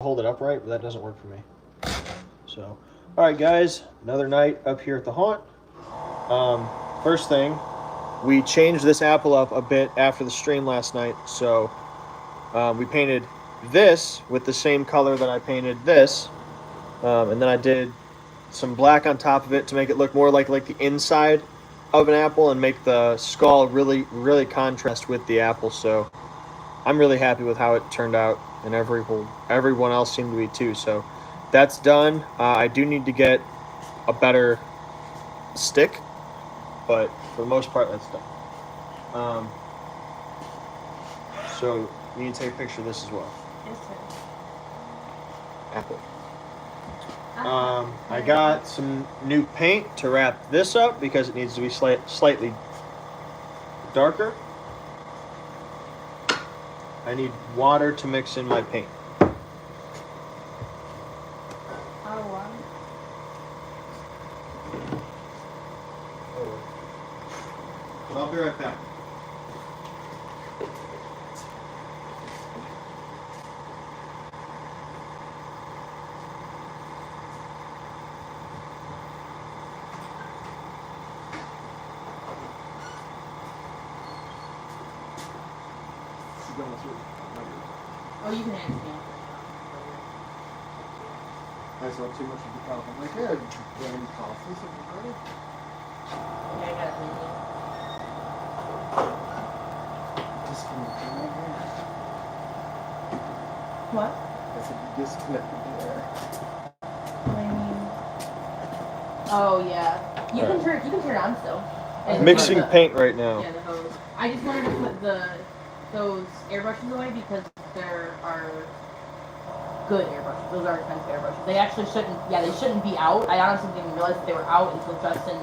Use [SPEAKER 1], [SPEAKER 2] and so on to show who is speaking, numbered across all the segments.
[SPEAKER 1] hold it upright, but that doesn't work for me. So, all right, guys, another night up here at the haunt. First thing, we changed this apple up a bit after the stream last night. So we painted this with the same color that I painted this, and then I did some black on top of it to make it look more like the inside of an apple and make the skull really contrast with the apple. So I'm really happy with how it turned out, and everyone else seemed to be too. So that's done. I do need to get a better stick, but for the most part, that's done. Um, so you need to take a picture of this as well.
[SPEAKER 2] Yes, sir.
[SPEAKER 1] Apple. I got some new paint to wrap this up because it needs to be slightly darker. I need water to mix in my paint. But I'll be right back.
[SPEAKER 2] Oh, you can ask me.
[SPEAKER 3] I saw too much of the coffee. I'm like, yeah, do you have any coffee? Something ready?
[SPEAKER 2] Yeah, I got it.
[SPEAKER 3] Disconnected my hair.
[SPEAKER 2] What?
[SPEAKER 3] I said you disconnected the hair.
[SPEAKER 2] Oh yeah. You can turn it on still.
[SPEAKER 1] Mixing paint right now.
[SPEAKER 2] Yeah, the hose. I just wanted to put those airbrushes away because there are good airbrushes. Those are expensive airbrushes. They actually shouldn't be out. I honestly didn't realize that they were out until Justin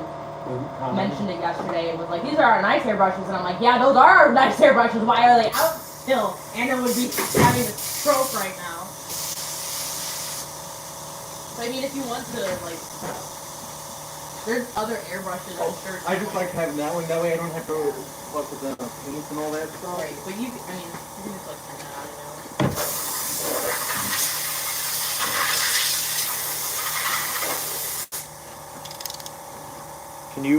[SPEAKER 2] mentioned it yesterday. It was like, these are our nice airbrushes, and I'm like, yeah, those are our nice airbrushes. Why are they out still? Anna would be having a stroke right now. So I mean, if you want to like, there's other airbrushes. I'm sure.
[SPEAKER 3] I just like having that one. That way I don't have to fuck with the paint and all that stuff.
[SPEAKER 2] Right, but you can just like turn that on and out.
[SPEAKER 1] Can you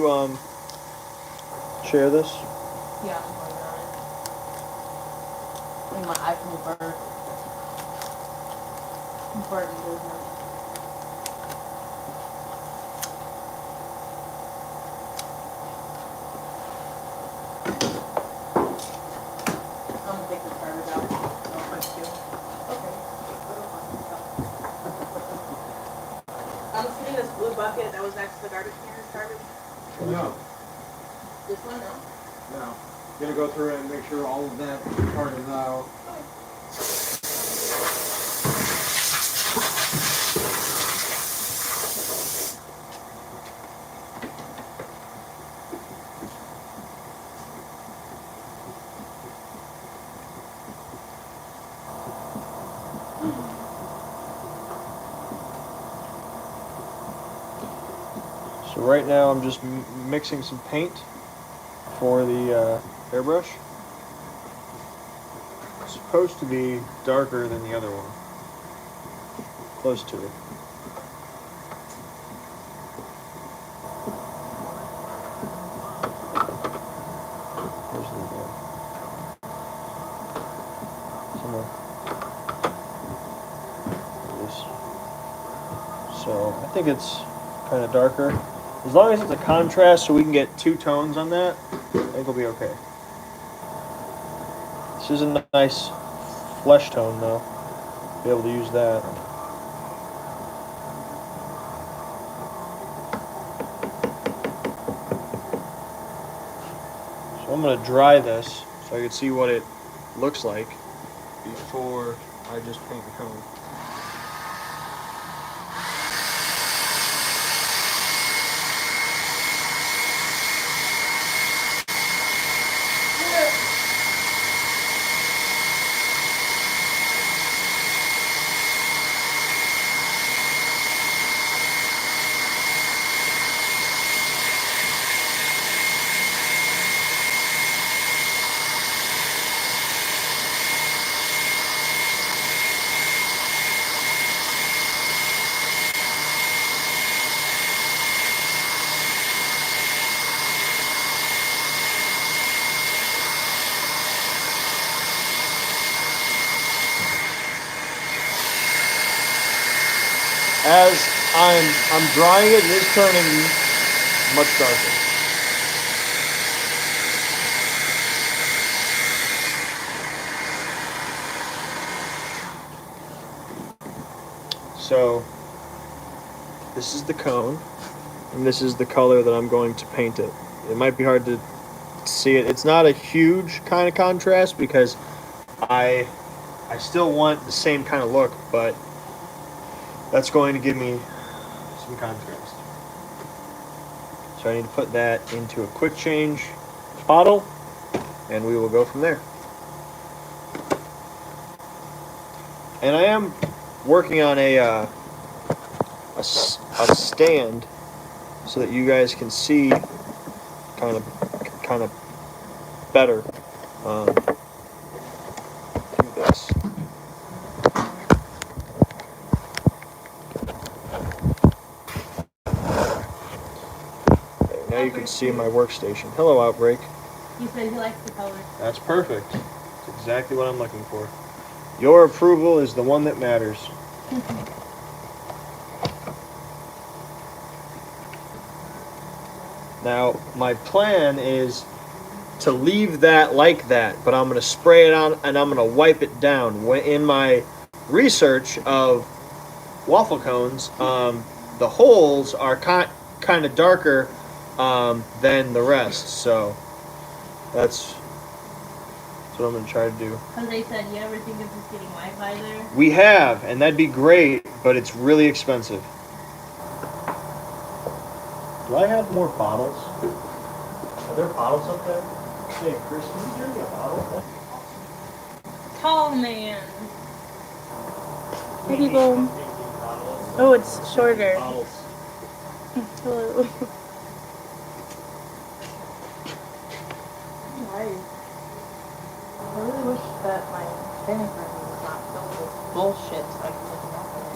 [SPEAKER 1] share this?
[SPEAKER 2] Yeah, I'm going on it. I think my iPhone burnt. Burnt business. I'm gonna take this garbage out. No, thank you. Okay. I'm just getting this blue bucket that was next to the garbage can. Garbage.
[SPEAKER 3] No.
[SPEAKER 2] This one, no?
[SPEAKER 3] No. Gonna go through and make sure all of that part is out.
[SPEAKER 1] So right now I'm just mixing some paint for the airbrush. It's supposed to be darker than the other one. Close to it. Where's the somewhere. This. So I think it's kind of darker. As long as it's a contrast so we can get two tones on that, I think it'll be okay. This is a nice flesh tone though. Be able to use that. So I'm going to dry this so I can see what it looks like before I just paint the cone. as I'm drying it, it is turning much darker. So this is the cone, and this is the color that I'm going to paint it. It might be hard to see it. It's not a huge kind of contrast because I still want the same kind of look, but that's going to give me some contrast. So I need to put that into a quick change bottle, and we will go from there. And I am working on a stand so that you guys can see kind of better through this. Okay, now you can see my workstation. Hello, Outbreak.
[SPEAKER 2] He said he likes the color.
[SPEAKER 1] That's perfect. That's exactly what I'm looking for. Your approval is the one that matters. Now, my plan is to leave that like that, but I'm going to spray it on and I'm going to wipe it down. In my research of waffle cones, the holes are kind of darker than the rest, so that's what I'm going to try to do.
[SPEAKER 2] Because they said, you ever think of just getting Wi-Fi there?
[SPEAKER 1] We have, and that'd be great, but it's really expensive. Do I have more bottles? Are there bottles up there? Hey, Chris, can you drink a bottle?
[SPEAKER 2] Tall man.
[SPEAKER 4] Maybe go. Oh, it's shorter. Hello.
[SPEAKER 2] Nice. I really wish that my spinning room was not filled with bullshit so I could take them off of it.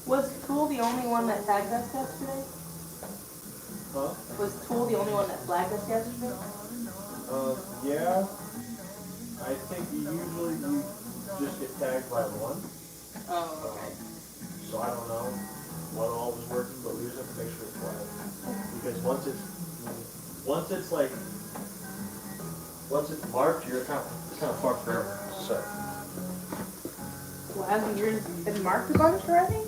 [SPEAKER 2] Was Tool the only one that tagged us yesterday?
[SPEAKER 1] Huh?
[SPEAKER 2] Was Tool the only one that flagged us yesterday?
[SPEAKER 1] Yeah. I think usually you just get tagged by one.
[SPEAKER 2] Oh, okay.
[SPEAKER 1] So I don't know what all was working, but we just have to make sure it's flagged. Because once it's marked, it's kind of fucked forever. So.
[SPEAKER 2] Well, hasn't yours been marked a bunch already?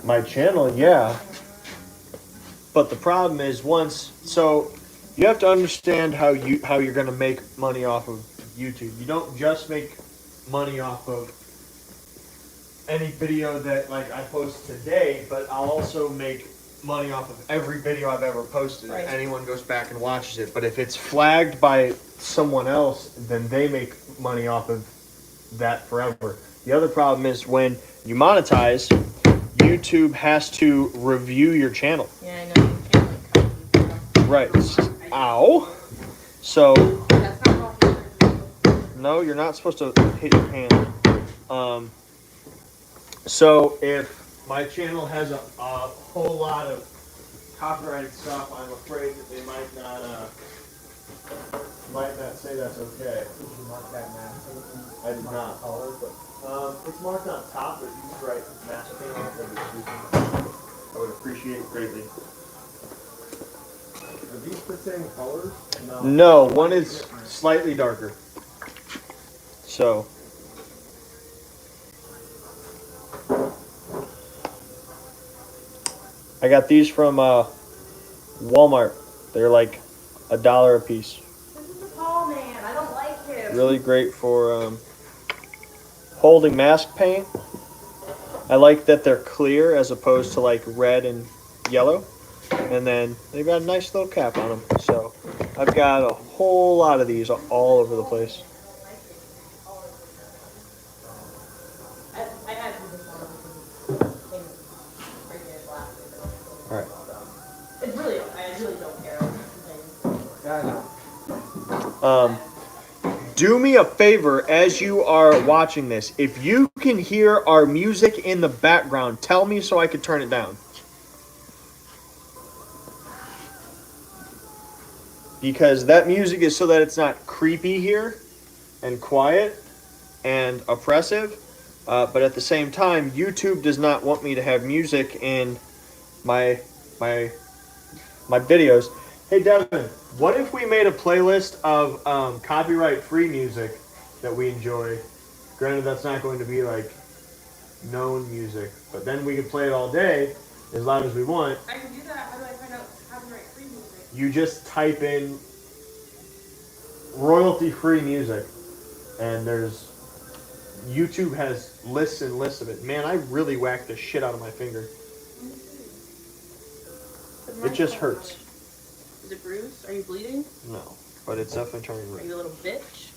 [SPEAKER 1] My channel, yeah. But the problem is so you have to understand how you're gonna make money off of YouTube. You don't just make money off of any video that like I post today, but I'll also make money off of every video I've ever posted.
[SPEAKER 2] Right.
[SPEAKER 1] If anyone goes back and watches it. But if it's flagged by someone else, then they make money off of that forever. The other problem is when you monetize, YouTube has to review your channel.
[SPEAKER 2] Yeah, I know. You can't like cut and stuff.
[SPEAKER 1] Right. Ow. So,
[SPEAKER 2] That's not wrong.
[SPEAKER 1] no, you're not supposed to hit your hand. So if my channel has a whole lot of copyrighted stuff, I'm afraid that they might not say that's okay.
[SPEAKER 3] Did you mark that map?
[SPEAKER 1] I did not.
[SPEAKER 3] Color, but
[SPEAKER 1] It's marked on top, but you can write mass paint on it. I would appreciate it greatly.
[SPEAKER 3] are these the same colors?
[SPEAKER 1] No, one is slightly darker. So. I got these from Walmart. They're like $1 a piece.
[SPEAKER 2] This is a tall man. I don't like him.
[SPEAKER 1] Really great for holding mask paint. I like that they're clear as opposed to like red and yellow. And then they've got a nice little cap on them. So I've got a whole lot of these all over the place.
[SPEAKER 2] I had this one.
[SPEAKER 1] All right.
[SPEAKER 2] It's really, I really don't care.
[SPEAKER 3] Yeah, I know.
[SPEAKER 1] Do me a favor as you are watching this. If you can hear our music in the background, tell me so I can turn it down. Because that music is so that it's not creepy here and quiet and oppressive. But at the same time, YouTube does not want me to have music in my my videos. Hey Devin, what if we made a playlist of copyright-free music that we enjoy? Granted, that's not going to be like known music, but then we could play it all day as loud as we want.
[SPEAKER 2] I can do that. How do I find out copyright-free music?
[SPEAKER 1] You just type in royalty-free music, and there's YouTube has lists and lists of it. Man, I really whacked the shit out of my finger. It just hurts.
[SPEAKER 2] Is it bruised? Are you bleeding?
[SPEAKER 1] No, but it's definitely turning
[SPEAKER 2] Are
[SPEAKER 1] red.
[SPEAKER 2] you a little bitch?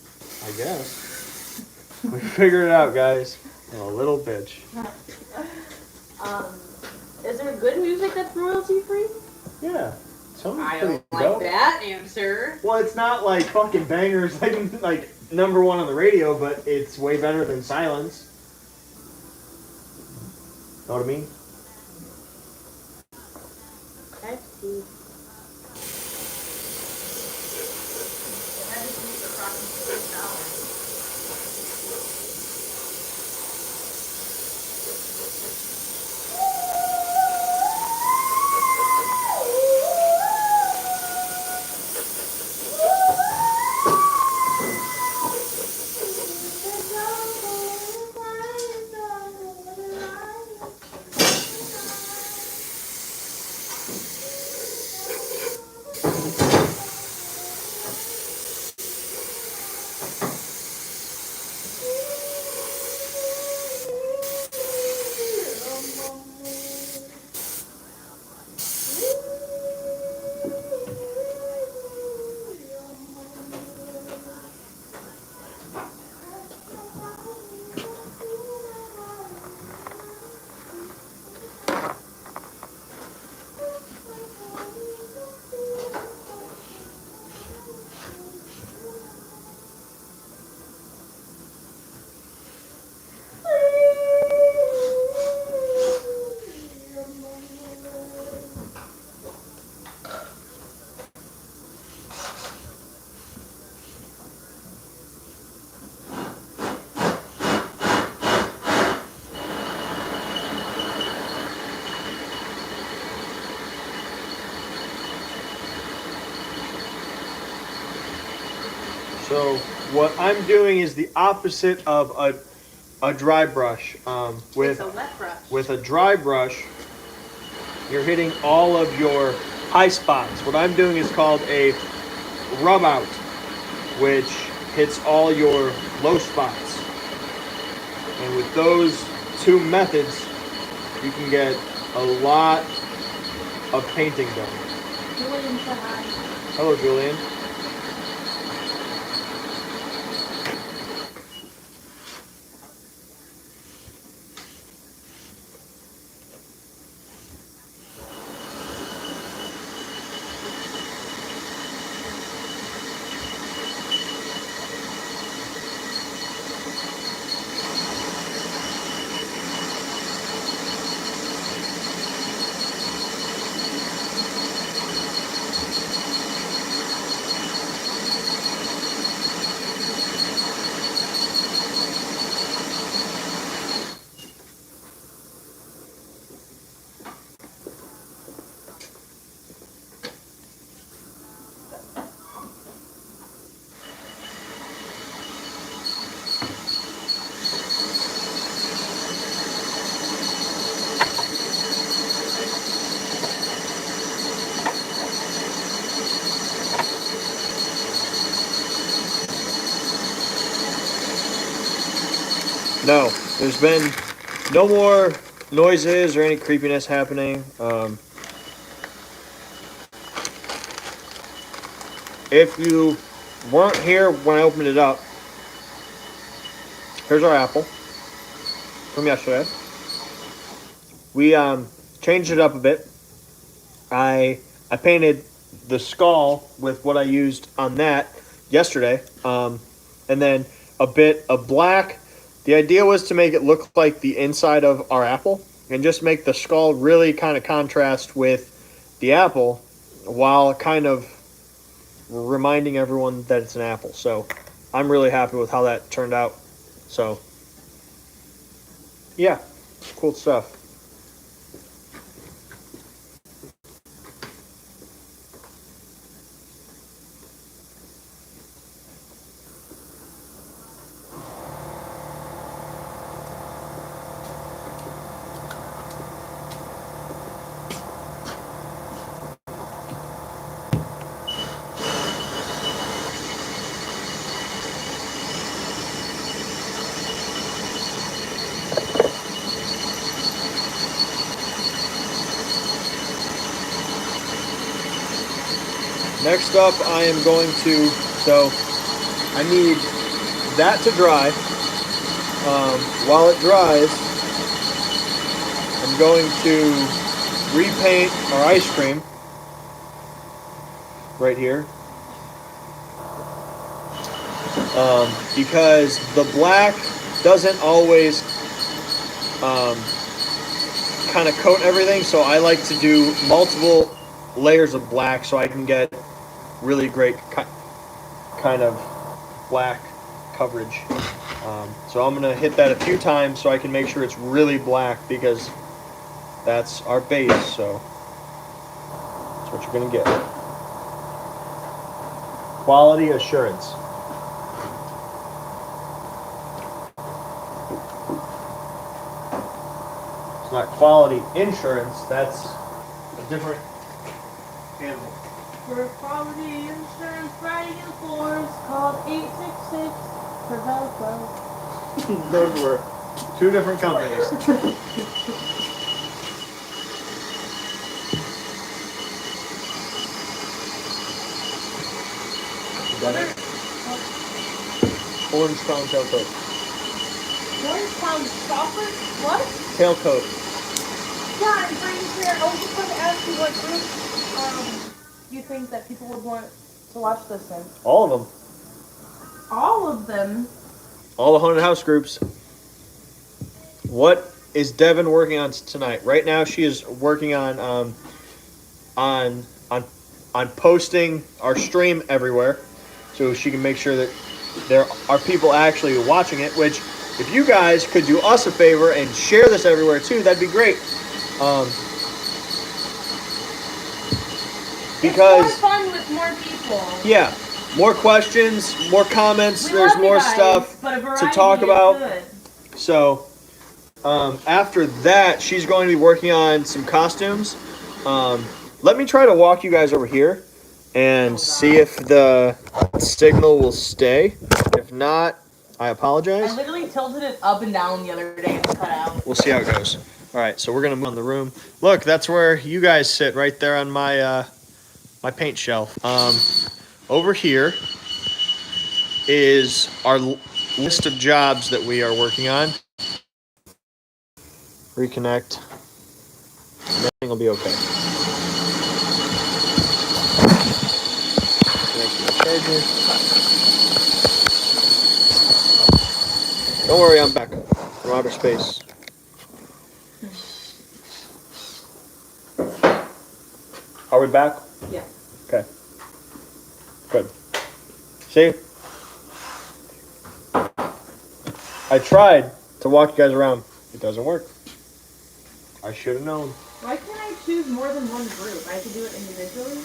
[SPEAKER 1] I guess. We figured it out, guys. I'm a little bitch.
[SPEAKER 2] Is there good music that's royalty-free?
[SPEAKER 1] Yeah. Some
[SPEAKER 2] I
[SPEAKER 1] pretty
[SPEAKER 2] don't like
[SPEAKER 1] dope.
[SPEAKER 2] that answer.
[SPEAKER 1] Well, it's not like fucking bangers like number one on the radio, but it's way better than silence. Know what I mean?
[SPEAKER 2] Okay.
[SPEAKER 1] So what I'm doing is the opposite of a dry brush.
[SPEAKER 2] It's a wet brush.
[SPEAKER 1] With a dry brush, you're hitting all of your high spots. What I'm doing is called a rub out, which hits all your low spots. And with those two methods, you can get a lot of painting done.
[SPEAKER 2] Julian said hi.
[SPEAKER 1] Hello, Julian. No, there's been no more noises or any creepiness happening. If you weren't here when I opened it up, here's our apple from yesterday. We changed it up a bit. I painted the skull with what I used on that yesterday, and then a bit of black. The idea was to make it look like the inside of our apple and just make the skull really kind of contrast with the apple while kind of reminding everyone that it's an apple. So I'm really happy with how that turned out. So yeah, cool stuff. Next up, I am going to, so I need that to dry. While it dries, I'm going to repaint our ice cream right here. Because the black doesn't always kind of coat everything, so I like to do multiple layers of black so I can get really great kind of black coverage. So I'm gonna hit that a few times so I can make sure it's really black, because that's our base, so that's what you're gonna get. Quality assurance. It's not quality insurance, that's a different animal.
[SPEAKER 2] For quality insurance writing in force, called 866 for Velcro.
[SPEAKER 1] Those were two different companies. You got it? Orange crown tailcoat.
[SPEAKER 2] Orange pound chocolate? What?
[SPEAKER 1] Tailcoat.
[SPEAKER 2] Yeah, I'm pretty sure. I was just going to ask you what group you think that people would want to watch this in.
[SPEAKER 1] All of them.
[SPEAKER 2] All of them?
[SPEAKER 1] All the haunted house groups. What is Devin working on tonight? Right now, she is working on posting our stream everywhere, so she can make sure that there are people actually watching it. Which, if you guys could do us a favor and share this everywhere too, that'd be great. Because
[SPEAKER 2] it's more fun with more people.
[SPEAKER 1] Yeah, more questions, more comments.
[SPEAKER 2] We
[SPEAKER 1] There's
[SPEAKER 2] love you
[SPEAKER 1] more
[SPEAKER 2] guys,
[SPEAKER 1] stuff
[SPEAKER 2] but a
[SPEAKER 1] to
[SPEAKER 2] variety
[SPEAKER 1] talk
[SPEAKER 2] is
[SPEAKER 1] about.
[SPEAKER 2] good.
[SPEAKER 1] So after that, she's going to be working on some costumes. Let me try to walk you guys over here and see if the signal will stay. If not, I apologize.
[SPEAKER 2] I literally tilted it up and down the other day and it cut out.
[SPEAKER 1] We'll see how it goes. All right, so we're gonna move on the room. Look, that's where you guys sit, right there on my my paint shelf. Over here is our list of jobs that we are working on. Reconnect. Everything will be okay. Connect to the charger. Don't worry, I'm back from outer space. Are we back?
[SPEAKER 2] Yeah.
[SPEAKER 1] Okay. Good. See? I tried to walk you guys around. It doesn't work. I should have known.
[SPEAKER 2] Why can't I choose more than one group? I have to do it individually?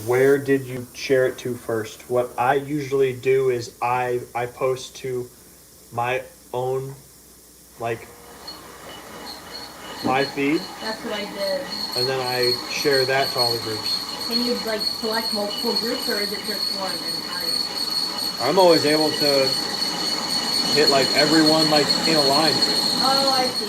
[SPEAKER 1] Where did you share it to first? What I usually do is I post to my own, like, my feed,
[SPEAKER 2] That's what I did.
[SPEAKER 1] and then I share that to all the groups.
[SPEAKER 2] Can you, like, select multiple groups, or is it just one? And
[SPEAKER 1] I'm always able to hit, like, everyone, like, in a line.
[SPEAKER 2] Oh, I see.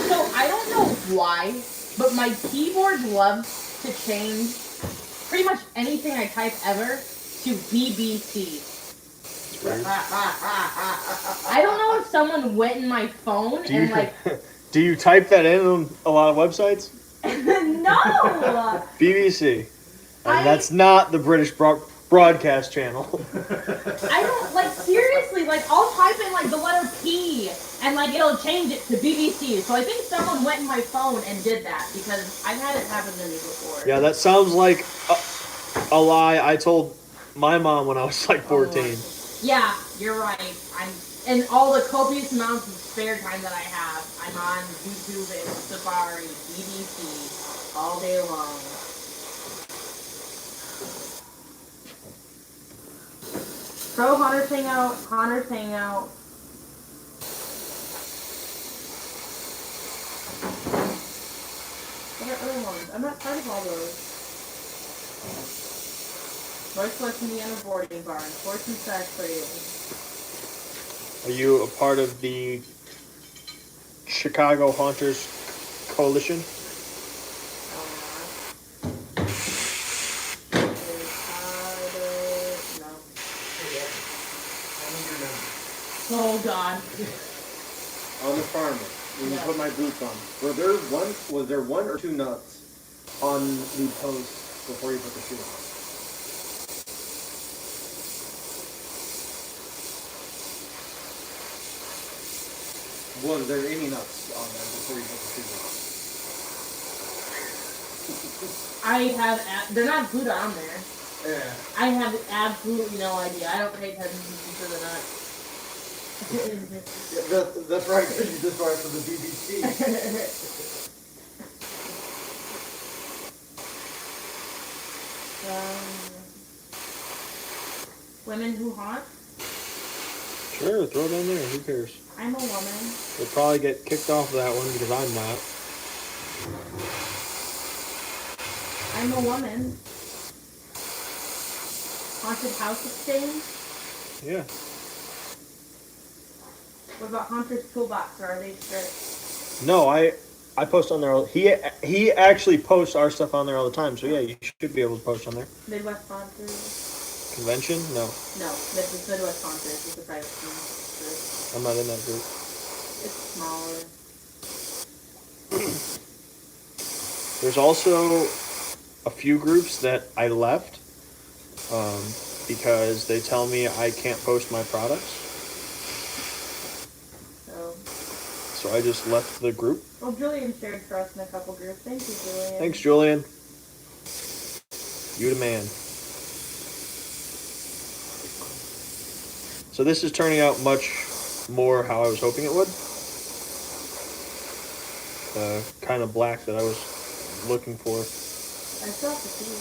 [SPEAKER 2] So I don't know why but my keyboard loves to change pretty much anything I type ever to BBC. I don't know if someone went in my phone and like.
[SPEAKER 1] Do you type that in on a lot of websites?
[SPEAKER 2] No.
[SPEAKER 1] BBC, and that's not the British broadcast channel.
[SPEAKER 2] I don't like seriously. Like I'll type in like the letter P and like it'll change it to BBC. So I think someone went in my phone and did that because I've had it happen to me before.
[SPEAKER 1] Yeah, that sounds like a lie I told my mom when I was like 14.
[SPEAKER 2] Yeah, you're right. And all the copious amounts of spare time that I have, I'm on YouTube and Safari, BBC, all day long. Pro Hunters Hangout, Hunters Hangout. What are other ones? I'm not part of all those. Northwest Indiana Boarding Barn, Sports and Sex Trading.
[SPEAKER 1] Are you a part of the Chicago Haunters Coalition?
[SPEAKER 2] No. Oh God.
[SPEAKER 3] On the farmer, when you put my boots on, was there one or two nuts on the post before you put the shoe on? Was there any nuts on them before you put the shoes on?
[SPEAKER 2] I have. They're not glued on there.
[SPEAKER 3] Yeah.
[SPEAKER 2] I have absolutely no idea. I don't pay attention to the nuts.
[SPEAKER 3] Yeah, that's right, because you just brought it from the BBC.
[SPEAKER 2] Women who haunt?
[SPEAKER 1] Sure, throw it on there. Who cares?
[SPEAKER 2] I'm a woman.
[SPEAKER 1] They'll probably get kicked off of that one because I'm not.
[SPEAKER 2] I'm a woman. Haunted House Exchange?
[SPEAKER 1] Yeah.
[SPEAKER 2] What about Hunter's Toolbox, or are they strict?
[SPEAKER 1] No, I post on there. He actually posts our stuff on there all the time. So yeah, you should be able to post on there.
[SPEAKER 2] Midwest Haunters?
[SPEAKER 1] Convention? No,
[SPEAKER 2] No, it's Midwest Haunters. It's a private group.
[SPEAKER 1] I'm not in that group.
[SPEAKER 2] It's smaller.
[SPEAKER 1] There's also a few groups that I left because they tell me I can't post my products. So I just left the group.
[SPEAKER 2] Well, Julian shared for us in a couple groups. Thank you, Julian.
[SPEAKER 1] Thanks, Julian. You the man. So this is turning out much more how I was hoping it would. Kind of black that I was looking for.
[SPEAKER 2] I still have to see.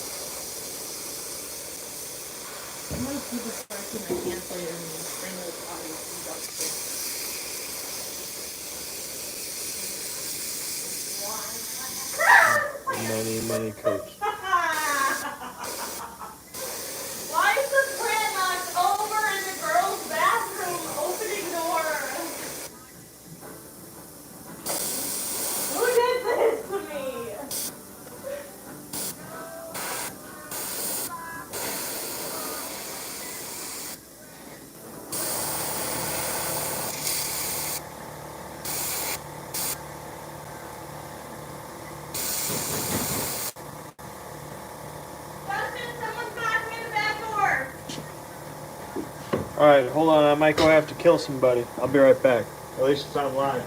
[SPEAKER 2] I'm gonna keep this first in my hands later and bring those audiences upstairs.
[SPEAKER 1] Many coats.
[SPEAKER 2] Why is the plant knocked over in the girls' bathroom opening door? Who did this to me?
[SPEAKER 1] Alright, hold on. I might go have to kill somebody. I'll be right back. At least it's on live.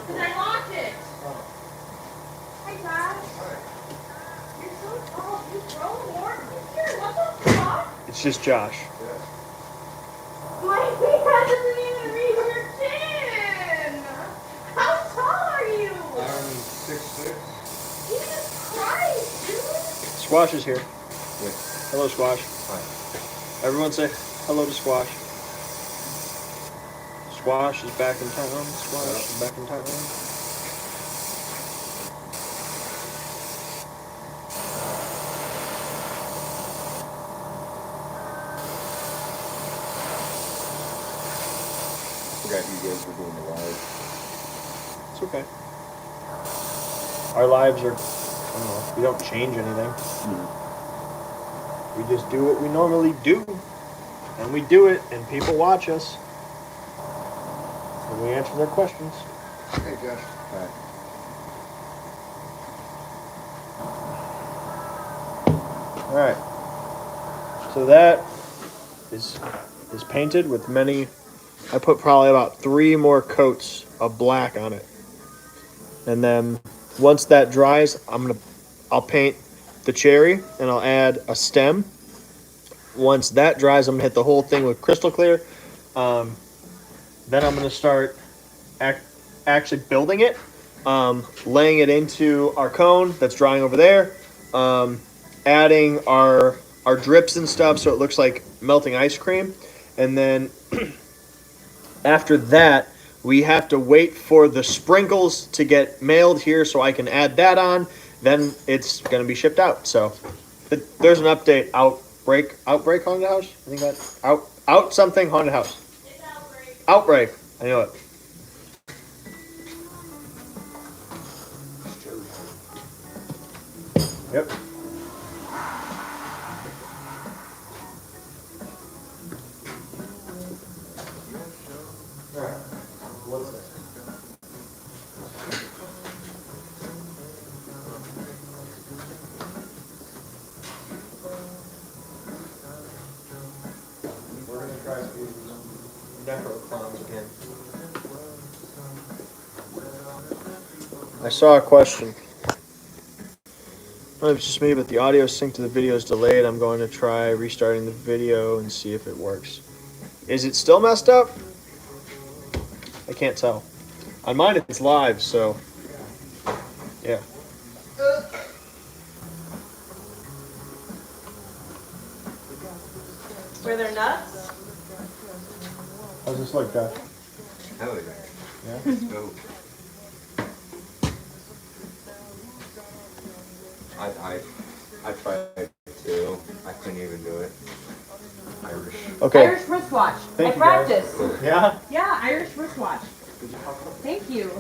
[SPEAKER 2] Because I locked it. Hi, Josh. You're so tall. You throw more here. What the fuck?
[SPEAKER 1] It's just Josh.
[SPEAKER 2] My hand doesn't even reach your chin. How tall are you?
[SPEAKER 3] I'm 6'6".
[SPEAKER 2] Jesus Christ, dude.
[SPEAKER 1] Squash is here.
[SPEAKER 3] Yes.
[SPEAKER 1] Hello, Squash.
[SPEAKER 3] Hi.
[SPEAKER 1] Everyone say hello to Squash. Squash is back in town. Squash is back in town.
[SPEAKER 5] forgot you guys were doing the live.
[SPEAKER 1] It's okay. Our lives are, I don't know, we don't change anything. We just do what we normally do. And we do it, and people watch us. And we answer their questions.
[SPEAKER 3] Hey, Josh.
[SPEAKER 5] Alright.
[SPEAKER 1] Alright. So that is painted with many. I put probably about 3 more coats of black on it. And then once that dries, I'll paint the cherry and I'll add a stem. Once that dries, I'm gonna hit the whole thing with crystal clear. Then I'm gonna start actually building it, laying it into our cone that's drying over there, adding our drips and stuff so it looks like melting ice cream, and then after that we have to wait for the sprinkles to get mailed here so I can add that on. Then it's gonna be shipped out. So there's an update. Outbreak haunted house. I think that out something haunted house.
[SPEAKER 2] It's outbreak.
[SPEAKER 1] Outbreak. I know it. Yep. Alright. What's this? We're gonna try to do necro clowns again. I saw a question. Well, it's just me, but the audio sync to the video is delayed. I'm going to try restarting the video and see if it works. Is it still messed up? I can't tell. On mine it's live, so yeah.
[SPEAKER 4] Were there nuts?
[SPEAKER 1] How's this look, Josh?
[SPEAKER 5] Hell yeah.
[SPEAKER 1] Yeah?
[SPEAKER 5] Let's go. I tried to. I couldn't even do it. Irish.
[SPEAKER 1] Okay.
[SPEAKER 2] Irish wristwatch.
[SPEAKER 1] Thank
[SPEAKER 2] I
[SPEAKER 1] you, guys.
[SPEAKER 2] practiced.
[SPEAKER 1] Yeah?
[SPEAKER 2] Yeah, Irish wristwatch. Thank you.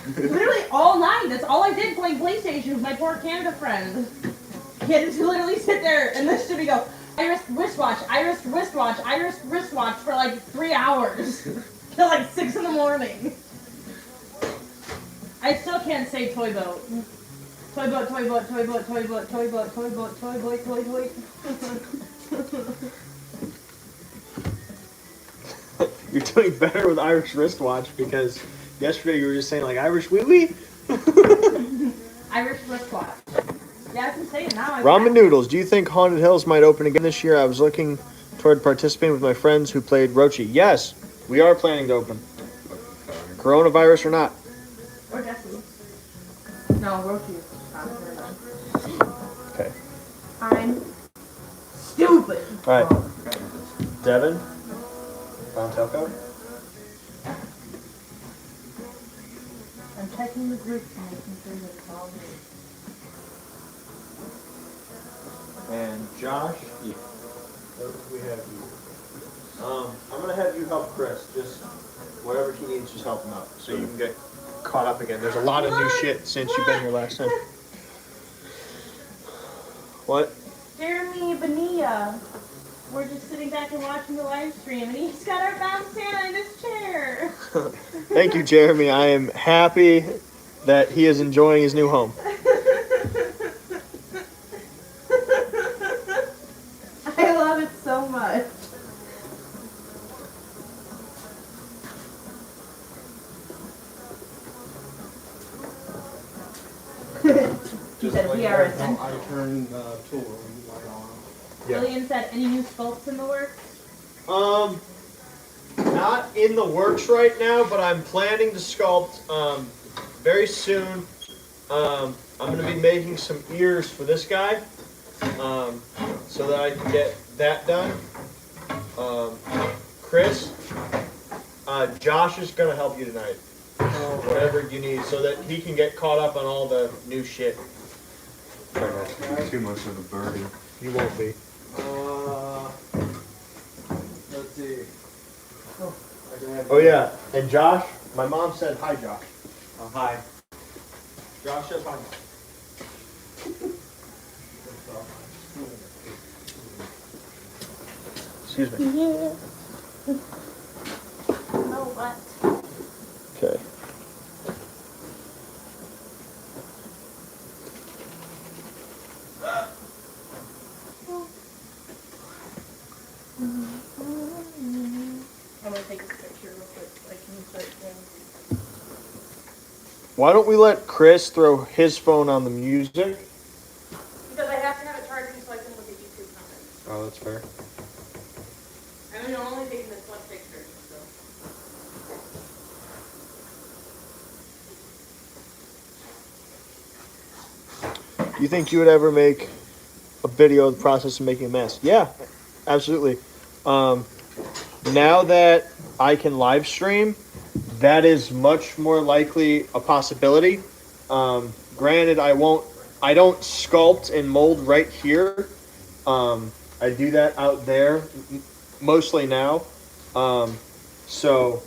[SPEAKER 2] Literally all night. That's all I did playing PlayStation with my poor Canada friend. He had to literally sit there and listen to me go, Irish wristwatch, Irish wristwatch, Irish wristwatch for like 3 hours. Till like 6 in the morning. I still can't say toy boat. Toy boat, toy boat, toy boat, toy boat, toy boat, toy boat, toy boat, toy boat.
[SPEAKER 1] You're doing better with Irish wristwatch because yesterday you were just saying like Irish wee wee.
[SPEAKER 2] Irish wristwatch. Yeah, I can say it now.
[SPEAKER 1] Ramen noodles. Do you think Haunted Hills might open again this year? I was looking toward participating with my friends who played Rochi. Yes, we are planning to open. Coronavirus or not.
[SPEAKER 2] Or Destiny. No, Rochi.
[SPEAKER 1] Okay.
[SPEAKER 2] I'm stupid.
[SPEAKER 1] All right. Devin. Found Telco.
[SPEAKER 2] I'm checking the group and making sure that it's all good.
[SPEAKER 1] And Josh. Yeah. We have you. I'm gonna have you help Chris. Just whatever he needs, just help him out so you can get caught up again. There's a lot of new shit since you've been here last time. What?
[SPEAKER 2] Jeremy Bonilla. We're just sitting back and watching the live stream, and he's got our found Santa in his chair.
[SPEAKER 1] Thank you, Jeremy. I am happy that he is enjoying his new home.
[SPEAKER 2] I love it so much. He said we are essential.
[SPEAKER 3] I turned tool light on.
[SPEAKER 1] Yeah.
[SPEAKER 2] Lillian said, any new sculpts in the works?
[SPEAKER 1] Not in the works right now, but I'm planning to sculpt very soon. I'm gonna be making some ears for this guy, so that I can get that done. Chris, Josh is gonna help you tonight. Whatever you need, so that he can get caught up on all the new shit.
[SPEAKER 5] Try not to be too much of a burden.
[SPEAKER 1] You won't be.
[SPEAKER 3] Let's see.
[SPEAKER 1] Oh. Oh yeah, and Josh, my mom said hi, Josh.
[SPEAKER 5] Oh, hi.
[SPEAKER 1] Josh says hi. Excuse me.
[SPEAKER 4] Yeah. No, what?
[SPEAKER 1] Okay.
[SPEAKER 2] I'm gonna take this picture real quick so I can start doing.
[SPEAKER 1] Why don't we let Chris throw his phone on the music?
[SPEAKER 2] Because I have to have it charging so I can look at YouTube comments.
[SPEAKER 1] Oh, that's fair.
[SPEAKER 2] I mean, I'm only taking this one picture, so.
[SPEAKER 1] You think you would ever make a video of the process of making a mask? Yeah, absolutely. Now that I can live stream, that is much more likely a possibility. Granted, I don't sculpt and mold right here. I do that out there mostly now. So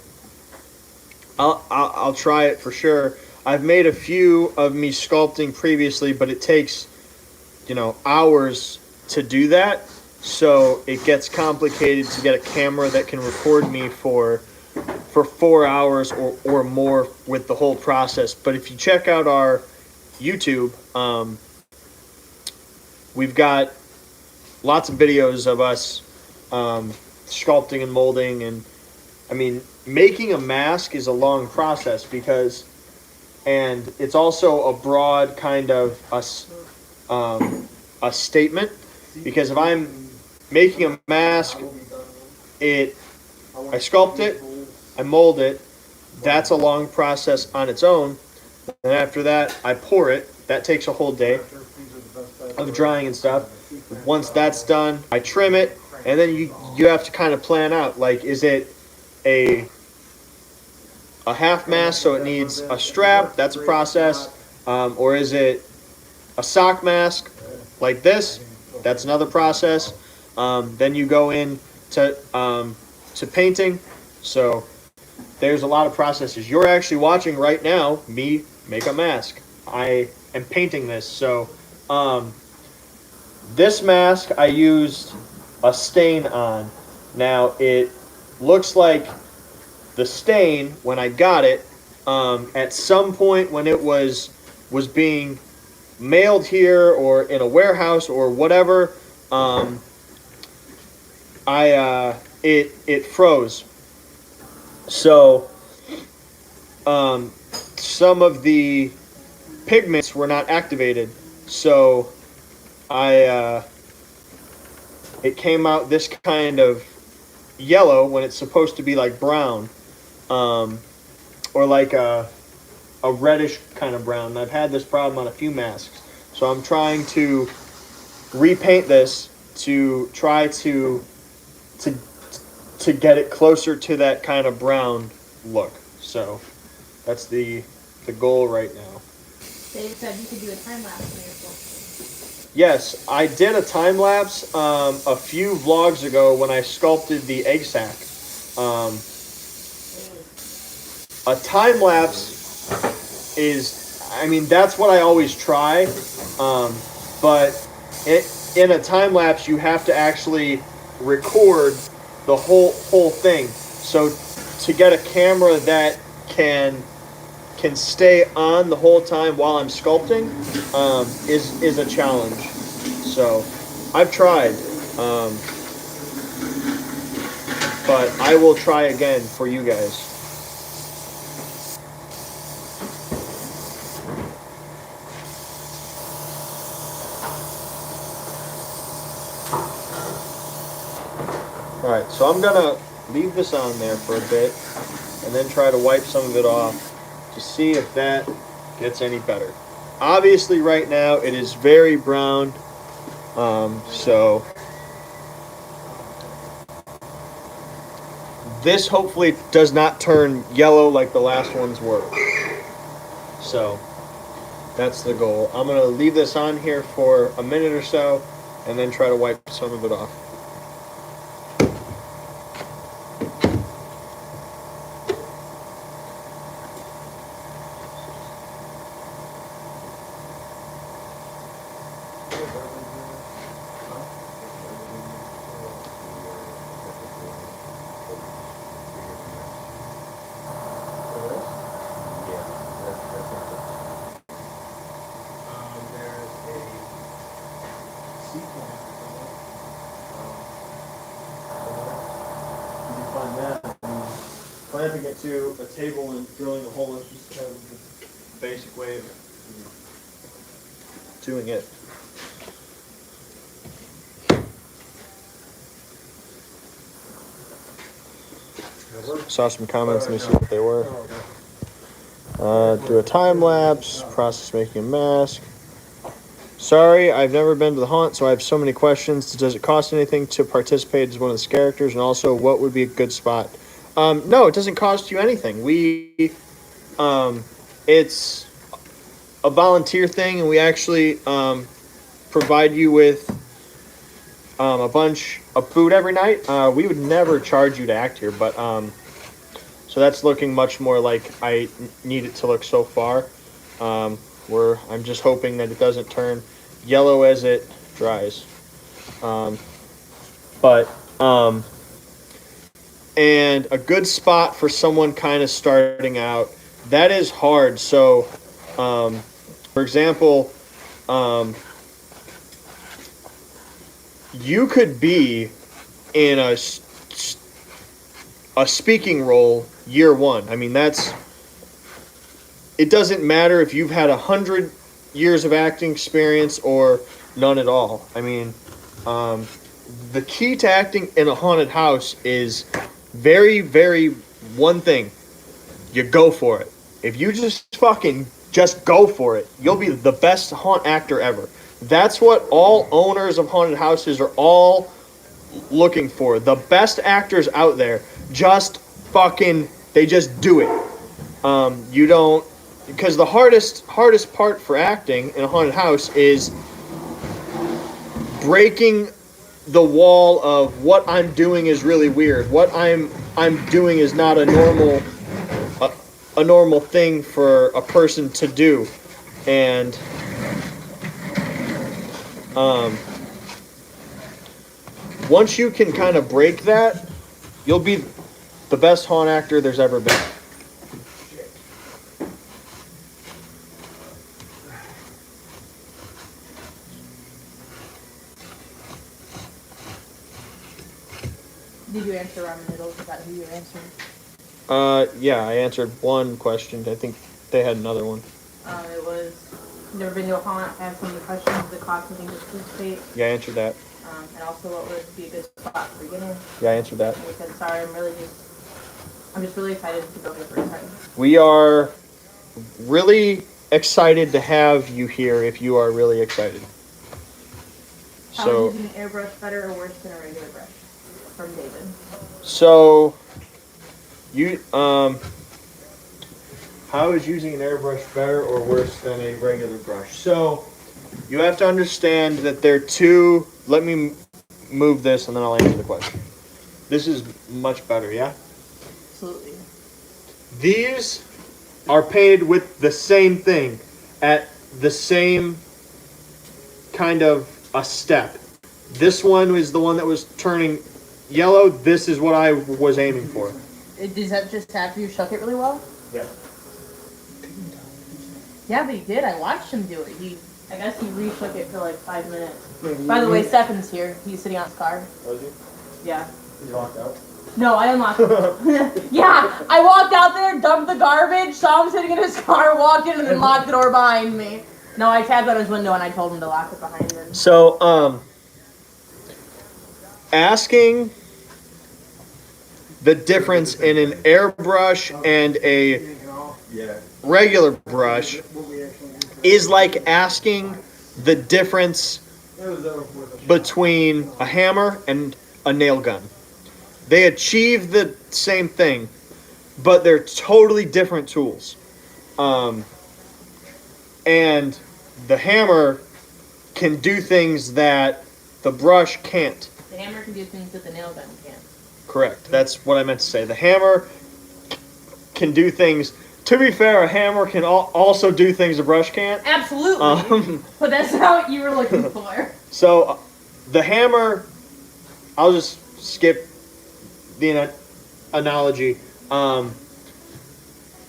[SPEAKER 1] I'll try it for sure. I've made a few of me sculpting previously, but it takes, hours to do that. So it gets complicated to get a camera that can record me for 4 hours or more with the whole process. But if you check out our YouTube, we've got lots of videos of us sculpting and molding. And I mean, making a mask is a long process and it's also a broad kind of a statement, because if I'm making a mask, I sculpt it, I mold it. That's a long process on its own. And after that, I pour it. That takes a whole day of drying and stuff. Once that's done, I trim it, and then you have to kind of plan out, like, is it a half mask, so it needs a strap? That's a process. Or is it a sock mask like this? That's another process. Then you go in to painting. So there's a lot of processes. You're actually watching right now me make a mask. I am painting this. So this mask I used a stain on. Now it looks like the stain when I got it at some point when it was being mailed here or in a warehouse or whatever. It froze. So some of the pigments were not activated. So it came out this kind of yellow when it's supposed to be like brown, or like a reddish kind of brown. And I've had this problem on a few masks. So I'm trying to repaint this to try to get it closer to that kind of brown look. So that's the goal right now.
[SPEAKER 2] Dave said you could do a time lapse on your phone.
[SPEAKER 1] Yes, I did a time lapse a few vlogs ago when I sculpted the egg sack. A time lapse is, I mean, that's what I always try. But in a time lapse, you have to actually record the whole thing. So to get a camera that can stay on the whole time while I'm sculpting is a challenge. So I've tried, but I will try again for you guys. Alright, so I'm gonna leave this on there for a bit and then try to wipe some of it off to see if that gets any better. Obviously right now it is very brown, so this hopefully does not turn yellow like the last ones were. So that's the goal. I'm gonna leave this on here for a minute or so and then try to wipe some of it off. clamping it to a table and drilling a hole is just kind of the basic way of doing it. Saw some comments, let me see what they were. Do a time lapse, process making a mask. Sorry, I've never been to the haunt, so I have so many questions. Does it cost anything to participate as one of the characters? And also, what would be a good spot? No, it doesn't cost you anything. It's a volunteer thing, and we actually provide you with a bunch of food every night. We would never charge you to act here, but so that's looking much more like I need it to look so far. Where I'm just hoping that it doesn't turn yellow as it dries. And a good spot for someone kind of starting out, that is hard. So, for example, you could be in a speaking role year one. I mean, it doesn't matter if you've had 100 years of acting experience or none at all. I mean, the key to acting in a haunted house is very, very one thing. You go for it. If you just go for it, you'll be the best haunt actor ever. That's what all owners of haunted houses are all looking for. The best actors out there they just do it. Because the hardest part for acting in a haunted house is breaking the wall of what I'm doing is really weird. What I'm doing is not a normal thing for a person to do. And once you can kind of break that, you'll be the best haunt actor there's ever been.
[SPEAKER 2] Did you answer ramen noodles? Is that who you answered?
[SPEAKER 1] Yeah, I answered one question. I think they had another one.
[SPEAKER 2] It was, never been to a haunt, I have some of the questions, the cost and things to participate.
[SPEAKER 1] Yeah, I answered that.
[SPEAKER 2] And also what would be a good spot for beginners.
[SPEAKER 1] Yeah, I answered that.
[SPEAKER 2] And we said, sorry, I'm just really excited to go here for a time.
[SPEAKER 1] We are really excited to have you here if you are really excited.
[SPEAKER 2] How is using an airbrush better or worse than a regular brush? From David.
[SPEAKER 1] So, how is using an airbrush better or worse than a regular brush? So, you have to understand that there are two. Let me move this and then I'll answer the question. This is much better, yeah?
[SPEAKER 2] Absolutely.
[SPEAKER 1] These are painted with the same thing at the same kind of a step. This one is the one that was turning yellow. This is what I was aiming for.
[SPEAKER 2] Does that just after you shook it really well?
[SPEAKER 1] Yeah.
[SPEAKER 2] Yeah, but he did. I watched him do it. I guess he re-shook it for like 5 minutes. By the way, Stefan's here. He's sitting on his car.
[SPEAKER 1] Was he?
[SPEAKER 2] Yeah.
[SPEAKER 1] You locked out?
[SPEAKER 2] No, I unlocked it. Yeah, I walked out there, dumped the garbage, saw him sitting in his car, walked in, and then locked the door behind me. No, I tapped on his window and I told him to lock it behind him.
[SPEAKER 1] So, asking the difference in an airbrush and a regular brush is like asking the difference between a hammer and a nail gun. They achieve the same thing, but they're totally different tools. And the hammer can do things that the brush can't.
[SPEAKER 2] The hammer can do things that the nail gun can't.
[SPEAKER 1] Correct. That's what I meant to say. The hammer can do things. To be fair, a hammer can also do things a brush can't.
[SPEAKER 2] Absolutely. But that's not what you were looking for.
[SPEAKER 1] So, the hammer, I'll just skip the analogy.
[SPEAKER 2] The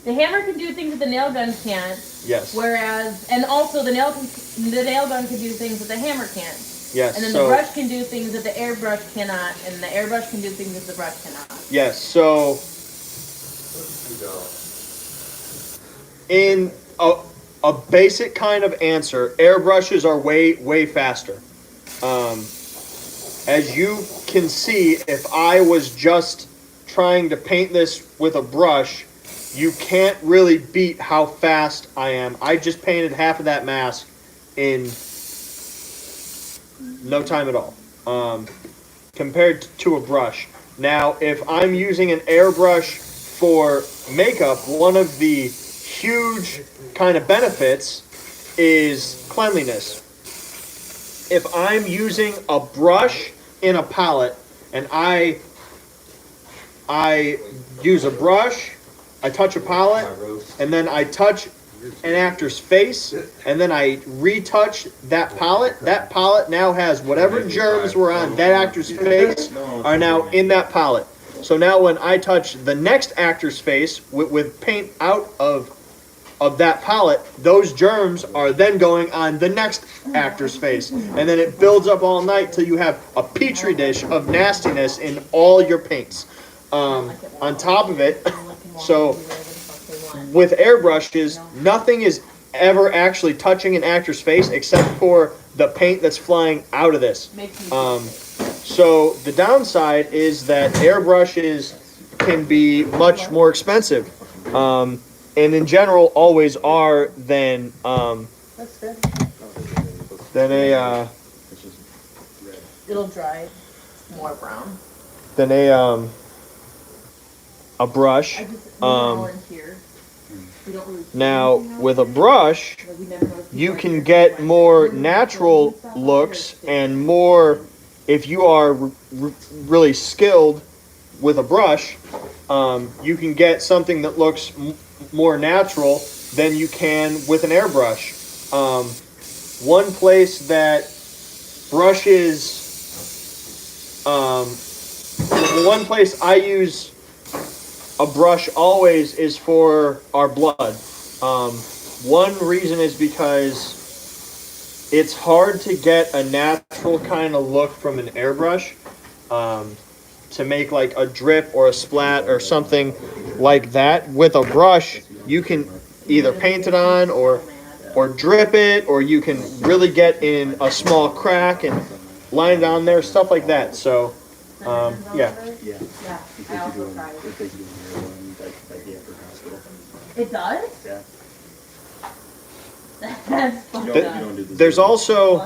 [SPEAKER 2] hammer can do things that the nail gun can't.
[SPEAKER 1] Yes.
[SPEAKER 2] Whereas, and also the nail gun can do things that the hammer can't.
[SPEAKER 1] Yes.
[SPEAKER 2] And then the brush can do things that the airbrush cannot, and the airbrush can do things that the brush cannot.
[SPEAKER 1] Yes. So,
[SPEAKER 5] go.
[SPEAKER 1] In a basic kind of answer, airbrushes are way faster. As you can see, if I was just trying to paint this with a brush, you can't really beat how fast I am. I just painted half of that mask in no time at all, compared to a brush. Now, if I'm using an airbrush for makeup, one of the huge kind of benefits is cleanliness. If I'm using a brush in a palette and I use a brush, I touch a palette, and then I touch an actor's face, and then I retouch that palette now has whatever germs were on that actor's face are now in that palette. So now when I touch the next actor's face with paint out of that palette, those germs are then going on the next actor's face. And then it builds up all night till you have a petri dish of nastiness in all your paints. On top of it, so with airbrushes, nothing is ever actually touching an actor's face except for the paint that's flying out of this. So the downside is that airbrushes can be much more expensive. And in general always are than a
[SPEAKER 2] It'll dry more brown.
[SPEAKER 1] than a brush. Now with a brush you can get more natural looks and more, if you are really skilled with a brush, you can get something that looks more natural than you can with an airbrush. One place that brushes, one place I use a brush always is for our blood. One reason is because it's hard to get a natural kind of look from an airbrush. To make like a drip or a splat or something like that. With a brush, you can either paint it on or drip it, or you can really get in a small crack and line it on there, stuff like that. So, yeah.
[SPEAKER 2] Yeah, I also tried. It does?
[SPEAKER 3] Yeah.
[SPEAKER 2] That's fucked up.
[SPEAKER 1] There's also,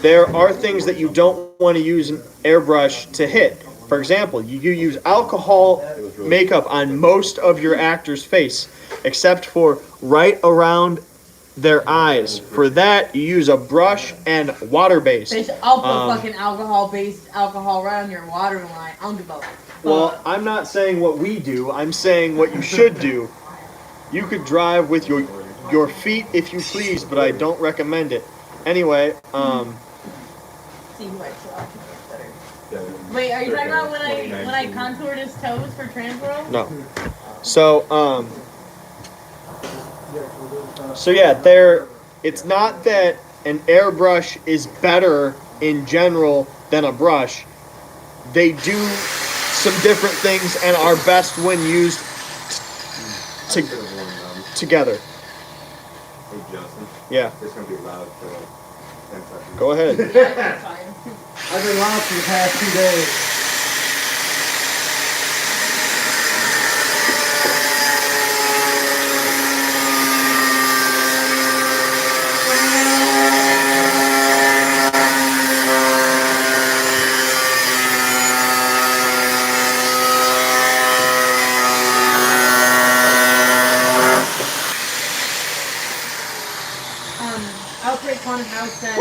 [SPEAKER 1] there are things that you don't want to use an airbrush to hit. For example, you use alcohol makeup on most of your actor's face, except for right around their eyes. For that, you use a brush and water-based.
[SPEAKER 2] Bitch, I'll put fucking alcohol-based alcohol right on your water line. I don't give a fuck.
[SPEAKER 1] Well, I'm not saying what we do. I'm saying what you should do. You could drive with your feet if you please, but I don't recommend it. Anyway,
[SPEAKER 2] See who I shot. Wait, are you talking about when I contoured his toes for Transworld?
[SPEAKER 1] no. So, so yeah, it's not that an airbrush is better in general than a brush. They do some different things and are best when used together.
[SPEAKER 5] Hey Justin,
[SPEAKER 1] Yeah,
[SPEAKER 5] it's gonna be loud for like 10 seconds.
[SPEAKER 1] go ahead.
[SPEAKER 2] Yeah, that's fine.
[SPEAKER 3] I've been loud for the past 2 days.
[SPEAKER 2] Outbreak Haunted House said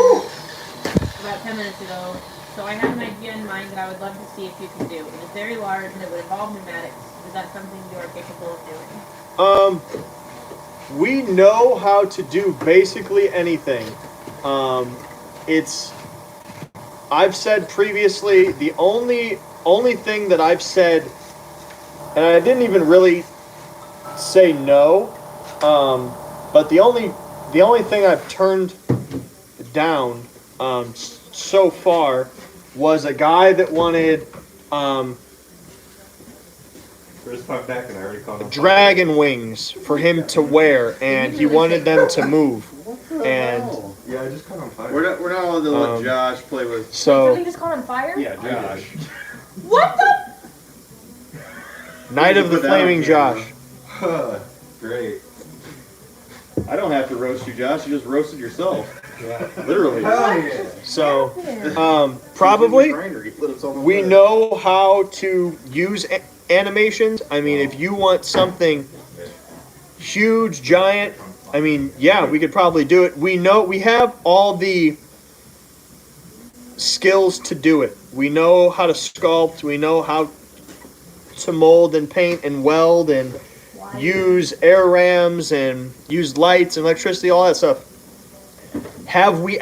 [SPEAKER 2] about 10 minutes ago, so I have an idea in mind that I would love to see if you can do. It is very large and it would involve pneumatics. Is that something you are capable of doing?
[SPEAKER 1] We know how to do basically anything. I've said previously, the only thing that I've said, and I didn't even really say no, but the only thing I've turned down so far was a guy that wanted
[SPEAKER 5] First time back and I already called him.
[SPEAKER 1] dragon wings for him to wear, and he wanted them to move. And
[SPEAKER 5] Yeah, I just caught on fire.
[SPEAKER 3] We're not allowed to let Josh play with.
[SPEAKER 1] so
[SPEAKER 2] Something just caught on fire?
[SPEAKER 3] Yeah, Josh.
[SPEAKER 2] What the?
[SPEAKER 1] Night of the
[SPEAKER 3] Put that on
[SPEAKER 1] Flaming
[SPEAKER 3] camera.
[SPEAKER 1] Josh.
[SPEAKER 5] Great.
[SPEAKER 3] I don't have to roast you, Josh. You just roasted yourself.
[SPEAKER 5] Yeah.
[SPEAKER 3] Literally.
[SPEAKER 5] Hell yeah.
[SPEAKER 1] So probably we know how to use animations. I mean, if you want something huge, giant, I mean, yeah, we could probably do it. We know we have all the skills to do it. We know how to sculpt. We know how to mold and paint and weld and use air rams and use lights and electricity, all that stuff. Have we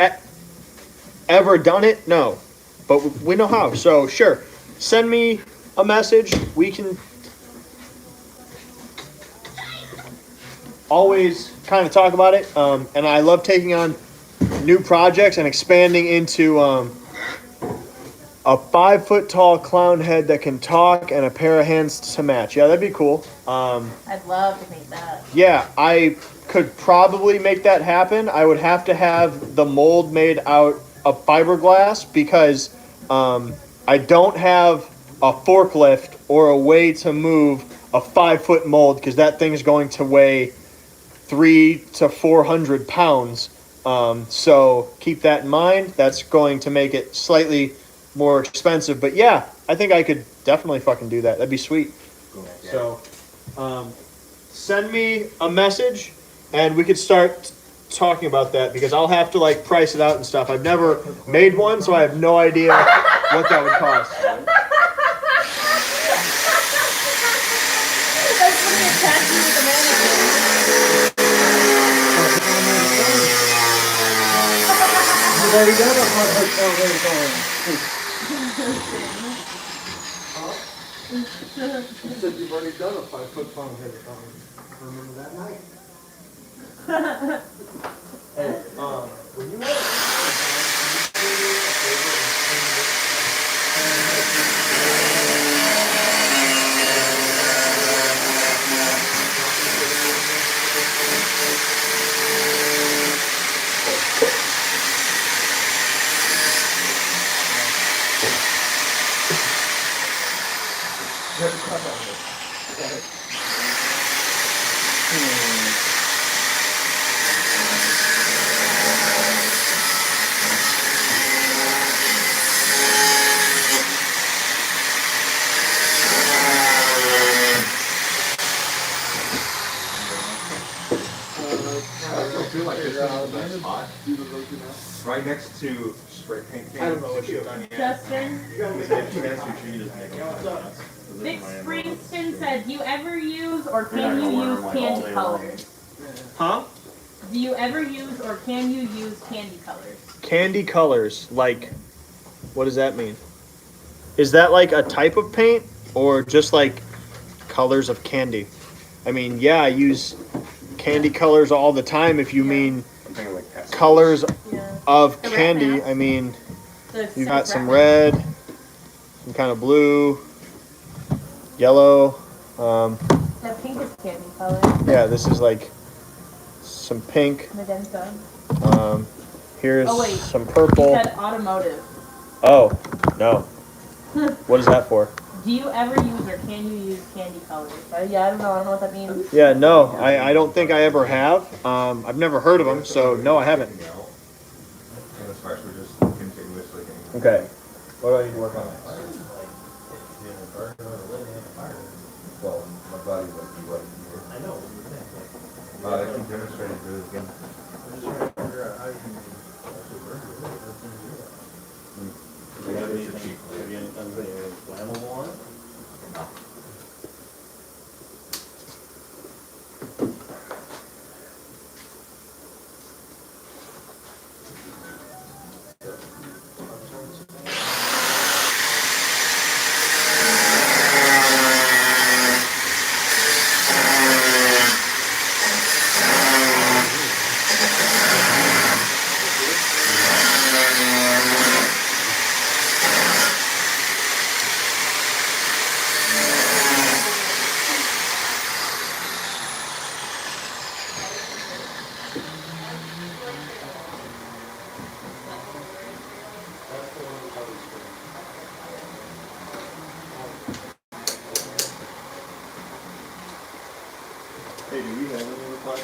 [SPEAKER 1] ever done it? No, but we know how. So sure, send me a message. We can always kind of talk about it. And I love taking on new projects and expanding into a 5 foot tall clown head that can talk and a pair of hands to match. Yeah, that'd be cool.
[SPEAKER 2] I'd love to make that.
[SPEAKER 1] Yeah, I could probably make that happen. I would have to have the mold made out of fiberglass because I don't have a forklift or a way to move a 5 foot mold because that thing is going to weigh 300 to 400 pounds. So keep that in mind. That's going to make it slightly more expensive. But yeah, I think I could definitely fucking do that. That'd be sweet. So send me a message and we could start talking about that because I'll have to like price it out and stuff. I've never made one, so I have no idea what that would cost.
[SPEAKER 2] That's when you attach you with the mannequin.
[SPEAKER 3] You've already done a hot hotel right
[SPEAKER 1] You said you've already done a 5 foot clown head or something. Remember that night? Hey, when you
[SPEAKER 5] Right next to spray paint.
[SPEAKER 1] I don't know what you've done yet.
[SPEAKER 2] Justin, Vic Springston said, do you ever use or can you use candy colors?
[SPEAKER 1] Huh?
[SPEAKER 2] Do you ever use or can you use candy colors?
[SPEAKER 1] Candy colors, like, what does that mean? Is that like a type of paint or just like colors of candy? I mean, yeah, I use candy colors all the time if you mean colors
[SPEAKER 2] Yeah.
[SPEAKER 1] of
[SPEAKER 2] The rat
[SPEAKER 1] candy.
[SPEAKER 2] mask.
[SPEAKER 1] I mean,
[SPEAKER 2] The
[SPEAKER 1] you got some
[SPEAKER 2] rat
[SPEAKER 1] red, some kind of blue, yellow.
[SPEAKER 2] That pink is candy color.
[SPEAKER 1] Yeah, this is like some pink.
[SPEAKER 2] Magenta.
[SPEAKER 1] Here's
[SPEAKER 2] Oh, wait.
[SPEAKER 1] some
[SPEAKER 2] He
[SPEAKER 1] purple.
[SPEAKER 2] said automotive.
[SPEAKER 1] Oh, no. What is that for?
[SPEAKER 2] Do you ever use or can you use candy colors? Yeah, I don't know. I don't know what that means.
[SPEAKER 1] Yeah, no, I don't think I ever have. I've never heard of them, so no, I haven't.
[SPEAKER 5] And as far as we're just continuously getting.
[SPEAKER 1] Okay. What do I need to work on?
[SPEAKER 5] Well, my body would be what I know. I can demonstrate it really again.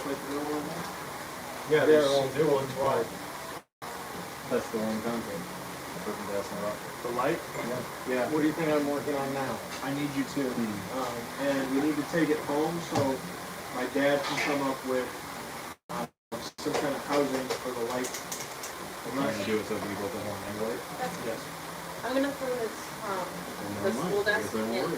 [SPEAKER 3] like the real one?
[SPEAKER 1] Yeah,
[SPEAKER 3] They're
[SPEAKER 1] there's
[SPEAKER 3] all
[SPEAKER 1] new ones.
[SPEAKER 3] wide.
[SPEAKER 5] That's the one content.
[SPEAKER 1] The light?
[SPEAKER 3] Yeah. What do you think I'm working on now?
[SPEAKER 1] I need you to. And we need to take it home so my dad can come up with some kind of housing for the light.
[SPEAKER 5] I'm not gonna do it so we built the whole hang light.
[SPEAKER 1] Yes.
[SPEAKER 6] I'm gonna throw this, the school desk in the room.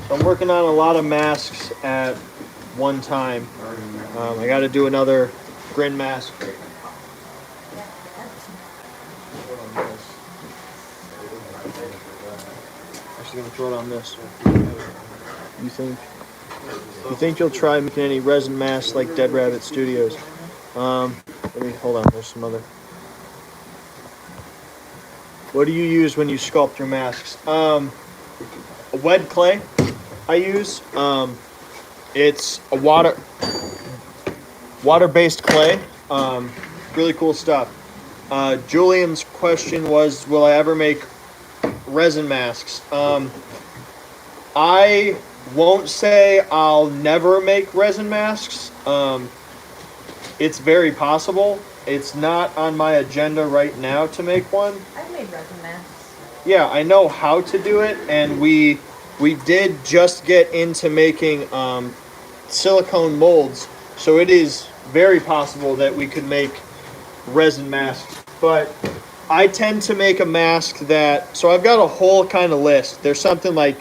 [SPEAKER 1] So I'm working on a lot of masks at one time. I got to do another grin mask. Actually, gonna throw it on this. You think? You think you'll try making any resin masks like Dead Rabbit Studios? Let me hold on. There's some other. What do you use when you sculpt your masks? Wet clay. I use. It's a water-based clay. Really cool stuff. Julian's question was, will I ever make resin masks? I won't say I'll never make resin masks. It's very possible. It's not on my agenda right now to make one.
[SPEAKER 2] I've made resin masks.
[SPEAKER 1] Yeah, I know how to do it, and we did just get into making silicone molds, so it is very possible that we could make resin masks. But I tend to make a mask that, so I've got a whole kind of list. There's something like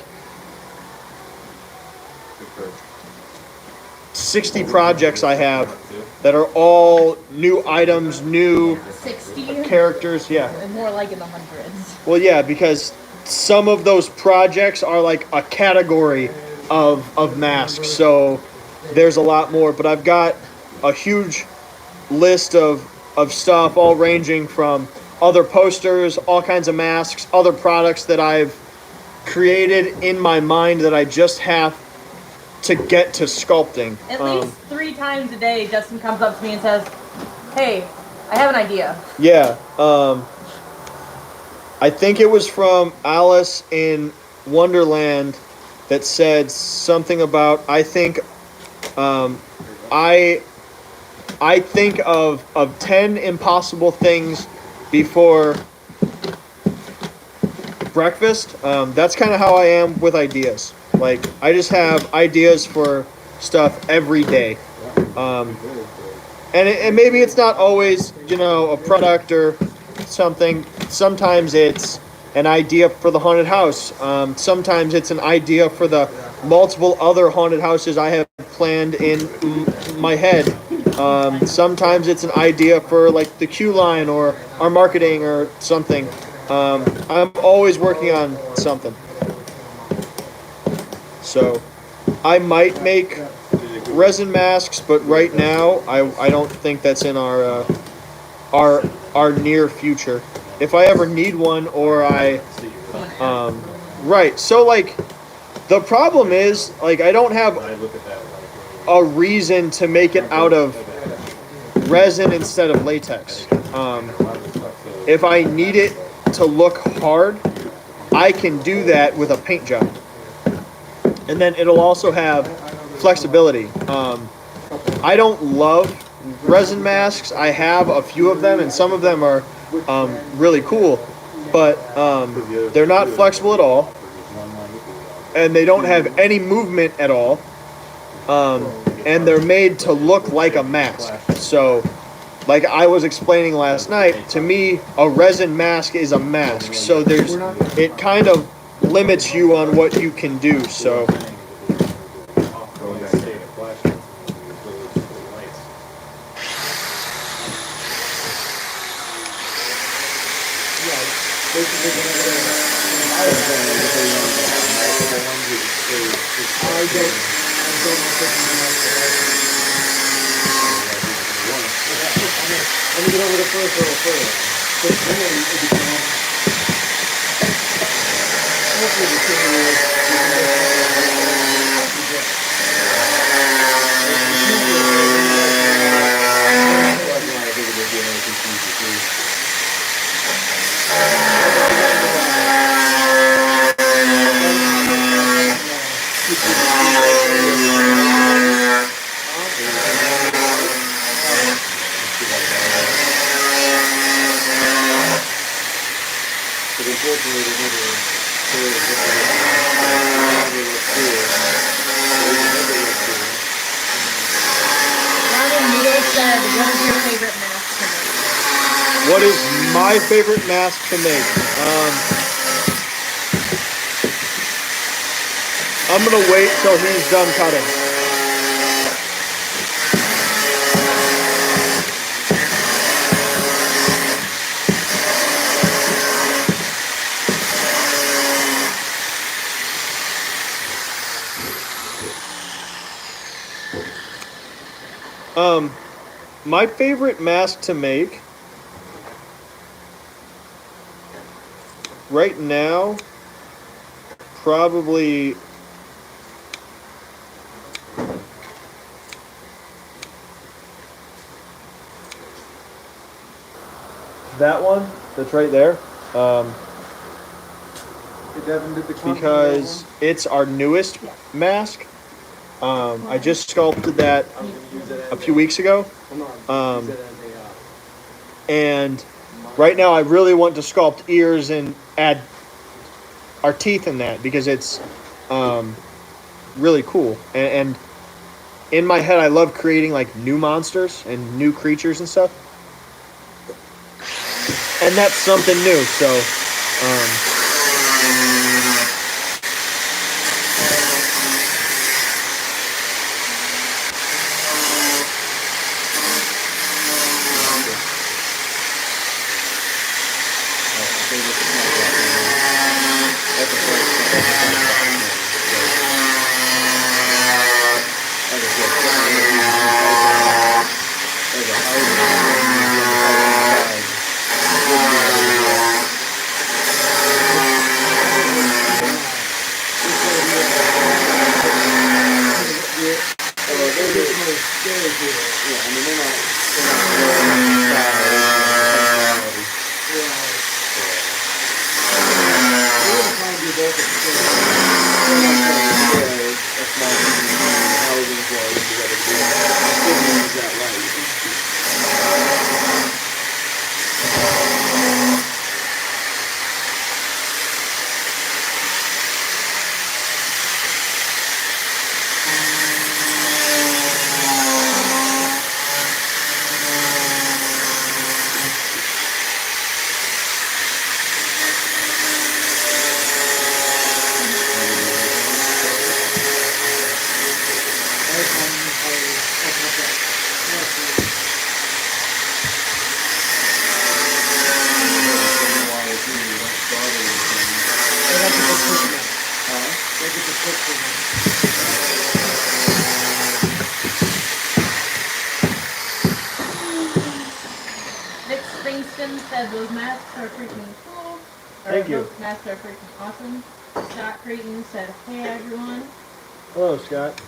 [SPEAKER 1] 60 projects I have that are all new items, new
[SPEAKER 2] 60?
[SPEAKER 1] characters. Yeah.
[SPEAKER 2] More like in the hundreds.
[SPEAKER 1] Well, yeah, because some of those projects are like a category of masks, so there's a lot more. But I've got a huge list of stuff, all ranging from other posters, all kinds of masks, other products that I've created in my mind that I just have to get to sculpting.
[SPEAKER 2] At least 3 times a day, Justin comes up to me and says, "Hey, I have an idea."
[SPEAKER 1] Yeah, I think it was from Alice in Wonderland that said something about, I think of 10 impossible things before breakfast. That's kind of how I am with ideas. Like, I just have ideas for stuff every day. And maybe it's not always, a product or something. Sometimes it's an idea for the haunted house. Sometimes it's an idea for the multiple other haunted houses I have planned in my head. Sometimes it's an idea for like the Q line or our marketing or something. I'm always working on something. So I might make resin masks, but right now I don't think that's in our near future. If I ever need one, or right. So like the problem is, like, I don't have a reason to make it out of resin instead of latex. If I need it to look hard, I can do that with a paint job. And then it'll also have flexibility. I don't love resin masks. I have a few of them, and some of them are really cool, but they're not flexible at all, and they don't have any movement at all, and they're made to look like a mask. So, like I was explaining last night, to me, a resin mask is a mask. So it kind of limits you on what you can do. So. Yeah,
[SPEAKER 3] Let me get over the first little further. But then it becomes. Hopefully the thing but unfortunately, they never cleared it.
[SPEAKER 2] Ramen Noodle said, what is your favorite mask to make?
[SPEAKER 1] What is my favorite mask to make? I'm gonna wait till he's done cutting. My favorite mask to make right now, probably that one that's right there. Because it's our newest mask. I just sculpted that a few weeks ago. And right now I really want to sculpt ears and add our teeth in that because it's really cool. And in my head I love creating like new monsters and new creatures and stuff. And that's something new, so
[SPEAKER 2] Nick Springston said those masks are freaking cool.
[SPEAKER 1] Thank you.
[SPEAKER 2] Those masks are freaking awesome. Scott Creighton said, hey everyone.
[SPEAKER 1] hello Scott.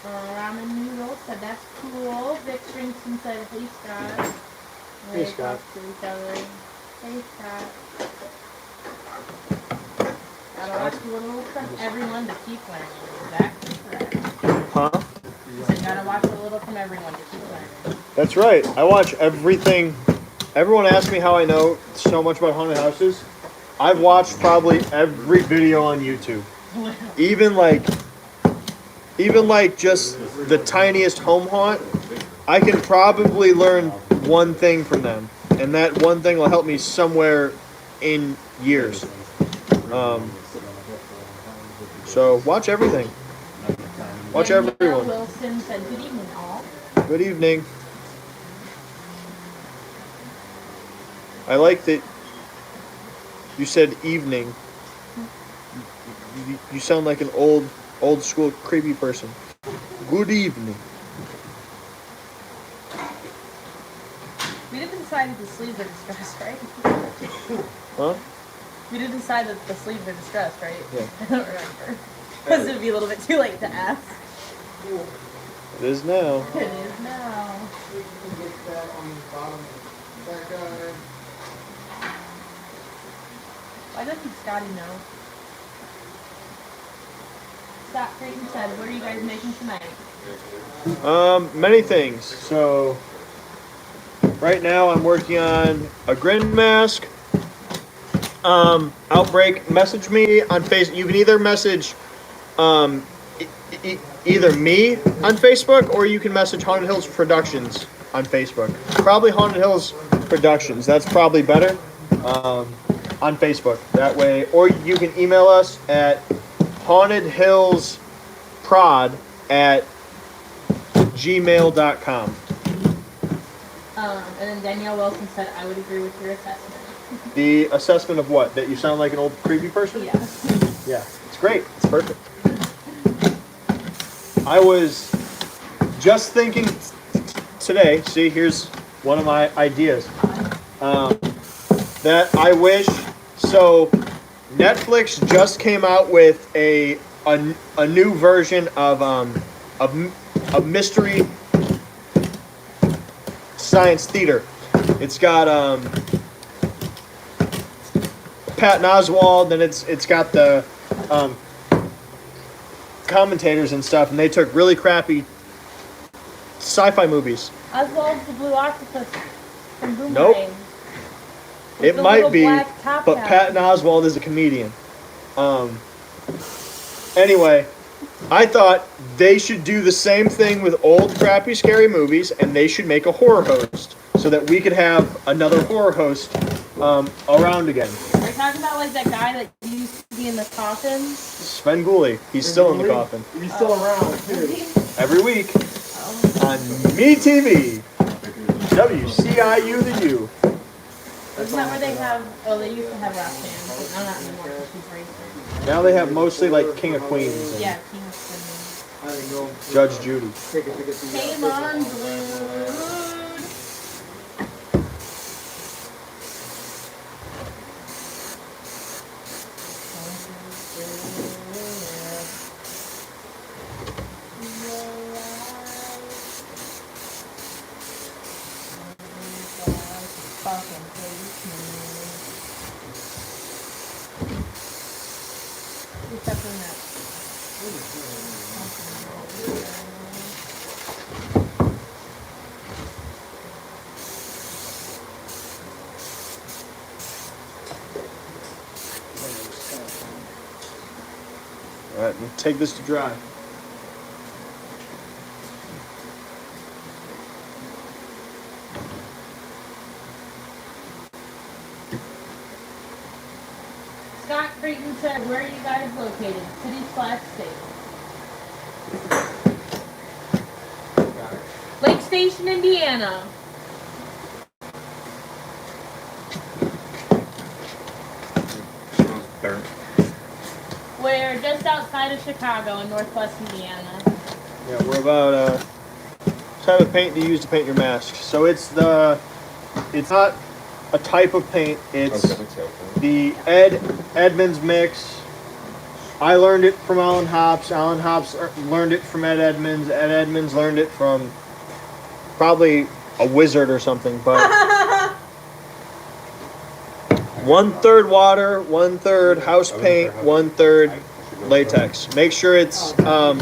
[SPEAKER 2] Ramen Noodle said, that's cool. Vic Springston said, hey Scott.
[SPEAKER 1] Hey,
[SPEAKER 2] They
[SPEAKER 1] Scott.
[SPEAKER 2] talk to each other. Hey Scott. Gotta watch a little from everyone to keep learning. Exactly correct.
[SPEAKER 1] Huh?
[SPEAKER 2] You said gotta watch a little from everyone to keep learning.
[SPEAKER 1] That's right. I watch everything. Everyone asks me how I know so much about haunted houses. I've watched probably every video on YouTube. Even like just the tiniest home haunt, I can probably learn one thing from them, and that one thing will help me somewhere in years. So watch everything. Watch
[SPEAKER 2] Danielle
[SPEAKER 1] everyone.
[SPEAKER 2] Wilson said, good evening all.
[SPEAKER 1] Good evening. I like that you said evening. You sound like an old school creepy person. Good evening.
[SPEAKER 2] We didn't decide that the sleeves are distressed, right?
[SPEAKER 1] Huh?
[SPEAKER 2] We didn't decide that the sleeves are distressed, right?
[SPEAKER 1] Yeah.
[SPEAKER 2] I don't remember. Because it'd be a little bit too late to ask.
[SPEAKER 1] It is now.
[SPEAKER 2] It is now.
[SPEAKER 3] We can get that on the bottom of that guy.
[SPEAKER 2] Why doesn't Scotty know? Scott Creighton said, what are you guys making tonight?
[SPEAKER 1] Many things. So, right now I'm working on a grin mask. Outbreak, message me on Facebook. You can either message, either me on Facebook or you can message Haunted Hills Productions on Facebook. Probably Haunted Hills Productions. That's probably better. On Facebook. That way, or you can email us at hauntedhillsprod@gmail.com.
[SPEAKER 2] And then Danielle Wilson said, I would agree with your assessment.
[SPEAKER 1] The assessment of what? That you sound like an old creepy person?
[SPEAKER 2] Yeah.
[SPEAKER 1] Yeah, it's great. It's perfect. I was just thinking today, see, here's one of my ideas. That I wish, so Netflix just came out with a new version of mystery science theater. It's got Patton Oswalt, and it's got the commentators and stuff, and they took really crappy sci-fi movies.
[SPEAKER 2] Oswald's the blue octopus from Boomerang.
[SPEAKER 1] Nope.
[SPEAKER 2] With
[SPEAKER 1] It
[SPEAKER 2] the
[SPEAKER 1] might
[SPEAKER 2] little
[SPEAKER 1] be,
[SPEAKER 2] black top
[SPEAKER 1] but
[SPEAKER 2] hat.
[SPEAKER 1] Patton Oswalt is a comedian. Anyway, I thought they should do the same thing with old crappy scary movies, and they should make a horror host so that we could have another horror host around again.
[SPEAKER 2] Are you talking about like that guy that used to be in the coffin?
[SPEAKER 1] Sven Gulli, he's still in the coffin.
[SPEAKER 3] He's still around, too.
[SPEAKER 1] Every week on MeTV, WCIU the U.
[SPEAKER 2] Isn't that where they have? Oh, they used to have rap bands, but not anymore because she's racist.
[SPEAKER 1] Now they have mostly like King of Queens and
[SPEAKER 2] Yeah, King's
[SPEAKER 3] I didn't go.
[SPEAKER 1] Judge Judy.
[SPEAKER 3] Take it to get the.
[SPEAKER 2] Came on, dude. Except for that.
[SPEAKER 1] All right, we'll take this to dry.
[SPEAKER 2] Scott Creighton said, where are you guys located? City/state. Lake Station, Indiana. We're just outside of Chicago in northwest Indiana.
[SPEAKER 1] Yeah, we're about what type of paint do you use to paint your mask? So it's not a type of paint, it's the Edmonds mix. I learned it from Alan Hops. Alan Hops learned it from Ed Edmonds. Ed Edmonds learned it from probably a wizard or something, but 1/3 water, 1/3 house paint, 1/3 latex. Make sure it's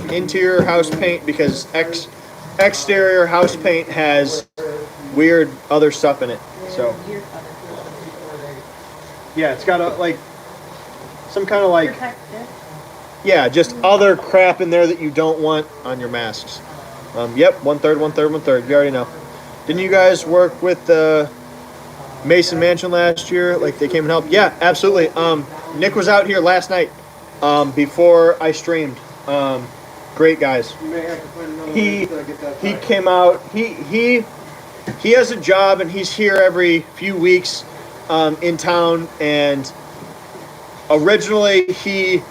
[SPEAKER 1] interior house paint because exterior house paint has weird other stuff in it. So yeah, it's got some kind of
[SPEAKER 2] Protective.
[SPEAKER 1] yeah, just other crap in there that you don't want on your masks. Yep, 1/3, 1/3, 1/3. You already know. Didn't you guys work with the Mason Mansion last year? Like they came and helped? Yeah, absolutely. Nick was out here last night before I streamed. Great guys.
[SPEAKER 3] You may have to find another
[SPEAKER 1] He
[SPEAKER 3] way to get that
[SPEAKER 1] he
[SPEAKER 3] back.
[SPEAKER 1] came out. He has a job and he's here every few weeks in town. And originally he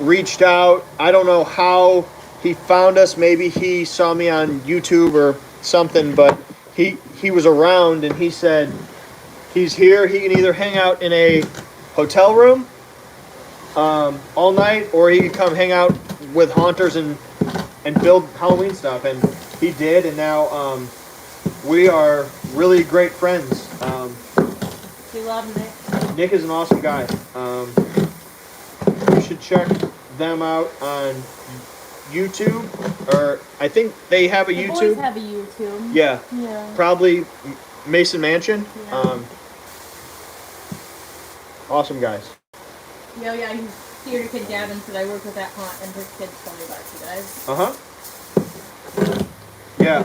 [SPEAKER 1] reached out. I don't know how he found us. Maybe he saw me on YouTube or something, but he was around and he said he's here. He can either hang out in a hotel room all night, or he could come hang out with haunters and build Halloween stuff. And he did, and now we are really great friends.
[SPEAKER 2] We love Nick.
[SPEAKER 1] Nick is an awesome guy. You should check them out on YouTube, or I think they have a
[SPEAKER 2] They
[SPEAKER 1] YouTube.
[SPEAKER 2] always have a YouTube.
[SPEAKER 1] Yeah,
[SPEAKER 2] Yeah.
[SPEAKER 1] probably Mason Mansion.
[SPEAKER 2] Yeah.
[SPEAKER 1] Awesome guys.
[SPEAKER 2] Yeah, he's theater kid Gavin said I work with that haunt and his kids told me about you guys.
[SPEAKER 1] Yeah,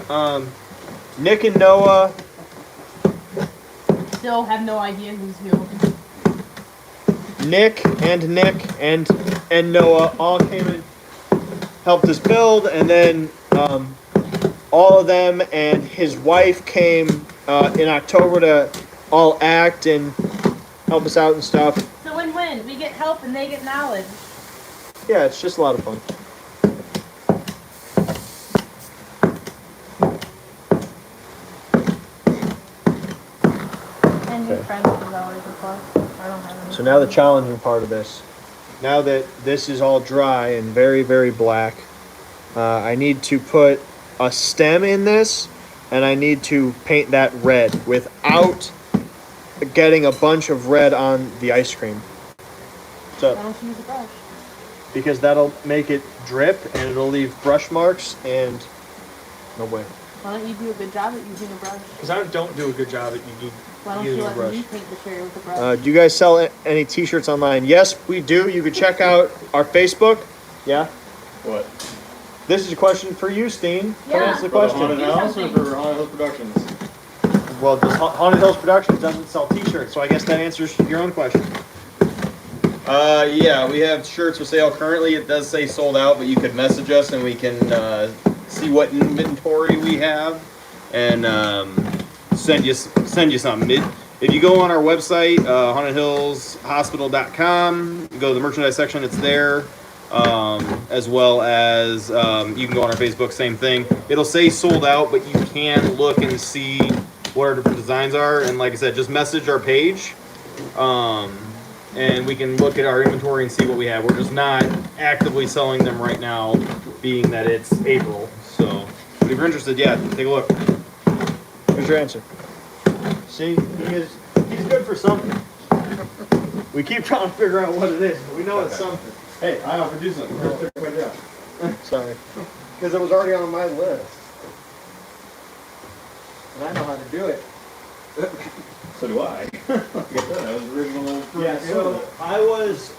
[SPEAKER 1] Nick and Noah.
[SPEAKER 2] Still have no idea who's who.
[SPEAKER 1] Nick and Noah all came and helped us build, and then all of them and his wife came in October to all act and help us out and stuff.
[SPEAKER 2] So win-win. We get help and they get knowledge.
[SPEAKER 1] Yeah, it's just a lot of fun.
[SPEAKER 2] And new friends is always a plus. I don't have any.
[SPEAKER 1] So now the challenging part of this. Now that this is all dry and very, very black, I need to put a stem in this, and I need to paint that red without getting a bunch of red on the ice cream.
[SPEAKER 2] Why
[SPEAKER 1] So,
[SPEAKER 2] don't you use a brush?
[SPEAKER 1] because that'll make it drip, and it'll leave brush marks, and no way.
[SPEAKER 2] Why don't you do a good job at using a brush?
[SPEAKER 1] Because I don't do a good job at
[SPEAKER 2] Why don't you
[SPEAKER 1] using a
[SPEAKER 2] let
[SPEAKER 1] brush.
[SPEAKER 2] me paint the cherry with a brush?
[SPEAKER 1] Do you guys sell any t-shirts online? Yes, we do. You can check out our Facebook. Yeah?
[SPEAKER 7] What?
[SPEAKER 1] This is a question for you, Steen. Come
[SPEAKER 2] Yeah.
[SPEAKER 1] answer the
[SPEAKER 7] For the
[SPEAKER 1] question.
[SPEAKER 7] Haunted
[SPEAKER 2] Do
[SPEAKER 7] House or
[SPEAKER 2] something.
[SPEAKER 7] for Haunted House Productions?
[SPEAKER 1] Well, Haunted Hills Productions doesn't sell t-shirts, so I guess that answers your own question.
[SPEAKER 8] Yeah, we have shirts for sale currently. It does say sold out, but you could message us and we can see what inventory we have and send you something. If you go on our website, hauntedhillshospital.com, go to the merchandise section, it's there. As well as you can go on our Facebook, same thing. It'll say sold out, but you can look and see what our different designs are. And like I said, just message our page. And we can look at our inventory and see what we have. We're just not actively selling them right now, being that it's April. So, but if you're interested, yeah, take a look.
[SPEAKER 1] Here's your answer. See, he's good for something. We keep trying to figure out what it is, but we know it's something.
[SPEAKER 7] Hey, I offered you something. First took my job.
[SPEAKER 1] Sorry.
[SPEAKER 3] Because it was already on my list. And I know how to do it.
[SPEAKER 7] So do I. Like I said, I was the original.
[SPEAKER 1] Yeah, so I was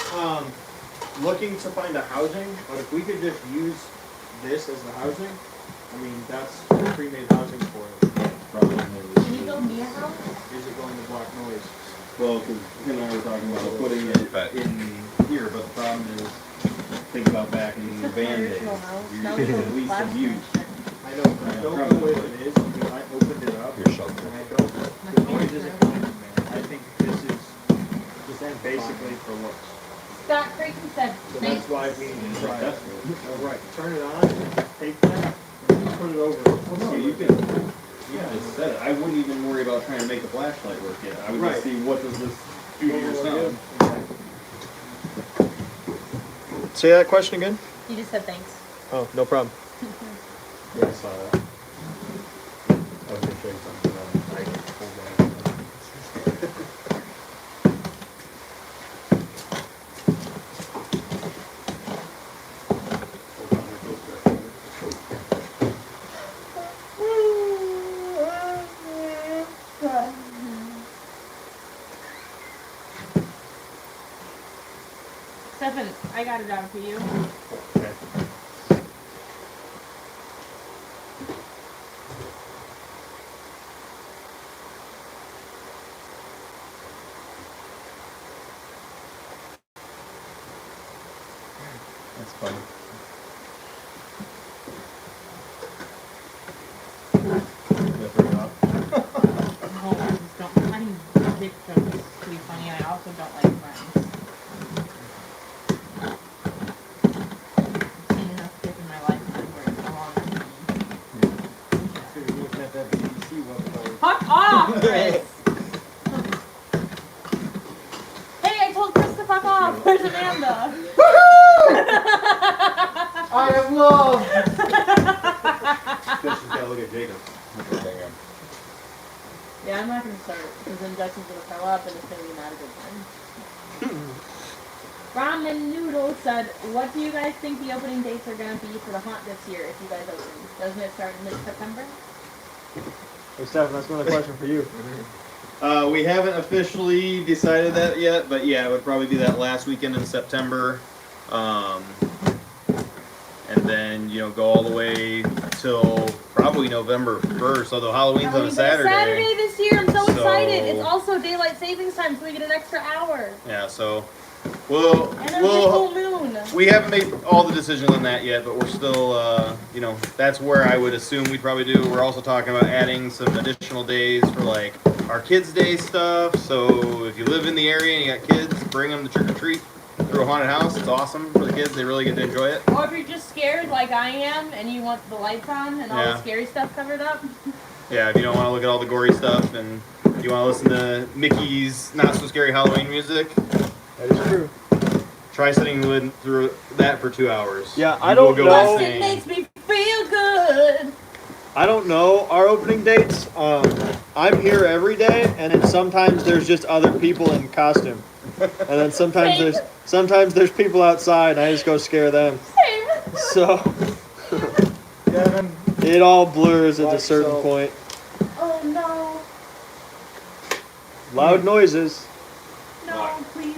[SPEAKER 1] looking to find a housing, but if we could just use this as the housing, I mean, that's pre-made housing for it.
[SPEAKER 7] Probably.
[SPEAKER 2] Can you build me a house?
[SPEAKER 1] Is it going to block noise?
[SPEAKER 7] Well, because him and I were talking about putting it in here, but the problem is, think about back in the van days.
[SPEAKER 2] Traditional house.
[SPEAKER 7] You're
[SPEAKER 2] Now
[SPEAKER 7] using
[SPEAKER 2] we
[SPEAKER 7] at
[SPEAKER 2] go
[SPEAKER 7] least a
[SPEAKER 2] plastic.
[SPEAKER 7] huge.
[SPEAKER 1] I don't know if it is, because I opened it up.
[SPEAKER 5] Your shelter.
[SPEAKER 1] And I don't, the noise isn't coming from there. I think this is basically for looks.
[SPEAKER 2] Scott Creighton said,
[SPEAKER 1] So
[SPEAKER 2] nice.
[SPEAKER 1] that's why we need to try it.
[SPEAKER 7] That's
[SPEAKER 1] Oh, right, turn it on, take that, put it over.
[SPEAKER 7] So you can, yeah, I just said it. I wouldn't even worry about trying to make the flashlight work yet. I would
[SPEAKER 1] Right.
[SPEAKER 7] just see what does this do to your sound.
[SPEAKER 1] Say that question again?
[SPEAKER 2] He just said thanks.
[SPEAKER 1] Oh, no problem.
[SPEAKER 7] Yeah, I saw that. I was gonna show you something. I pulled that.
[SPEAKER 2] Stefan, I got it down for you.
[SPEAKER 7] Okay. That's funny. That's pretty off.
[SPEAKER 2] No, I just don't. I think dick jokes to be funny, and I also don't like friends. Chris. Hey, I told Chris to fuck off. Where's Amanda?
[SPEAKER 3] I am love.
[SPEAKER 7] Just gotta look at Jacob.
[SPEAKER 2] Yeah, I'm not gonna start because then Justin's gonna throw up and it's gonna be not a good time. Ramen Noodle said, "What do you guys think the opening dates are gonna be for the haunt this year? If you guys open, doesn't it start in mid-September?"
[SPEAKER 1] Hey, Stephen, that's another question for you.
[SPEAKER 8] We haven't officially decided that yet, but yeah, it would probably be that last weekend in September. And then, go all the way till probably November 1st, although Halloween's on a
[SPEAKER 2] Halloween's
[SPEAKER 8] Saturday.
[SPEAKER 2] Saturday this year. I'm so excited. It's
[SPEAKER 8] So-
[SPEAKER 2] also daylight savings time, so we get an extra hour.
[SPEAKER 8] Yeah, so we'll,
[SPEAKER 2] And there's a full moon.
[SPEAKER 8] we haven't made all the decisions on that yet, but we're still, that's where I would assume we'd probably do. We're also talking about adding some additional days for like our Kids Day stuff. So if you live in the area and you got kids, bring them to trick or treat through a haunted house. It's awesome for the kids. They really get to enjoy it.
[SPEAKER 2] Or if you're just scared like I am and you want the lights on and all
[SPEAKER 8] Yeah.
[SPEAKER 2] the scary stuff covered up.
[SPEAKER 8] Yeah, if you don't want to look at all the gory stuff and you want to listen to Mickey's not so scary Halloween music,
[SPEAKER 1] That is true.
[SPEAKER 8] try sitting through that for 2 hours.
[SPEAKER 1] Yeah, I
[SPEAKER 8] You will
[SPEAKER 1] don't
[SPEAKER 8] go
[SPEAKER 1] know.
[SPEAKER 2] Plus, it
[SPEAKER 8] insane.
[SPEAKER 2] makes me feel good.
[SPEAKER 1] I don't know our opening dates. I'm here every day, and then sometimes there's just other people in costume, and then sometimes there's people outside, and I just go scare them.
[SPEAKER 2] Same.
[SPEAKER 1] So
[SPEAKER 3] Kevin.
[SPEAKER 1] it all blurs at a
[SPEAKER 3] Watch
[SPEAKER 1] certain
[SPEAKER 3] yourself.
[SPEAKER 1] point.
[SPEAKER 2] Oh no.
[SPEAKER 1] Loud noises.
[SPEAKER 2] No, please.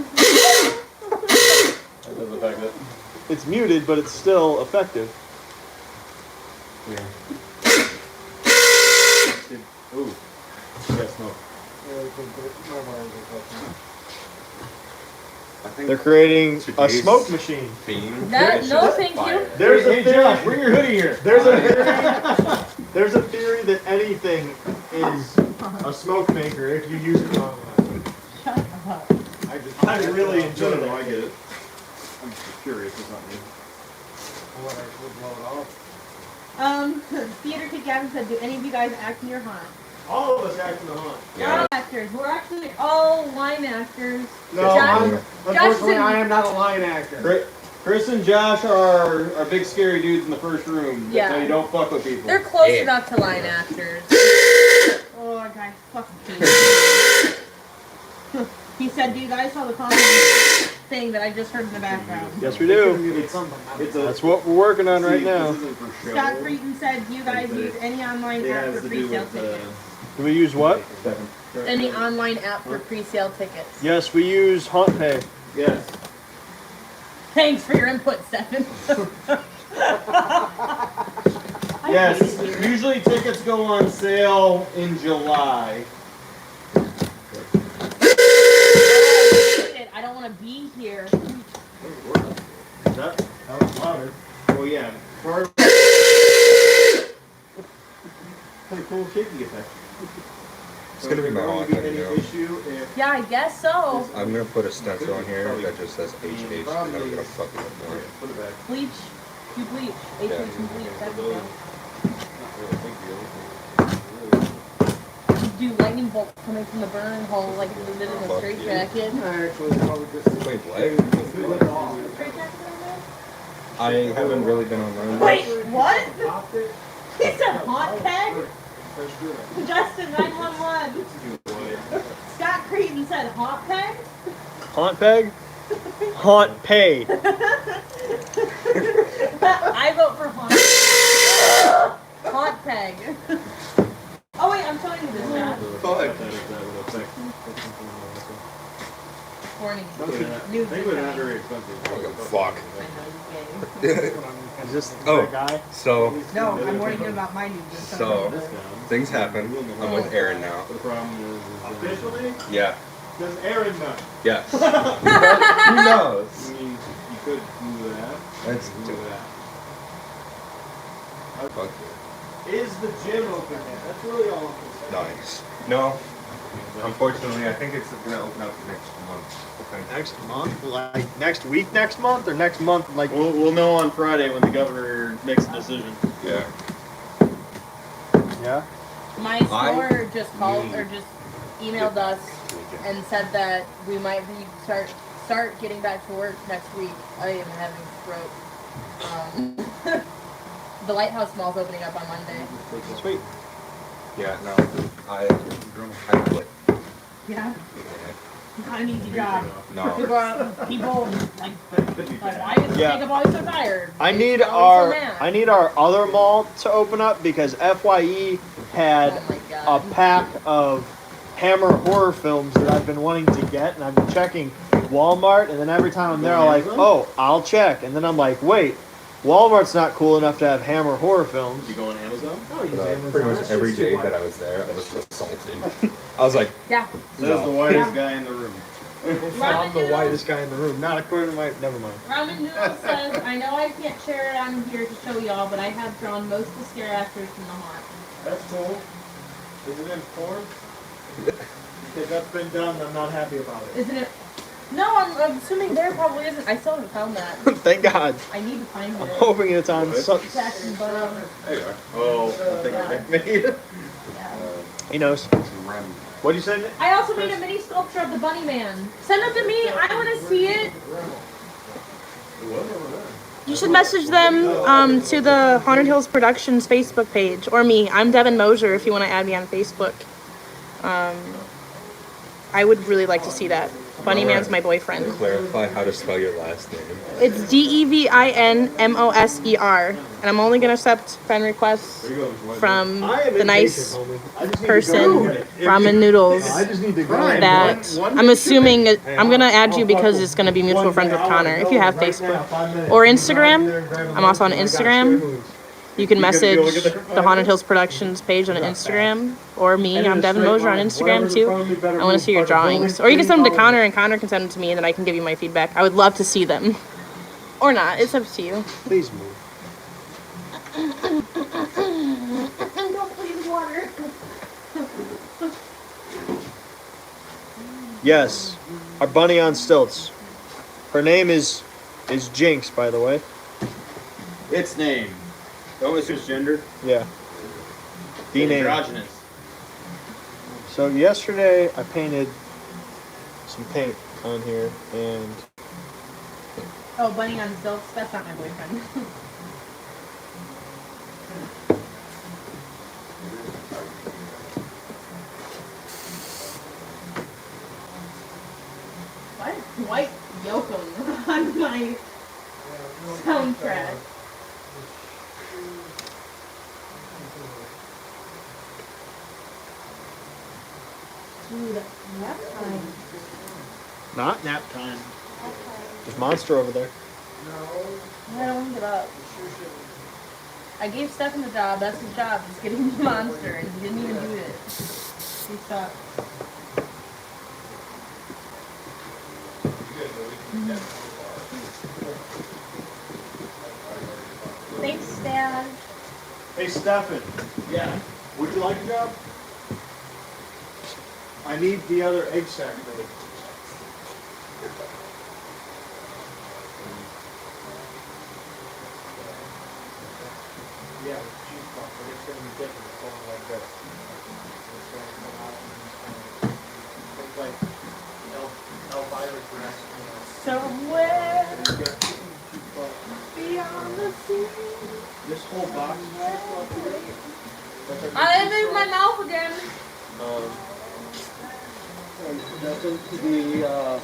[SPEAKER 7] That doesn't affect it.
[SPEAKER 1] It's muted, but it's still effective.
[SPEAKER 7] Ooh. You got smoke.
[SPEAKER 5] I think
[SPEAKER 1] They're creating a
[SPEAKER 5] Today's
[SPEAKER 1] smoke machine.
[SPEAKER 5] theme.
[SPEAKER 2] That,
[SPEAKER 5] is
[SPEAKER 2] no,
[SPEAKER 5] just
[SPEAKER 2] thank you.
[SPEAKER 5] fire.
[SPEAKER 1] There's a
[SPEAKER 3] Hey,
[SPEAKER 1] theory.
[SPEAKER 3] Josh, bring your hoodie here.
[SPEAKER 1] There's a theory. There's a theory that anything is a smoke maker if you use it wrong. I really enjoy
[SPEAKER 7] No,
[SPEAKER 1] that.
[SPEAKER 7] I get it. I'm just curious. It's not me.
[SPEAKER 2] Theater Kid Gavin said, "Do any of you guys act in your haunt?"
[SPEAKER 1] All of us act in the haunt.
[SPEAKER 5] Yeah.
[SPEAKER 2] All actors. We're actually all line actors.
[SPEAKER 3] No,
[SPEAKER 2] Josh-
[SPEAKER 3] unfortunately,
[SPEAKER 2] Josh-
[SPEAKER 3] I am not a line actor.
[SPEAKER 8] Chris and Josh are big scary dudes in the first room.
[SPEAKER 2] Yeah.
[SPEAKER 8] So you don't fuck with people.
[SPEAKER 2] They're close
[SPEAKER 5] Yeah.
[SPEAKER 2] enough to line actors. Oh, guys, fucking He said, "Do you guys saw the comedy thing that I just heard in the background?"
[SPEAKER 1] Yes, we do.
[SPEAKER 7] It's a.
[SPEAKER 1] That's what we're working on right now.
[SPEAKER 7] This isn't for show.
[SPEAKER 2] Scott Freeton said, "Do you guys use any online
[SPEAKER 7] It
[SPEAKER 2] app
[SPEAKER 7] has
[SPEAKER 2] for
[SPEAKER 7] to do
[SPEAKER 2] pre-sale
[SPEAKER 7] with
[SPEAKER 2] tickets?"
[SPEAKER 1] Do we use what?
[SPEAKER 2] Any online app for pre-sale tickets?
[SPEAKER 1] Yes, we use Haunt Pay.
[SPEAKER 7] Yes.
[SPEAKER 2] Thanks for your input, Stephen.
[SPEAKER 8] Yes. Usually tickets go on sale in July.
[SPEAKER 2] I don't want to be here.
[SPEAKER 8] That was louder. Well, yeah. Pretty cool kicking effect.
[SPEAKER 5] It's gonna be my haunt,
[SPEAKER 3] Any
[SPEAKER 5] I know.
[SPEAKER 3] issue if
[SPEAKER 2] Yeah, I guess so.
[SPEAKER 5] I'm gonna put a stencil on here that just says HH, and I'm gonna fucking ignore it.
[SPEAKER 3] put it back.
[SPEAKER 2] Bleach. Do bleach. HH and bleach. That's the thing. Do lightning bolt coming from the burn hole like we did in the
[SPEAKER 5] Fuck
[SPEAKER 2] straight
[SPEAKER 5] you.
[SPEAKER 2] jacket.
[SPEAKER 3] Actually, probably just
[SPEAKER 5] Wait, what?
[SPEAKER 3] put it off.
[SPEAKER 2] Straight jacket on there?
[SPEAKER 5] I haven't really been online.
[SPEAKER 2] Wait, what?
[SPEAKER 3] Popped it.
[SPEAKER 2] He said hot peg? Justin 911. Scott Cretan said hot peg?
[SPEAKER 1] Haunt Peg? Haunt Pay.
[SPEAKER 2] I vote for hot. Hot peg. Oh wait, I'm showing you this now. Warning. New
[SPEAKER 7] I think we're not very expensive.
[SPEAKER 5] Fuck.
[SPEAKER 2] I know you
[SPEAKER 1] Is this
[SPEAKER 5] Oh.
[SPEAKER 1] that guy?
[SPEAKER 5] So,
[SPEAKER 2] gay. No, I'm warning you about my new
[SPEAKER 5] so things happen. I'm with Aaron now.
[SPEAKER 7] The problem is
[SPEAKER 1] Officially?
[SPEAKER 5] Yeah.
[SPEAKER 1] Does Aaron know?
[SPEAKER 5] Yes. Who knows?
[SPEAKER 7] I mean, you could do that.
[SPEAKER 5] Let's
[SPEAKER 7] Do
[SPEAKER 5] do it.
[SPEAKER 7] that.
[SPEAKER 5] Fuck
[SPEAKER 1] Is the gym open yet? That's really all I'm concerned.
[SPEAKER 5] Nice. No. Unfortunately, I think it's gonna open up next month. Okay.
[SPEAKER 1] Next month? Like next week, next month, or next month? Like
[SPEAKER 8] We'll know on Friday when the governor makes a decision.
[SPEAKER 5] Yeah.
[SPEAKER 1] yeah.
[SPEAKER 2] My store just called or just emailed us and said that we might be start getting back to work next week. I am having a stroke. The Lighthouse Mall's opening up on Monday.
[SPEAKER 1] Sweet.
[SPEAKER 5] Yeah, no, I quit.
[SPEAKER 2] Yeah. Not an easy job.
[SPEAKER 5] No.
[SPEAKER 2] People like why is
[SPEAKER 1] Yeah.
[SPEAKER 2] Jacob always so tired?
[SPEAKER 1] I need
[SPEAKER 2] He's always so
[SPEAKER 1] our
[SPEAKER 2] mad.
[SPEAKER 1] other mall to open up because FYE had
[SPEAKER 2] Oh my
[SPEAKER 1] a
[SPEAKER 2] God.
[SPEAKER 1] pack of Hammer horror films that I've been wanting to get, and I've been checking Walmart, and then every time I'm there, I'm like, oh, I'll check, and then I'm like, wait, Walmart's not cool enough to have Hammer horror films.
[SPEAKER 7] You go on Amazon?
[SPEAKER 5] Pretty much every day that I was there, I was assaulted. I was like,
[SPEAKER 2] Yeah.
[SPEAKER 7] That's the whitest guy in the room.
[SPEAKER 1] I'm the whitest guy in the room, not according to my. Never mind.
[SPEAKER 2] Ramen Noodle says, I know I can't share it on here to show y'all, but I have drawn most of the scare actors from the haunt.
[SPEAKER 1] That's cool. Isn't it porn? Because that's been done, I'm not happy about it.
[SPEAKER 2] Isn't it? No, I'm assuming there probably isn't. I still haven't found that.
[SPEAKER 1] Thank God.
[SPEAKER 2] I need to find
[SPEAKER 1] I'm
[SPEAKER 2] it.
[SPEAKER 1] hoping it's on some.
[SPEAKER 2] Jackson, but
[SPEAKER 7] There you are. Oh, I think I made it.
[SPEAKER 2] yeah.
[SPEAKER 1] He knows. What'd you say, Nick?
[SPEAKER 2] I also made a mini sculpture of the Bunny Man. Send it to me. I want to see it.
[SPEAKER 4] You should message them to the Haunted Hills Productions Facebook page, or me. I'm Devin Mosier if you want to add me on Facebook. I would really like to see that. Bunny Man's my boyfriend.
[SPEAKER 5] clarify how to spell your last name.
[SPEAKER 4] It's DEVINMOSER, and I'm only gonna accept friend requests from the nice person, Ramen Noodles, that I'm assuming I'm gonna add you because it's gonna be mutual friends with Connor. If you have Facebook or Instagram, I'm also on Instagram. You can message the Haunted Hills Productions page on Instagram, or me. I'm Devin Mosier on Instagram too. I want to see your drawings, or you can send them to Connor, and Connor can send them to me, and then I can give you my feedback. I would love to see them, or not. It's up to you.
[SPEAKER 1] Please move.
[SPEAKER 2] Don't please water.
[SPEAKER 1] Yes, our bunny on stilts. Her name is Jinx, by the way.
[SPEAKER 8] Its name. Don't assume it's gender.
[SPEAKER 1] Yeah. The name.
[SPEAKER 8] Androgynous.
[SPEAKER 1] So yesterday I painted some paint on here, and
[SPEAKER 2] Oh, Bunny on stilts. That's not my boyfriend. What? White Yoko on my soundtrack. Dude, nap time.
[SPEAKER 1] not nap time. There's monster over there.
[SPEAKER 2] I don't give up. I gave Stefan the job. That's his job. Just getting the monster, and he didn't even do it. He sucked. Thanks, Dad.
[SPEAKER 1] Hey, Stefan. Yeah. Would you like a job? I need the other egg sack made. Yeah, cheese puff, but it's gonna be different. It's going like this. It's going to come out and it's like Elvira dress.
[SPEAKER 2] Somewhere
[SPEAKER 1] You know. Cheese puff.
[SPEAKER 2] beyond the sea.
[SPEAKER 1] This whole box of cheese puff here. That's our
[SPEAKER 2] I didn't move my mouth again.
[SPEAKER 1] the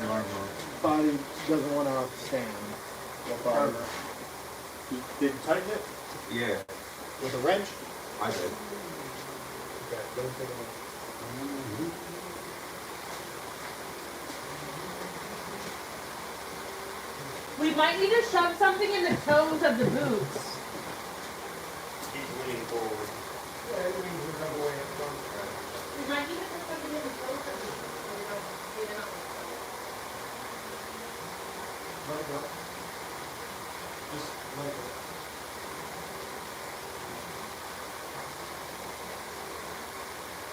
[SPEAKER 1] body doesn't want to stand. Did you tighten it
[SPEAKER 5] Yeah,
[SPEAKER 1] with a wrench?
[SPEAKER 5] I did.
[SPEAKER 1] Okay, let me take a look.
[SPEAKER 2] We might need to shove something in the toes of the boots.
[SPEAKER 1] He's leaning forward.
[SPEAKER 2] We might need to put something in the toes of the boots.
[SPEAKER 1] Let it go. Just let it go.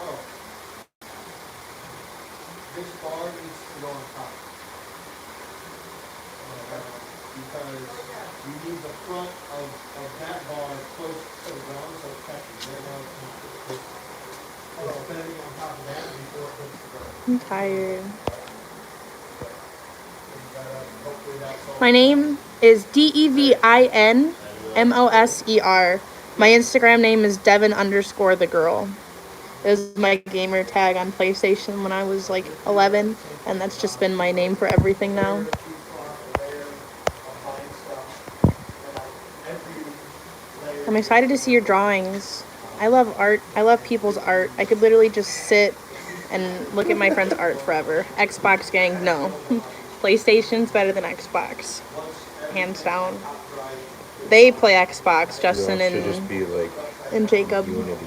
[SPEAKER 1] Oh. This bar needs to go on top. Because you need the front of that bar close to the ground so it catches. Right now it's not.
[SPEAKER 4] I'm tired. My name is DEVINMOSER. My Instagram name is Devin_the girl. It was my gamer tag on PlayStation when I was like 11, and that's just been my name for everything now. I'm excited to see your drawings. I love art. I love people's art. I could literally just sit and look at my friend's art forever. Xbox gang, no. PlayStation's better than Xbox. Hands down. They play Xbox, Justin
[SPEAKER 5] Should just be like
[SPEAKER 4] and Jacob.
[SPEAKER 5] unity.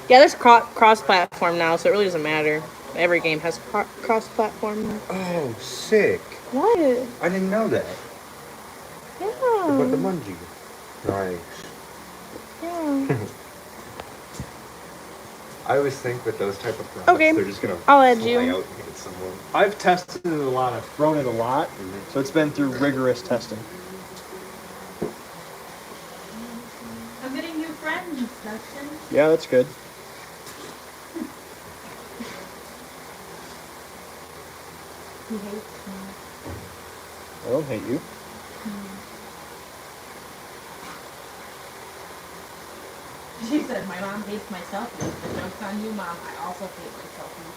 [SPEAKER 4] Yeah, there's cross-platform now, so it really doesn't matter. Every game has cross-platform.
[SPEAKER 5] Oh, sick.
[SPEAKER 4] What?
[SPEAKER 5] I didn't know that.
[SPEAKER 4] Yeah.
[SPEAKER 5] But the Mungie. Nice.
[SPEAKER 4] Yeah.
[SPEAKER 5] I always think with those type of products,
[SPEAKER 4] Okay.
[SPEAKER 5] they're just gonna
[SPEAKER 4] I'll add
[SPEAKER 5] fly
[SPEAKER 4] you.
[SPEAKER 5] out and hit someone.
[SPEAKER 1] I've tested it a lot. I've thrown it a lot, so it's been through rigorous testing.
[SPEAKER 2] I'm getting new friends, Justin.
[SPEAKER 1] Yeah, that's good.
[SPEAKER 2] He hates me.
[SPEAKER 1] I don't hate you.
[SPEAKER 2] She said, my mom hates my selfies. The joke's on you, Mom. I also hate my selfies.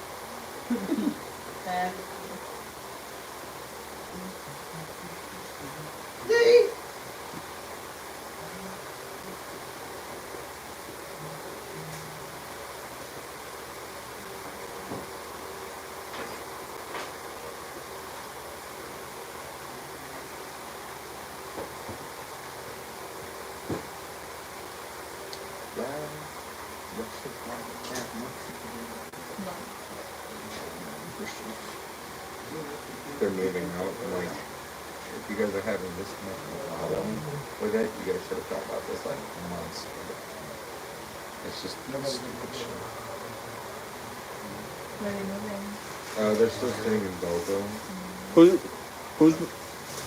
[SPEAKER 5] What's the They're moving out. I'm like, if you guys are having this much problem with it, you guys should have thought about this like months ago. It's just stupid shit.
[SPEAKER 2] Where are they moving?
[SPEAKER 5] They're still staying in Belleville.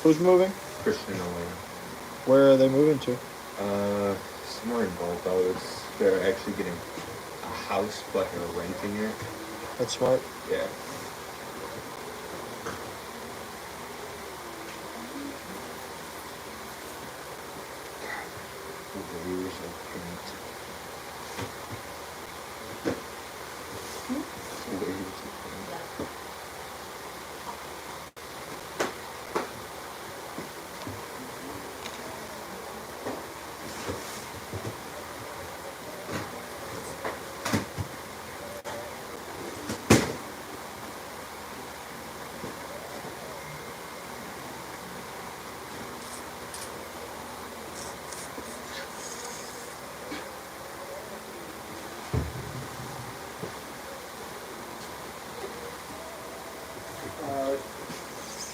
[SPEAKER 1] Who's moving?
[SPEAKER 5] Christian and Elaine.
[SPEAKER 1] Where are they moving to?
[SPEAKER 5] Somewhere in Belleville. They're actually getting a house, but they're renting it.
[SPEAKER 1] That's smart.
[SPEAKER 5] Yeah. Layers of paint. Layers of paint.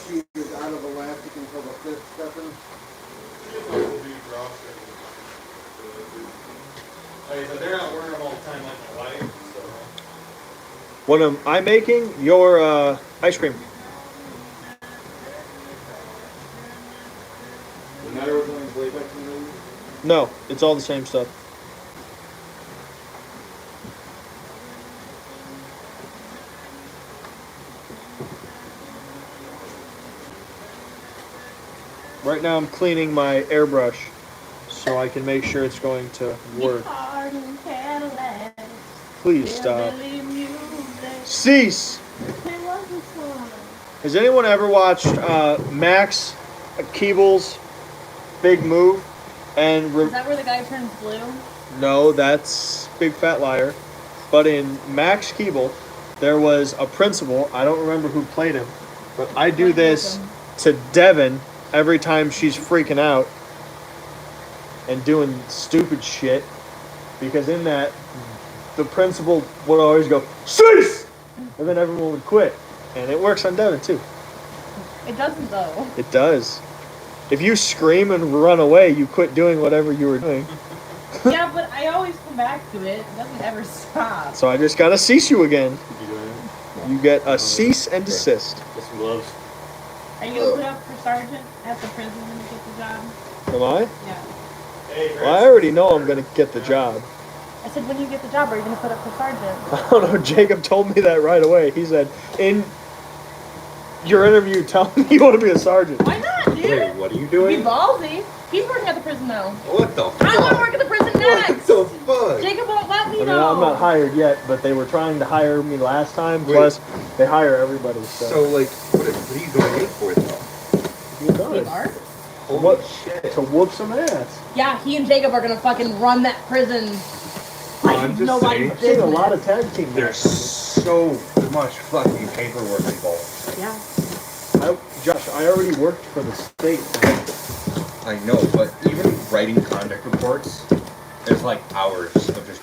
[SPEAKER 3] She is out of elastic until the 5th, Stefan.
[SPEAKER 8] Okay, so they're not wearing them all the time like my wife, so.
[SPEAKER 1] What am I making? Your ice cream.
[SPEAKER 3] No matter what's on his latex in them.
[SPEAKER 1] No, it's all the same stuff. Right now I'm cleaning my airbrush so I can make sure it's going to work. Please stop. Cease! Has anyone ever watched Max Keeble's Big Move? And
[SPEAKER 2] Is that where the guy turns blue?
[SPEAKER 1] no, that's Big Fat Liar. But in Max Keeble, there was a principal. I don't remember who played him, but I do this to Devin every time she's freaking out and doing stupid shit. Because in that, the principal would always go, cease! And then everyone would quit. And it works on Devin too.
[SPEAKER 2] It doesn't though.
[SPEAKER 1] It does. If you scream and run away, you quit doing whatever you were doing.
[SPEAKER 2] Yeah, but I always come back to it. It doesn't ever stop.
[SPEAKER 1] So I just gotta cease you again.
[SPEAKER 7] You doing it?
[SPEAKER 1] You get a cease and desist.
[SPEAKER 7] Get some gloves.
[SPEAKER 2] Are you gonna put up for sergeant at the prison when you get the job?
[SPEAKER 1] Am I?
[SPEAKER 2] Yeah.
[SPEAKER 8] Hey,
[SPEAKER 1] Well, I already know I'm gonna get the job.
[SPEAKER 4] I said, when you get the job, are you going to put up for sergeant?
[SPEAKER 1] I don't know. Jacob told me that right away. He said, in your interview, tell me you want to be a sergeant.
[SPEAKER 4] Why not, dude?
[SPEAKER 7] Wait, what are you
[SPEAKER 4] Be
[SPEAKER 7] doing?
[SPEAKER 4] ballsy. He's working at the prison now.
[SPEAKER 7] What the fuck?
[SPEAKER 4] I want to work at the prison next.
[SPEAKER 7] What the fuck?
[SPEAKER 4] Jacob won't let me
[SPEAKER 1] I mean,
[SPEAKER 4] though.
[SPEAKER 1] I'm not hired yet, but they were trying to hire me last time.
[SPEAKER 5] Wait.
[SPEAKER 1] Plus, they hire everybody. So,
[SPEAKER 5] So like, what are you going in for though?
[SPEAKER 1] you know,
[SPEAKER 4] They are?
[SPEAKER 5] Holy
[SPEAKER 1] what?
[SPEAKER 5] shit.
[SPEAKER 1] To whoop some ass.
[SPEAKER 4] Yeah, he and Jacob are going to fucking run that prison like
[SPEAKER 5] I'm just
[SPEAKER 4] nobody's
[SPEAKER 5] saying.
[SPEAKER 1] I've seen a
[SPEAKER 4] business.
[SPEAKER 1] lot of tag team.
[SPEAKER 5] There's so much fucking paperwork involved.
[SPEAKER 4] Yeah.
[SPEAKER 1] Josh, I already worked for the state.
[SPEAKER 5] I know, but even writing conduct reports, there's like hours of just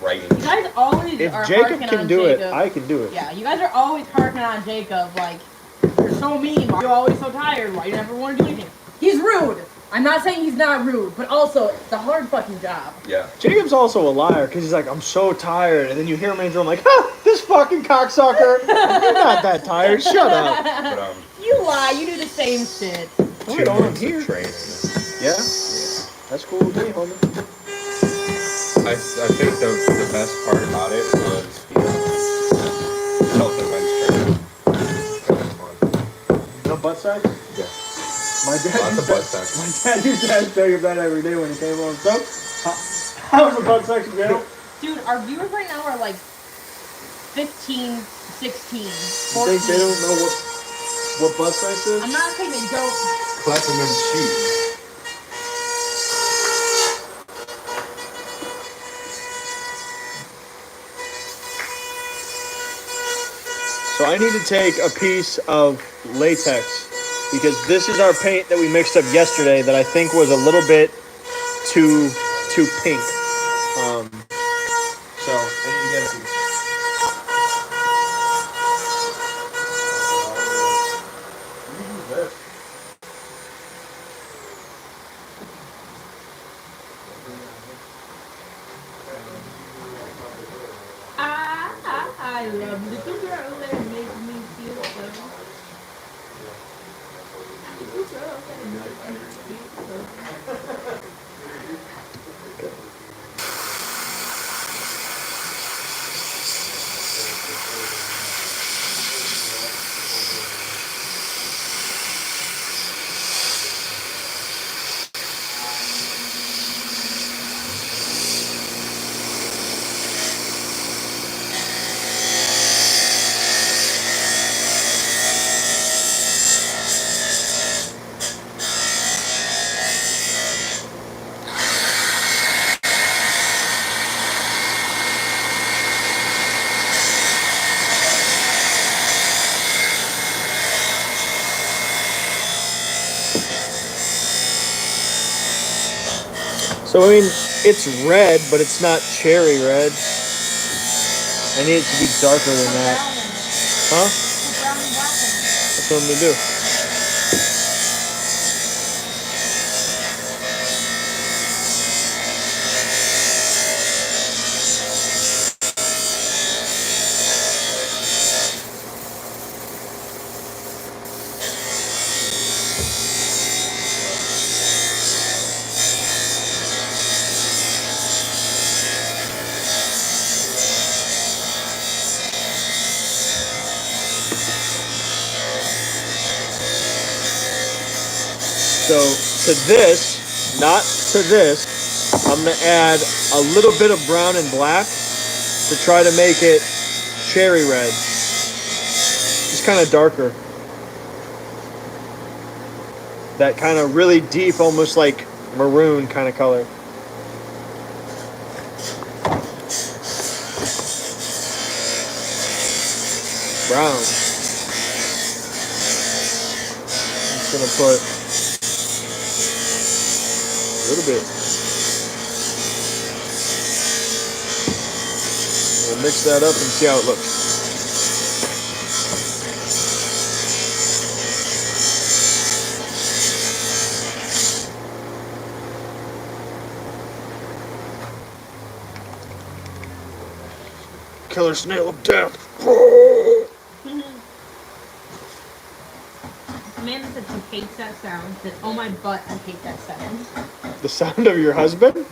[SPEAKER 5] writing.
[SPEAKER 4] You guys always
[SPEAKER 1] If
[SPEAKER 4] are
[SPEAKER 1] Jacob
[SPEAKER 4] harking
[SPEAKER 1] can
[SPEAKER 4] on
[SPEAKER 1] do it,
[SPEAKER 4] Jacob.
[SPEAKER 1] I can do it.
[SPEAKER 4] Yeah, you guys are always harking on Jacob like, you're so mean, why are you always so tired, why you never want to do anything. He's rude. I'm not saying he's not rude, but also, it's a hard fucking job.
[SPEAKER 5] Yeah.
[SPEAKER 1] Jacob's also a liar because he's like, I'm so tired. And then you hear him in the room like, ha, this fucking cocksucker. You're not that tired. Shut up.
[SPEAKER 5] But
[SPEAKER 4] You lie, you do the same shit.
[SPEAKER 1] Oh,
[SPEAKER 5] 2
[SPEAKER 1] no, I'm
[SPEAKER 5] months
[SPEAKER 1] here.
[SPEAKER 5] of training.
[SPEAKER 1] Yeah? That's cool with me, homie.
[SPEAKER 5] I think the best part about it was the self-defense training.
[SPEAKER 1] No butt sex?
[SPEAKER 5] Yeah.
[SPEAKER 1] My dad,
[SPEAKER 5] Lots of
[SPEAKER 1] used
[SPEAKER 5] butt
[SPEAKER 1] to,
[SPEAKER 5] sex.
[SPEAKER 1] my dad used to ask Jacob that every day when he came home. So, how's the butt sex, Jacob?
[SPEAKER 4] Dude, our viewers right now are like 15, 16,
[SPEAKER 1] You
[SPEAKER 4] 14.
[SPEAKER 1] think they don't know what butt sex is?
[SPEAKER 4] I'm not saying they don't.
[SPEAKER 5] Clapping them cheeks.
[SPEAKER 1] So I need to take a piece of latex because this is our paint that we mixed up yesterday that I think was a little bit too pink. So I need to get a piece.
[SPEAKER 2] I love little girl that makes me feel so. Little girl that makes me feel so.
[SPEAKER 1] So I mean, it's red, but it's not cherry red. I need it to be darker than that. Huh? That's what I'm gonna do. So to this, not to this, I'm gonna add a little bit of brown and black to try to make it cherry red. Just kind of darker. That kind of really deep, almost like maroon kind of color. Brown. I'm just gonna put a little bit. We'll mix that up and see how it looks. Killer snail of death.
[SPEAKER 2] Amanda said she hates that sound. Said, "Oh my butt, I hate that sound."
[SPEAKER 1] The sound of your husband?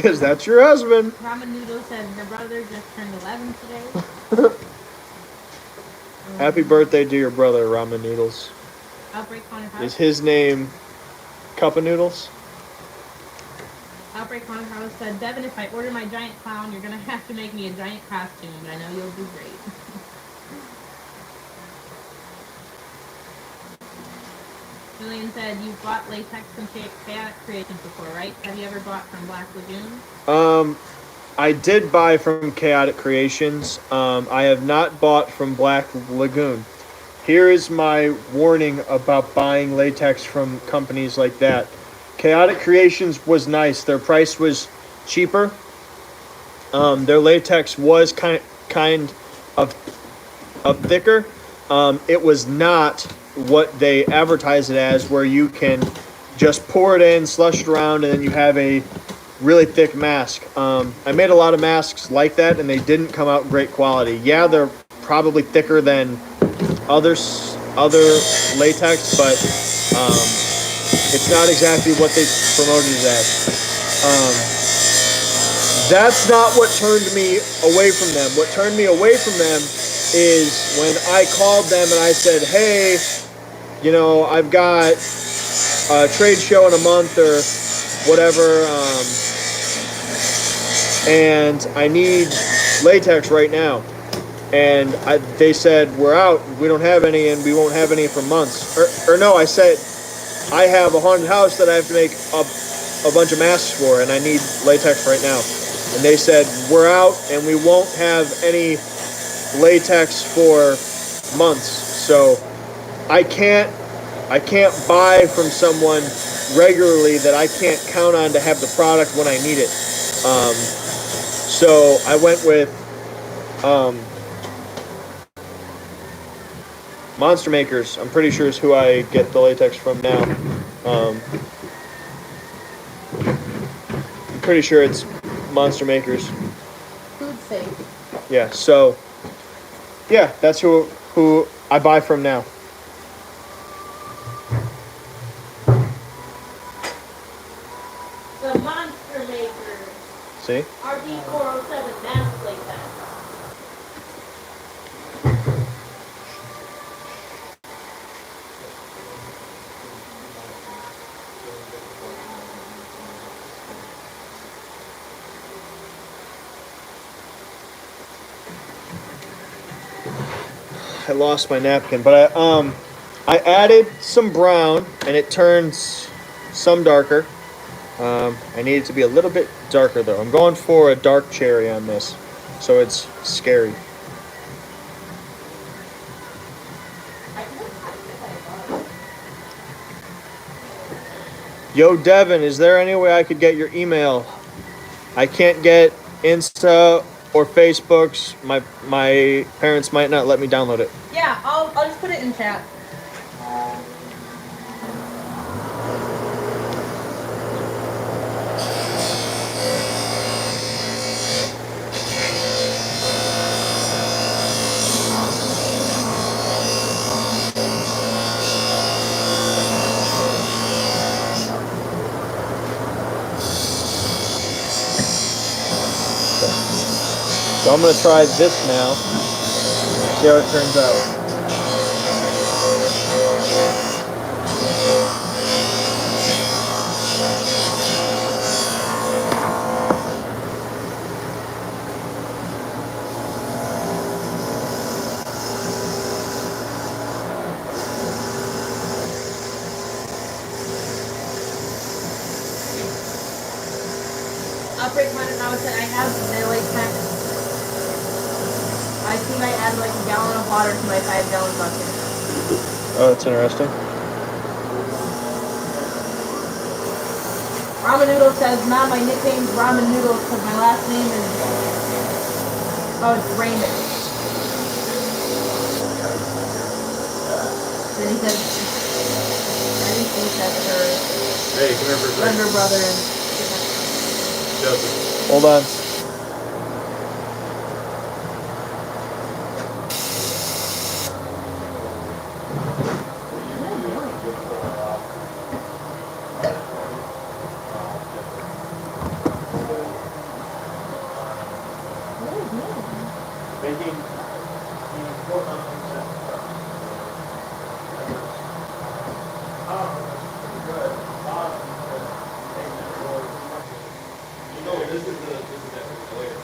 [SPEAKER 1] Because that's your husband.
[SPEAKER 2] Ramen Noodle says her brother just turned 11 today.
[SPEAKER 1] Happy birthday to your brother, Ramen Noodles.
[SPEAKER 2] Outbreak Haunted House.
[SPEAKER 1] Is his name Cup of Noodles?
[SPEAKER 2] Outbreak Haunted House said, Devin, if I order my giant clown, you're gonna have to make me a giant costume, but I know you'll do great. Julian said, you've bought latex from Chaotic Creations before, right? Have you ever bought from Black Lagoon?
[SPEAKER 1] I did buy from Chaotic Creations. I have not bought from Black Lagoon. Here is my warning about buying latex from companies like that. Chaotic Creations was nice. Their price was cheaper. Their latex was kind of thicker. It was not what they advertise it as, where you can just pour it in, slush it around, and then you have a really thick mask. I made a lot of masks like that, and they didn't come out great quality. Yeah, they're probably thicker than other latex, but it's not exactly what they promoted it as. That's not what turned me away from them. What turned me away from them is when I called them and I said, hey, you know, I've got a trade show in a month or whatever, and I need latex right now. And they said, we're out, we don't have any, and we won't have any for months. Or no, I said, I have a haunted house that I have to make a bunch of masks for, and I need latex right now. And they said, we're out, and we won't have any latex for months. So I can't buy from someone regularly that I can't count on to have the product when I need it. So I went with Monster Makers. I'm pretty sure is who I get the latex from now. I'm pretty sure it's Monster Makers.
[SPEAKER 2] Food safe.
[SPEAKER 1] Yeah, so yeah, that's who I buy from now.
[SPEAKER 6] The Monster Makers.
[SPEAKER 1] See?
[SPEAKER 6] RD407 mask like that.
[SPEAKER 1] I lost my napkin, but I added some brown and it turns some darker. I need it to be a little bit darker though. I'm going for a dark cherry on this, so it's scary. Yo, Devin, is there any way I could get your email? I can't get Insta or Facebook's. My parents might not let me download it.
[SPEAKER 2] Yeah, I'll just put it in chat.
[SPEAKER 1] So I'm going to try this now. See how it turns out.
[SPEAKER 2] Outbreak Haunted House that I have the latex. I think I add like a gallon of water to my 5-gallon bucket.
[SPEAKER 1] Oh, that's interesting.
[SPEAKER 2] Ramen Noodle says, Mom, my nickname's Ramen Noodles because my last name is... Oh, it's Raymond. Then he says... I think he said her...
[SPEAKER 8] Hey, come here for a second.
[SPEAKER 2] younger brother and...
[SPEAKER 8] Joseph.
[SPEAKER 1] Hold on. making the important things.
[SPEAKER 8] This is the latest.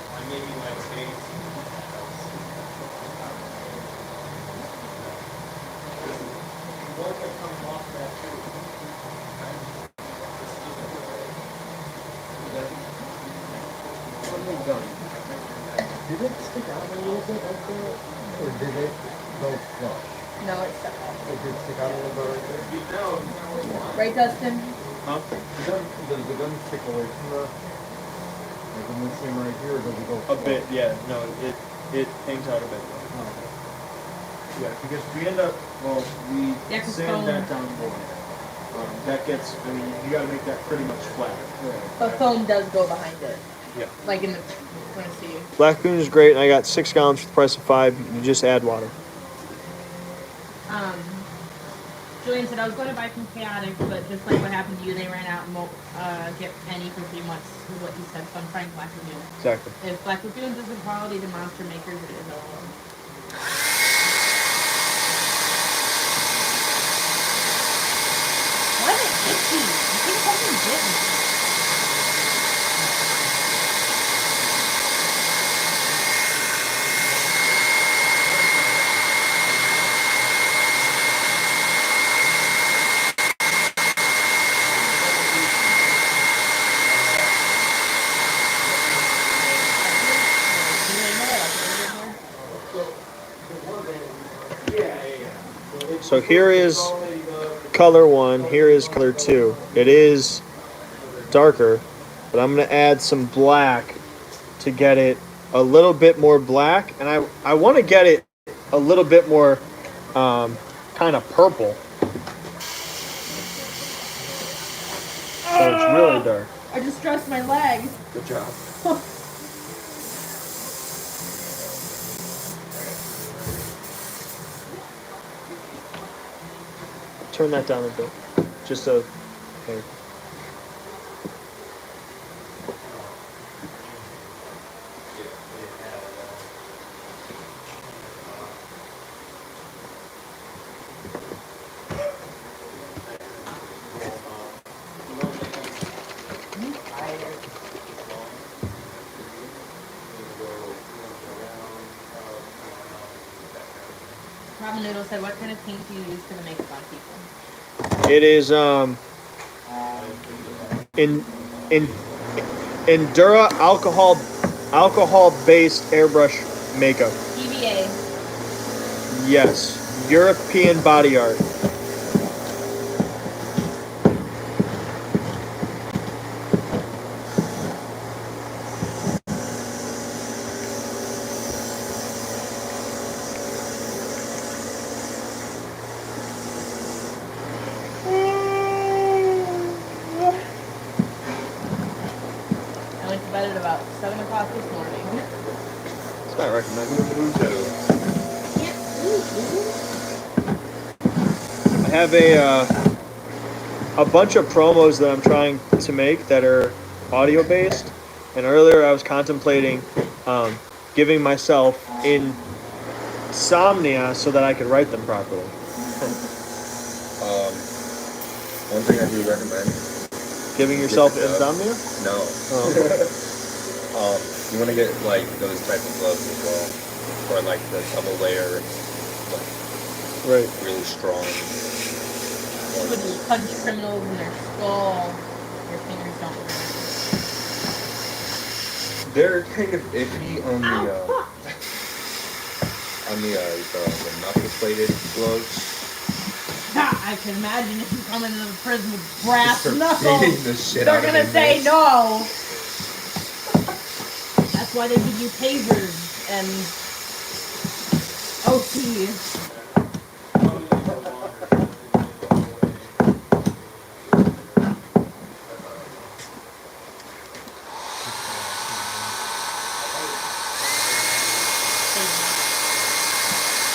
[SPEAKER 8] I'm making landscapes.
[SPEAKER 7] Did it stick out a little bit right there? Or did it go flush?
[SPEAKER 2] No, it's stuck out.
[SPEAKER 7] It did stick out a little bit right there?
[SPEAKER 2] Right, Dustin?
[SPEAKER 1] Huh?
[SPEAKER 7] Does the gun stick away from the, like in this thing right here, or does it go
[SPEAKER 1] A
[SPEAKER 7] flush?
[SPEAKER 1] bit, yeah. No, it hangs out a bit.
[SPEAKER 7] Oh.
[SPEAKER 1] Yeah, because we end up, well, we
[SPEAKER 2] Yeah, 'cause
[SPEAKER 1] sand
[SPEAKER 2] foam-
[SPEAKER 1] that down more. That gets, I mean, you gotta make that pretty much flat.
[SPEAKER 2] But foam does go behind it.
[SPEAKER 1] Yeah.
[SPEAKER 2] Like in the, when I see you.
[SPEAKER 1] Black Lagoon is great, and I got 6 gallons for the price of 5. You just add water.
[SPEAKER 2] Julian said I was going to buy from Chaotic, but just like what happened to you, they ran out and won't get any for 3 months, is what he said. So I'm trying Black Lagoon.
[SPEAKER 1] Exactly.
[SPEAKER 2] If Black Lagoons is the quality the Monster Makers, it is all. Why is it itchy? You keep fucking bit me.
[SPEAKER 1] So here is color 1, here is color 2. It is darker, but I'm going to add some black to get it a little bit more black, and I want to get it a little bit more kind of purple. So it's really dark.
[SPEAKER 2] I just stressed my leg.
[SPEAKER 1] Good job. Turn that down a bit. Just a hair.
[SPEAKER 2] Robin Noodle said, what kind of paint do you use for the makeup on people?
[SPEAKER 1] It is Endura alcohol based airbrush makeup.
[SPEAKER 2] EVA.
[SPEAKER 1] Yes. European body art.
[SPEAKER 2] I went to bed at about 7 o'clock this morning.
[SPEAKER 1] It's not recommended. I have a bunch of promos that I'm trying to make that are audio based, and earlier I was contemplating giving myself insomnia so that I could write them properly.
[SPEAKER 5] One thing I do recommend.
[SPEAKER 1] Giving yourself
[SPEAKER 5] Get the dub.
[SPEAKER 1] insomnia?
[SPEAKER 5] No.
[SPEAKER 1] Oh.
[SPEAKER 5] You want to get like those type of gloves as well, or like the double layer, like
[SPEAKER 1] Right.
[SPEAKER 5] really strong.
[SPEAKER 2] When you punch criminals in their skull, your fingers don't hurt.
[SPEAKER 5] They're kind of iffy on the knuckle plated gloves.
[SPEAKER 2] I can imagine if you come into the prison with brass
[SPEAKER 5] They're
[SPEAKER 2] knuckles,
[SPEAKER 5] beating the shit
[SPEAKER 2] they're
[SPEAKER 5] out of
[SPEAKER 2] gonna say
[SPEAKER 5] inmates.
[SPEAKER 2] no. That's why they give you tasers and OTs.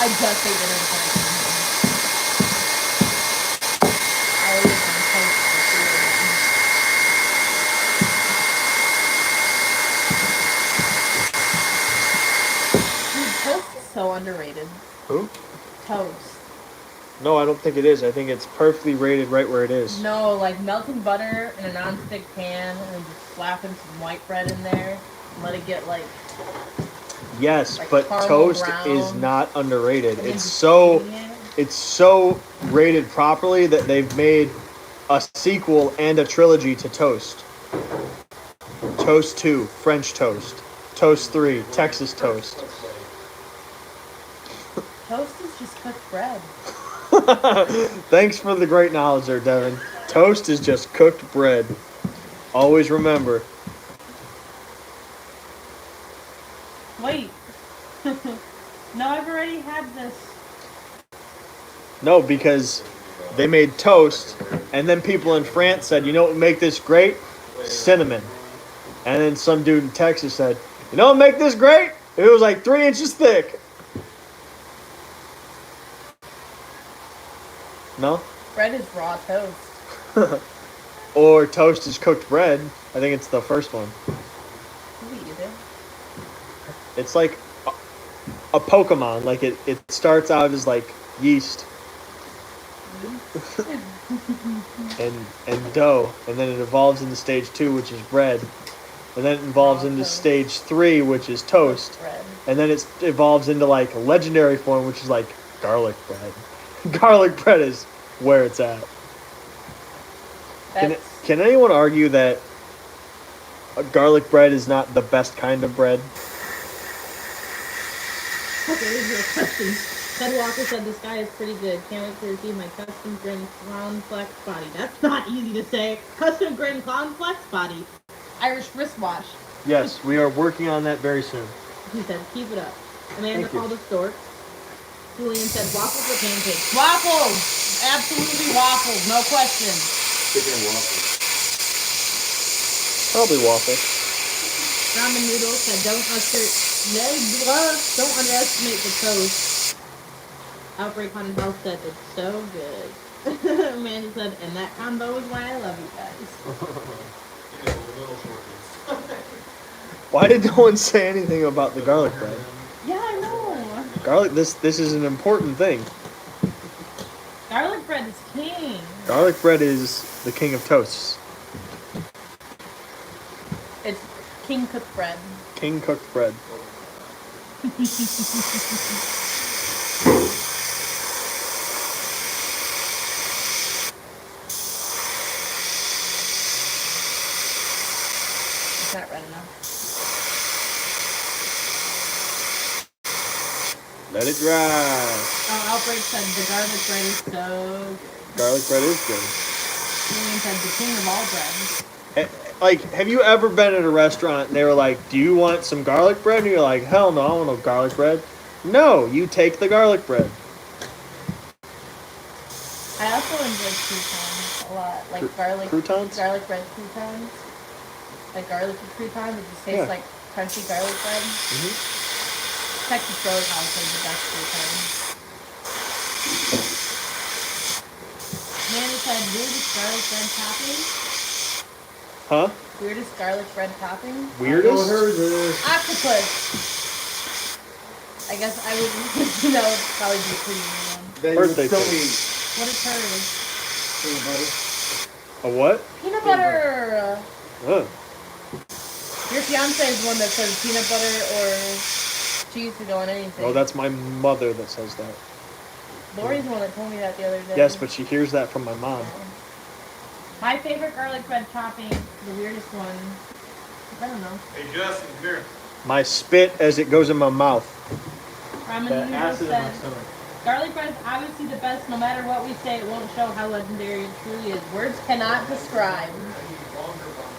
[SPEAKER 2] I just ate dinner before I came here. I was on toast for 3 days. underrated.
[SPEAKER 1] Who?
[SPEAKER 2] Toast.
[SPEAKER 1] No, I don't think it is. I think it's perfectly rated right where it is.
[SPEAKER 2] No, like melting butter in a non-stick pan and just slapping some white bread in there. And let it get like
[SPEAKER 1] Yes,
[SPEAKER 2] like
[SPEAKER 1] but
[SPEAKER 2] caramel
[SPEAKER 1] toast
[SPEAKER 2] brown.
[SPEAKER 1] is not underrated.
[SPEAKER 2] And then
[SPEAKER 1] It's
[SPEAKER 2] just
[SPEAKER 1] so
[SPEAKER 2] eating it.
[SPEAKER 1] it's so rated properly that they've made a sequel and a trilogy to Toast. Toast 2, French Toast. Toast 3, Texas Toast.
[SPEAKER 2] Toast is just cooked bread.
[SPEAKER 1] Thanks for the great knowledge there, Devin. Toast is just cooked bread. Always remember.
[SPEAKER 2] Wait. No, I've already had this.
[SPEAKER 1] No, because they made toast, and then people in France said, you know what would make this great? Cinnamon. And then some dude in Texas said, you know what would make this great? It was like 3 inches thick. No?
[SPEAKER 2] Bread is raw toast.
[SPEAKER 1] Or toast is cooked bread. I think it's the first one.
[SPEAKER 2] Maybe either.
[SPEAKER 1] It's like a Pokemon. Like it starts out as like yeast and dough, and then it evolves into stage 2, which is bread, and then it evolves
[SPEAKER 2] Raw
[SPEAKER 1] into
[SPEAKER 2] toast.
[SPEAKER 1] stage 3, which is toast,
[SPEAKER 2] Bread.
[SPEAKER 1] and then it evolves into like a legendary form, which is like garlic bread. Garlic bread is where it's at.
[SPEAKER 2] That's
[SPEAKER 1] Can anyone argue that a garlic bread is not the best kind of bread?
[SPEAKER 2] okay, here's your question. Ted Walker said this guy is pretty good. Can't wait to receive my custom grin clown flex body. That's not easy to say. Custom grin clown flex body. Irish wristwatch.
[SPEAKER 1] Yes, we are working on that very soon.
[SPEAKER 2] He said, keep it up. Amanda
[SPEAKER 1] Thank you.
[SPEAKER 2] called us dork. Julian said, waffles or pancakes? Waffles! Absolutely waffles, no question.
[SPEAKER 5] Chicken and waffles.
[SPEAKER 1] Probably waffle.
[SPEAKER 2] Ramen noodles said, don't underestimate the toast. Outbreak Haunted House said, it's so good. Amanda said, and that combo is why I love you guys.
[SPEAKER 1] Why did no one say anything about the garlic bread?
[SPEAKER 2] Yeah, I know.
[SPEAKER 1] Garlic. This is an important thing.
[SPEAKER 2] Garlic bread is king.
[SPEAKER 1] Garlic bread is the king of toasts.
[SPEAKER 2] It's king cooked bread.
[SPEAKER 1] King cooked bread.
[SPEAKER 2] It's not red enough.
[SPEAKER 1] Let it dry.
[SPEAKER 2] Oh, Outbreak said the garlic bread is so good.
[SPEAKER 1] Garlic bread is good.
[SPEAKER 2] Julian said the king of all bread.
[SPEAKER 1] Like, have you ever been at a restaurant and they were like, do you want some garlic bread? And you're like, hell no, I want no garlic bread. No, you take the garlic bread.
[SPEAKER 2] I also enjoy croutons a lot. Like
[SPEAKER 1] Croutons?
[SPEAKER 2] Garlic bread croutons. Like garlic croutons. It just tastes
[SPEAKER 1] Yeah.
[SPEAKER 2] like crunchy garlic bread.
[SPEAKER 1] Mm-hmm.
[SPEAKER 2] Texas Roadhouse is the best croutons. Amanda said weirdest garlic bread topping.
[SPEAKER 1] Huh?
[SPEAKER 2] Weirdest garlic bread topping.
[SPEAKER 1] Weirdest?
[SPEAKER 2] Octopus. I guess I would, that would probably be a pretty weird one.
[SPEAKER 5] Then
[SPEAKER 1] Birthday
[SPEAKER 5] you tell
[SPEAKER 1] cake.
[SPEAKER 5] me
[SPEAKER 2] What is hers?
[SPEAKER 5] peanut butter.
[SPEAKER 1] A what?
[SPEAKER 2] Peanut butter.
[SPEAKER 1] Ugh.
[SPEAKER 2] Your fiance is one that says peanut butter or cheese to go on anything.
[SPEAKER 1] Oh, that's my mother that says that.
[SPEAKER 2] Lori's the one that told me that the other day.
[SPEAKER 1] Yes, but she hears that from my mom.
[SPEAKER 2] My favorite garlic bread topping, the weirdest one. I don't know.
[SPEAKER 8] Hey Justin, come here.
[SPEAKER 1] My spit as it goes in my mouth.
[SPEAKER 2] Ramen
[SPEAKER 1] That
[SPEAKER 2] noodles
[SPEAKER 1] acid in my
[SPEAKER 2] said,
[SPEAKER 1] stomach.
[SPEAKER 2] garlic bread is obviously the best. No matter what we say, it won't show how legendary it truly is. Words cannot describe.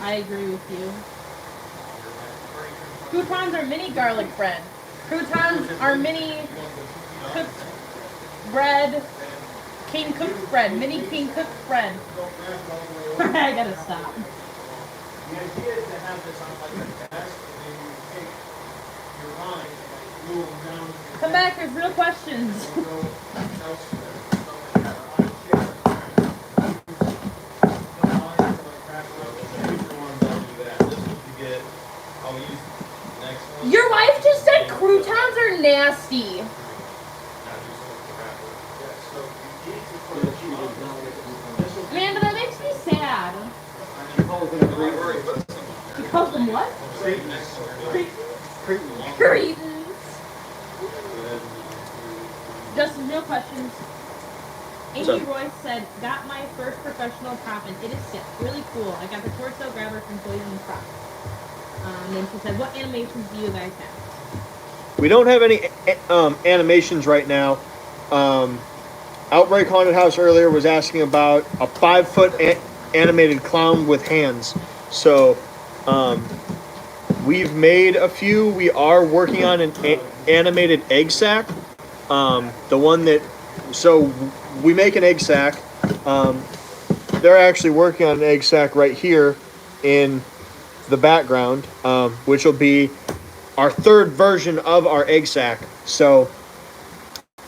[SPEAKER 2] I agree with you. Croutons are mini garlic bread. Croutons are mini cooked bread. King cooked bread. Mini king cooked bread. I gotta stop.
[SPEAKER 7] The idea is to have this on like a desk, and then you take your line, move them down.
[SPEAKER 2] Come back, there's real questions. Your wife just said croutons are nasty.
[SPEAKER 3] calls them Cretans.
[SPEAKER 2] He calls them what?
[SPEAKER 3] Cretans.
[SPEAKER 2] Cretans. Cretans. Justin, no questions. Amy Royce said, got my first professional prop and it is sick. Really cool. I got the torso grabber from Poison Prop. Then she said, what animations do you guys have?
[SPEAKER 1] We don't have any animations right now. Outbreak Haunted House earlier was asking about a 5-foot animated clown with hands. So we've made a few. We are working on an animated egg sack. The one that, so we make an egg sack. They're actually working on an egg sack right here in the background, which will be our third version of our egg sack. So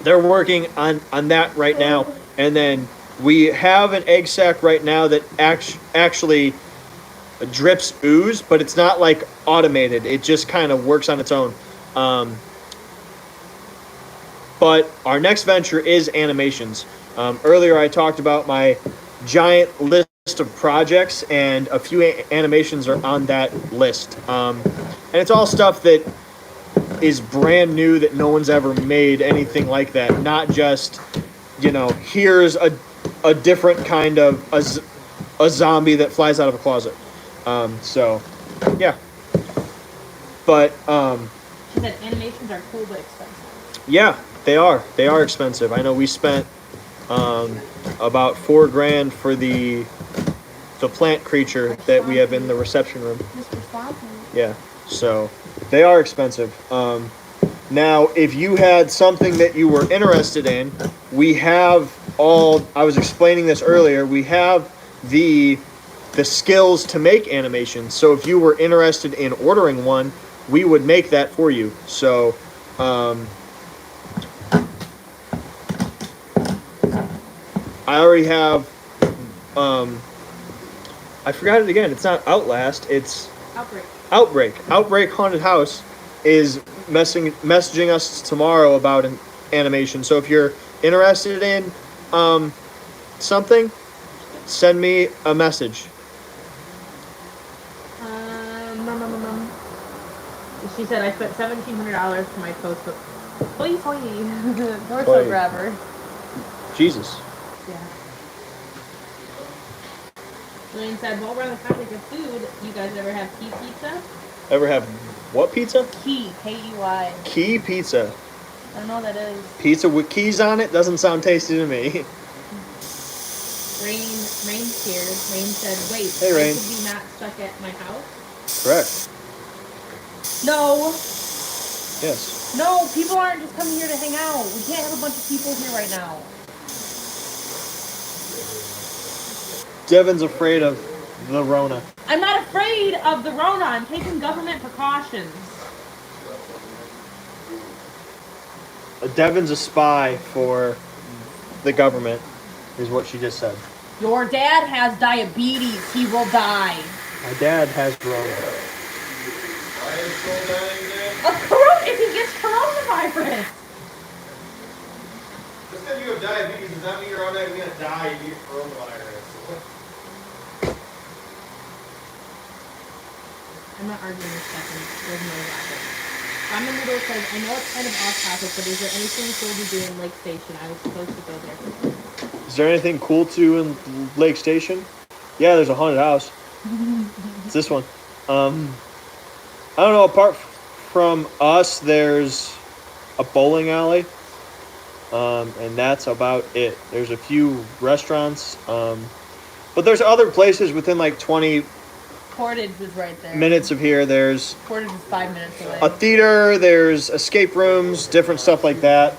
[SPEAKER 1] they're working on that right now. And then we have an egg sack right now that actually drips ooze, but it's not like automated. It just kind of works on its own. But our next venture is animations. Earlier I talked about my giant list of projects, and a few animations are on that list. And it's all stuff that is brand new that no one's ever made anything like that. Not just, here's a different kind of a zombie that flies out of a closet. So, yeah. But,
[SPEAKER 2] She said animations are cool but expensive.
[SPEAKER 1] Yeah, they are. They are expensive. I know we spent about $4,000 for the plant creature that we have in the reception room.
[SPEAKER 2] Mr. Swanson.
[SPEAKER 1] Yeah, so they are expensive. Now, if you had something that you were interested in, we have I was explaining this earlier, we have the skills to make animations. So if you were interested in ordering one, we would make that for you. So, I already have, I forgot it again. It's not Outlast. It's
[SPEAKER 2] Outbreak.
[SPEAKER 1] Outbreak Haunted House is messaging us tomorrow about an animation. So if you're interested in something, send me a message.
[SPEAKER 2] She said I spent $1,700 for my torso
[SPEAKER 1] Boy.
[SPEAKER 2] grabber.
[SPEAKER 1] Jesus.
[SPEAKER 2] Yeah. Julian said, while we're on the topic of food, you guys ever have key pizza?
[SPEAKER 1] Ever have what pizza?
[SPEAKER 2] Key, K-E-Y.
[SPEAKER 1] Key pizza.
[SPEAKER 2] I don't know what that is.
[SPEAKER 1] Pizza with keys on it doesn't sound tasty to me.
[SPEAKER 2] Rain's here. Rain said, wait,
[SPEAKER 1] Hey, Rain.
[SPEAKER 2] I could be not stuck at my house?
[SPEAKER 1] Correct.
[SPEAKER 2] No.
[SPEAKER 1] Yes.
[SPEAKER 2] No, people aren't just coming here to hang out. We can't have a bunch of people here right now.
[SPEAKER 1] Devin's afraid of the Rona.
[SPEAKER 2] I'm not afraid of the Rona. I'm taking government precautions.
[SPEAKER 1] Devin's a spy for the government, is what she just said.
[SPEAKER 2] Your dad has diabetes. He will die.
[SPEAKER 1] My dad has Rona.
[SPEAKER 2] If he gets coronavirus.
[SPEAKER 8] Just because you have diabetes does not mean you're automatically going to die if you get coronavirus.
[SPEAKER 2] I'm not arguing this second. There's no logic. Ramen Noodle says, I know it's kind of off topic, but is there anything cool to do in Lake Station? I was supposed to go there.
[SPEAKER 1] Is there anything cool to do in Lake Station? Yeah, there's a haunted house. It's this one. I don't know, apart from us, there's a bowling alley. And that's about it. There's a few restaurants. But there's other places within like 20
[SPEAKER 2] Portage is right there.
[SPEAKER 1] minutes of here. There's
[SPEAKER 2] Portage is 5 minutes away.
[SPEAKER 1] a theater, there's escape rooms, different stuff like that.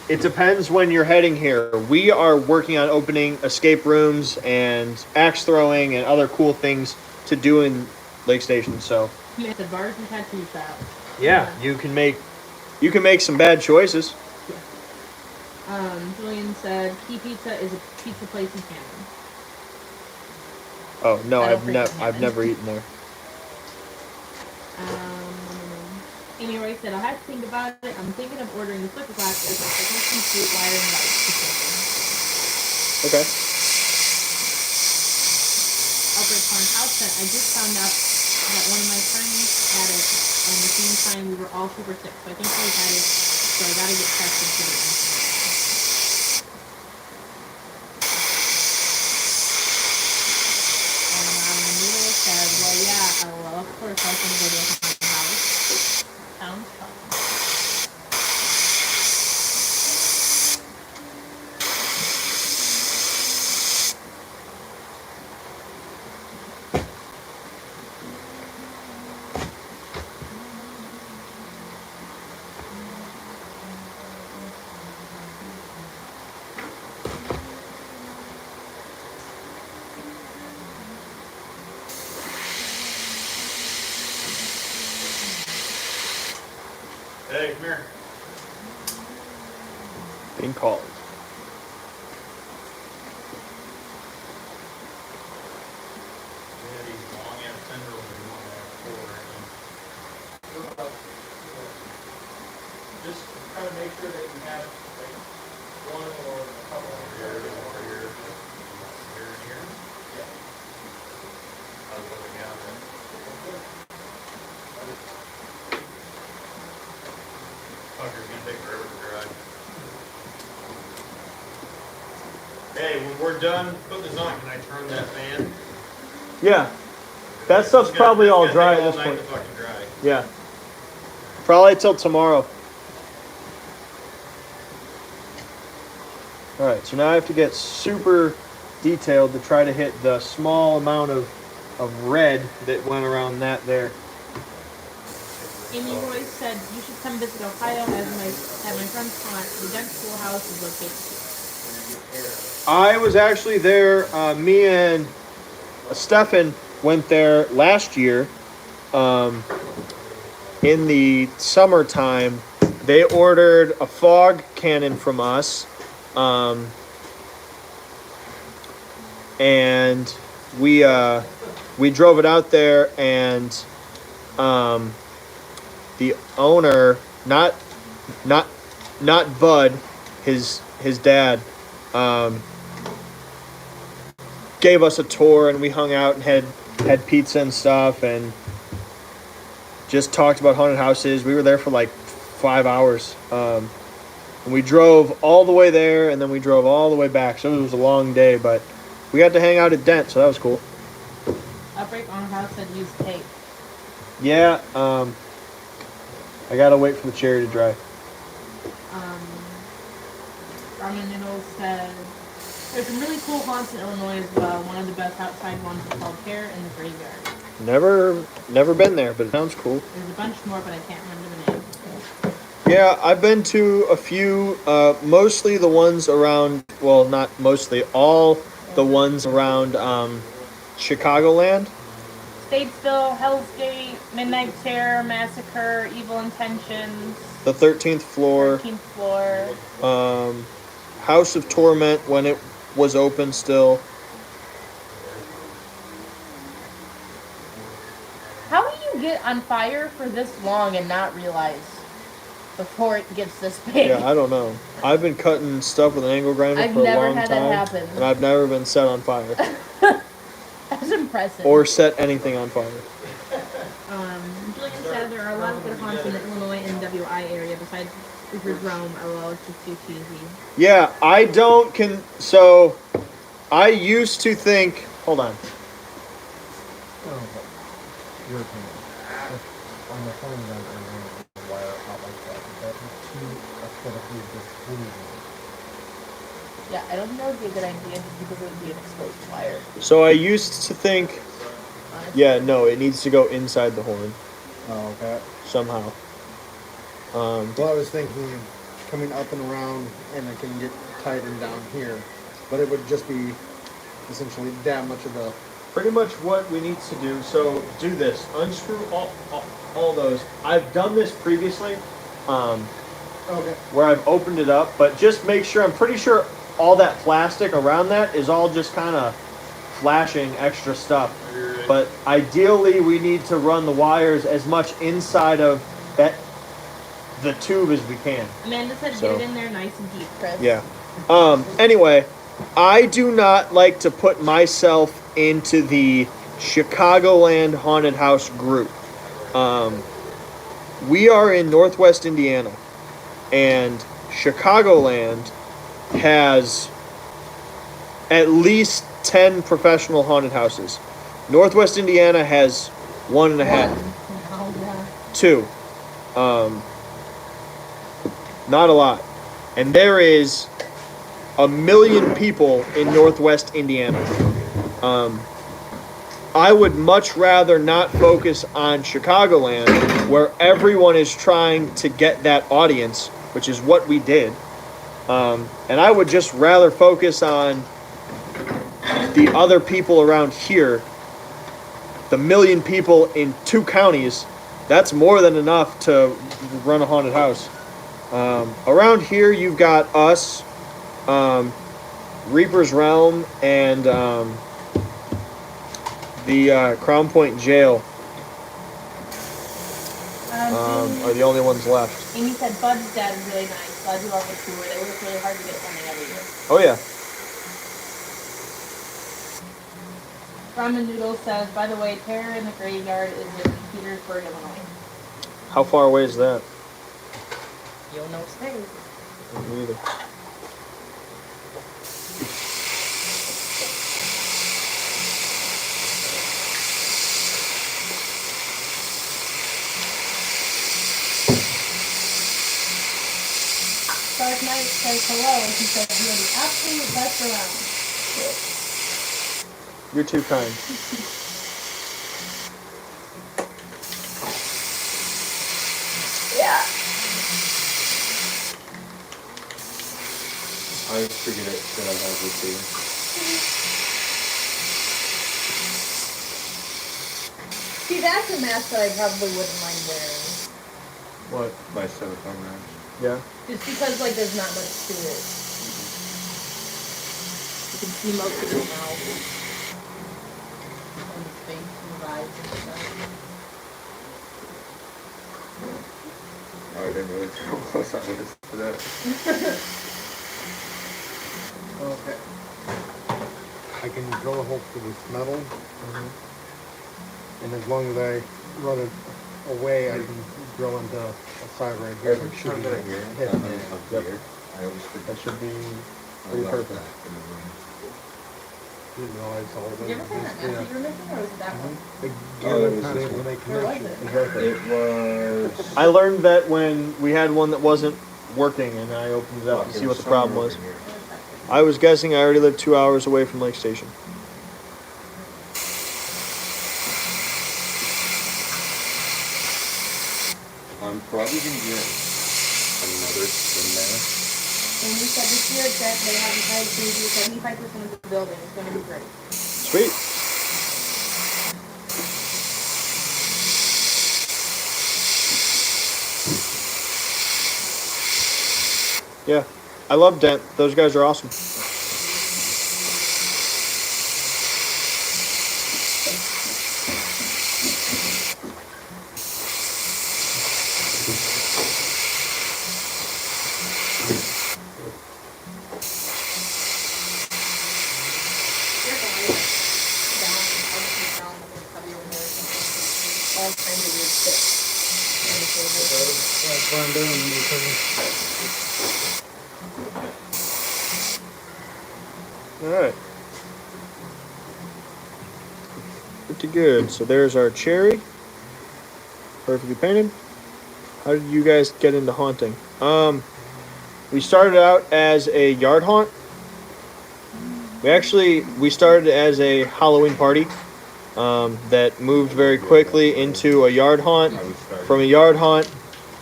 [SPEAKER 1] It depends when you're heading here. We are working on opening escape rooms and axe throwing and other cool things to do in Lake Station. So
[SPEAKER 2] Yeah, the bars and tattoo shop.
[SPEAKER 1] yeah, you can make some bad choices.
[SPEAKER 2] Julian said, Key Pizza is a pizza place in Canada.
[SPEAKER 1] Oh no,
[SPEAKER 2] I don't
[SPEAKER 1] I've
[SPEAKER 2] think
[SPEAKER 1] never eaten there.
[SPEAKER 2] Amy Roy said, I'll have to think about it. I'm thinking of ordering the flipper glass as a custom fruit wiring light.
[SPEAKER 1] Okay.
[SPEAKER 4] Outbreak Haunted House that I just found out that one of my friends had it, and at the same time we were all super sick. So I think we had it. So I gotta get tested for the antibodies. And Noodle said, "Well, yeah, well, of course I was gonna go to a haunted house. Sounds fun."
[SPEAKER 8] Hey, come here.
[SPEAKER 1] Being called.
[SPEAKER 8] Yeah, these long ass tendrils are long ass forward. Just try to make sure that you have like one or a couple here or here. Here and here. Yeah. I was looking at it. Fucker's gonna take forever to dry. Hey, when we're done putting this on, can I turn that fan?
[SPEAKER 1] Yeah. That stuff's probably all dry at this point.
[SPEAKER 8] To fucking dry.
[SPEAKER 1] Yeah. Probably till tomorrow. Alright, so now I have to get super detailed to try to hit the small amount of red that went around that there.
[SPEAKER 4] Amy Royce said, "You should come visit Ohio as my friend's aunt. The Dent Schoolhouse is located."
[SPEAKER 1] I was actually there. Me and Stefan went there last year. In the summertime, they ordered a fog cannon from us, and we drove it out there, and the owner, not Bud, his dad, gave us a tour, and we hung out and had pizza and stuff, and just talked about haunted houses. We were there for like 5 hours, and we drove all the way there, and then we drove all the way back. So it was a long day, but we got to hang out at Dent, so that was cool.
[SPEAKER 4] Outbreak Haunted House said use tape.
[SPEAKER 1] Yeah, I gotta wait for the cherry to dry.
[SPEAKER 4] Ramen Noodles said, "There's some really cool haunts in Illinois as well. One of the best outside ones is called Care in the Graveyard.
[SPEAKER 1] Never been there, but it sounds cool.
[SPEAKER 4] There's a bunch more, but I can't remember the name."
[SPEAKER 1] Yeah, I've been to a few, mostly the ones around, well, not mostly, all the ones around Chicagoland.
[SPEAKER 4] Statesville, Hell's Gate, Midnight Terror, Massacre, Evil Intentions,
[SPEAKER 1] The 13th floor.
[SPEAKER 4] 13th floor.
[SPEAKER 1] House of Torment when it was open still.
[SPEAKER 4] How do you get on fire for this long and not realize before it gets this big?
[SPEAKER 1] Yeah, I don't know. I've been cutting stuff with an angle grinder
[SPEAKER 4] I've
[SPEAKER 1] for a
[SPEAKER 4] never
[SPEAKER 1] long
[SPEAKER 4] had
[SPEAKER 1] time.
[SPEAKER 4] that happen.
[SPEAKER 1] And I've never been set on fire.
[SPEAKER 4] That's impressive.
[SPEAKER 1] Or set anything on fire.
[SPEAKER 4] Julian said there are a lot of good haunts in the Illinois and WI area besides Cooper's Rome. LOL, it's just too cheesy.
[SPEAKER 1] Yeah, I don't so I used to think, hold on.
[SPEAKER 7] Your opinion. On the phone, I'm wire out like that. That is too aesthetically displeasing.
[SPEAKER 4] Yeah, I don't think that would be a good idea just because it would be an exposed wire.
[SPEAKER 1] So I used to think, yeah, no, it needs to go inside the horn
[SPEAKER 7] Oh, okay.
[SPEAKER 1] somehow.
[SPEAKER 7] Well, I was thinking coming up and around, and it can get tightened down here, but it would just be essentially that much of a.
[SPEAKER 1] Pretty much what we need to do, so do this. Unscrew all those. I've done this previously,
[SPEAKER 7] Okay.
[SPEAKER 1] where I've opened it up, but just make sure, I'm pretty sure all that plastic around that is all just kind of flashing extra stuff. But ideally, we need to run the wires as much inside of the tube as we can.
[SPEAKER 4] Amanda said
[SPEAKER 1] So-
[SPEAKER 4] get it in there nice and deep, Chris.
[SPEAKER 1] Yeah. Anyway, I do not like to put myself into the Chicagoland Haunted House group. We are in Northwest Indiana, and Chicagoland has at least 10 professional haunted houses. Northwest Indiana has 1.5.
[SPEAKER 2] Oh, yeah.
[SPEAKER 1] 2. Not a lot. And there is 1 million people in Northwest Indiana. I would much rather not focus on Chicagoland, where everyone is trying to get that audience, which is what we did. And I would just rather focus on the other people around here. The 1 million people in 2 counties, that's more than enough to run a haunted house. Around here, you've got us, Reaper's Realm, and the Crown Point Jail are the only ones left.
[SPEAKER 2] Amy said Bud's dad is really nice. Glad you love the tour. They work really hard to get funding every year.
[SPEAKER 1] Oh, yeah.
[SPEAKER 2] Ramen Noodle says, by the way, Terror in the Graveyard is in Petersburg, Illinois.
[SPEAKER 1] How far away is that?
[SPEAKER 2] You'll know today.
[SPEAKER 1] Me either.
[SPEAKER 2] Dark Knight says hello. He says you are the absolute best around.
[SPEAKER 1] You're too kind.
[SPEAKER 2] Yeah.
[SPEAKER 5] I figured it that I have with you.
[SPEAKER 2] See, that's a mask that I probably wouldn't mind wearing.
[SPEAKER 1] What?
[SPEAKER 5] My silicone mask.
[SPEAKER 1] Yeah?
[SPEAKER 2] Just because, like, there's not much to it. You can see most of his mouth. And his face and his eyes and stuff.
[SPEAKER 5] Oh, I didn't really feel close on this to that.
[SPEAKER 7] Okay. I can drill a hole through this metal, and as long as I run it away, I can drill into a side right here.
[SPEAKER 5] Every
[SPEAKER 7] It should
[SPEAKER 5] time
[SPEAKER 7] be
[SPEAKER 5] that I hear it,
[SPEAKER 7] hidden.
[SPEAKER 5] I'm here. I always forget.
[SPEAKER 1] That should be
[SPEAKER 5] I
[SPEAKER 1] pretty
[SPEAKER 5] left
[SPEAKER 1] perfect.
[SPEAKER 5] that in the room.
[SPEAKER 7] Didn't realize all of
[SPEAKER 2] Did you ever find that mask that you were missing, or was it that one?
[SPEAKER 7] The
[SPEAKER 5] Oh,
[SPEAKER 7] gear
[SPEAKER 5] it
[SPEAKER 7] was
[SPEAKER 5] was
[SPEAKER 7] not
[SPEAKER 5] this
[SPEAKER 7] able to
[SPEAKER 5] one.
[SPEAKER 7] make
[SPEAKER 2] Where was
[SPEAKER 7] connection.
[SPEAKER 2] it?
[SPEAKER 1] Exactly.
[SPEAKER 5] It was.
[SPEAKER 1] I learned that when we had one that wasn't working, and I opened it up to see what the problem was. I was guessing I already lived 2 hours away from Lake Station.
[SPEAKER 5] I'm probably gonna get another skin mask.
[SPEAKER 2] And we said this year that they have decided to do 75% of the building. It's going to be great.
[SPEAKER 1] Sweet. Yeah, I love Dent. Those guys are awesome. All right. Pretty good. So there's our cherry. Perfectly painted. How did you guys get into haunting? We started out as a yard haunt. We started as a Halloween party that moved very quickly into a yard haunt. From a yard haunt,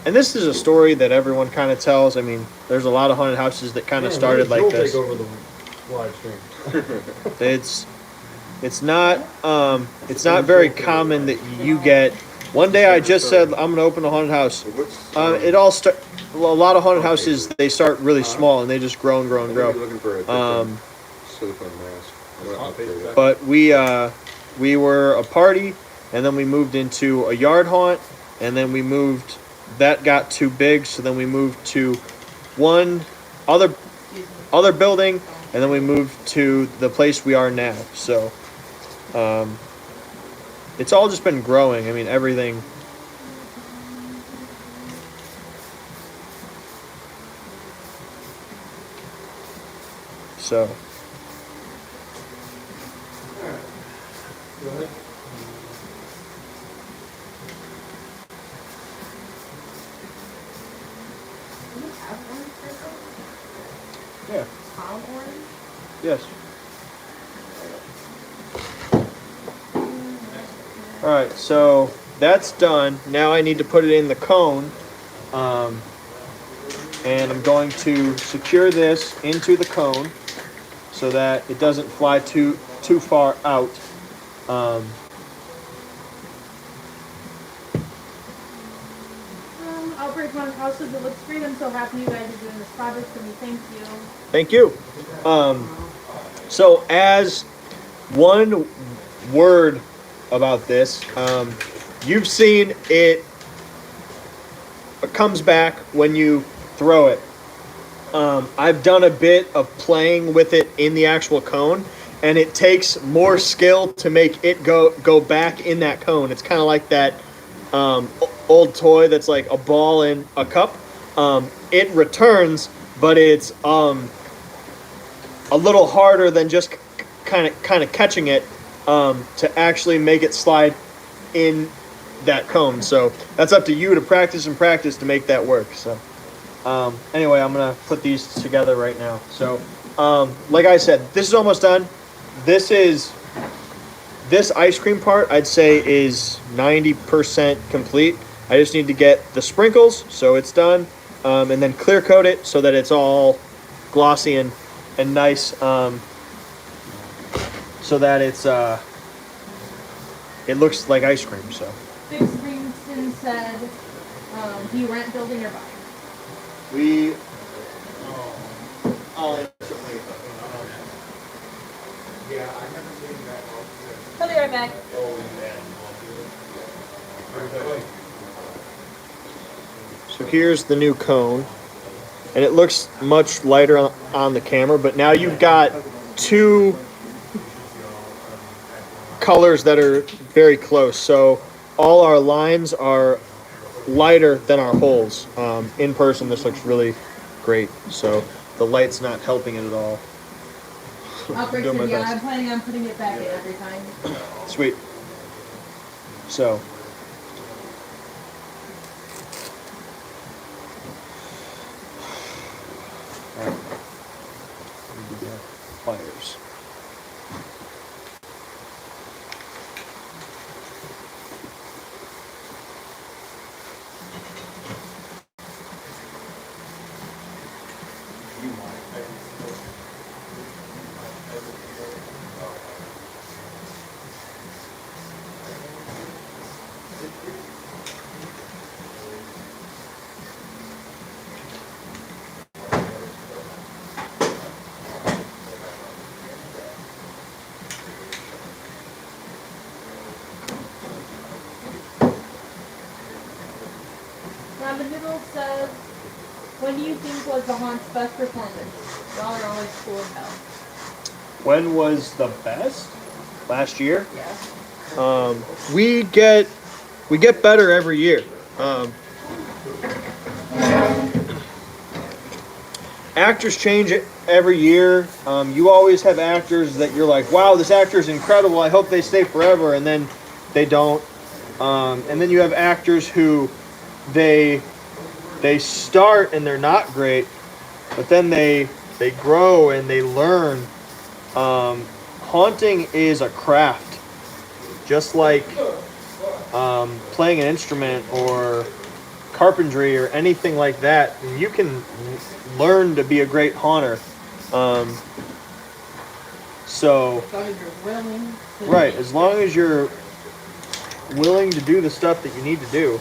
[SPEAKER 1] and this is a story that everyone kind of tells. I mean, there's a lot of haunted houses that kind of started like this.
[SPEAKER 7] Take over the live stream.
[SPEAKER 1] It's not very common that you get. One day I just said I'm gonna open a haunted house. A lot of haunted houses, they start really small and they just grow and grow and grow.
[SPEAKER 5] Looking for a different silicone mask. I'm gonna upgrade that.
[SPEAKER 1] But we were a party, and then we moved into a yard haunt, and then that got too big, so then we moved to one other building, and then we moved to the place we are now. So It's all just been growing. I mean, everything. So.
[SPEAKER 3] Go ahead.
[SPEAKER 6] Do you have orange circle?
[SPEAKER 1] Yeah.
[SPEAKER 6] Palm orange?
[SPEAKER 1] Yes. All right, so that's done. Now I need to put it in the cone, and I'm going to secure this into the cone so that it doesn't fly too far out.
[SPEAKER 6] Outbreak Monk houses, it looks great. I'm so happy you guys are doing this project for me. Thank you.
[SPEAKER 1] Thank you. So as one word about this, you've seen it comes back when you throw it. I've done a bit of playing with it in the actual cone, and it takes more skill to make it go back in that cone. It's kind of like that old toy that's like a ball in a cup. It returns, but it's a little harder than just kind of catching it to actually make it slide in that cone. So that's up to you to practice to make that work. So anyway, I'm gonna put these together right now. So like I said, this is almost done. This ice cream part I'd say is 90% complete. I just need to get the sprinkles, so it's done, and then clear coat it so that it's all glossy and nice, so that it looks like ice cream. So
[SPEAKER 6] Big Screamson said, do you rent building or buy?
[SPEAKER 1] we.
[SPEAKER 2] I'll be right back.
[SPEAKER 1] So here's the new cone, and it looks much lighter on the camera, but now you've got two colors that are very close. So all our lines are lighter than our holes. In person, this looks really great. So the light's not helping it at all.
[SPEAKER 6] Outbreak
[SPEAKER 1] Doing my
[SPEAKER 6] said, yeah,
[SPEAKER 1] best.
[SPEAKER 6] I'm planning on putting it back in every time.
[SPEAKER 1] Sweet. So. Alright. Need to get pliers.
[SPEAKER 6] Now the middle says, when do you think was the haunt's best performance? Y'all are always cool as hell.
[SPEAKER 1] When was the best? Last year?
[SPEAKER 6] Yeah.
[SPEAKER 1] We get better every year. Actors change it every year. You always have actors that you're like, wow, this actor is incredible. I hope they stay forever, and then they don't. And then you have actors who they start and they're not great, but then they grow and they learn. Haunting is a craft, just like playing an instrument or carpentry or anything like that. You can learn to be a great haunter. So
[SPEAKER 6] As long as you're willing to
[SPEAKER 1] right, as long as you're willing to do the stuff that you need to do.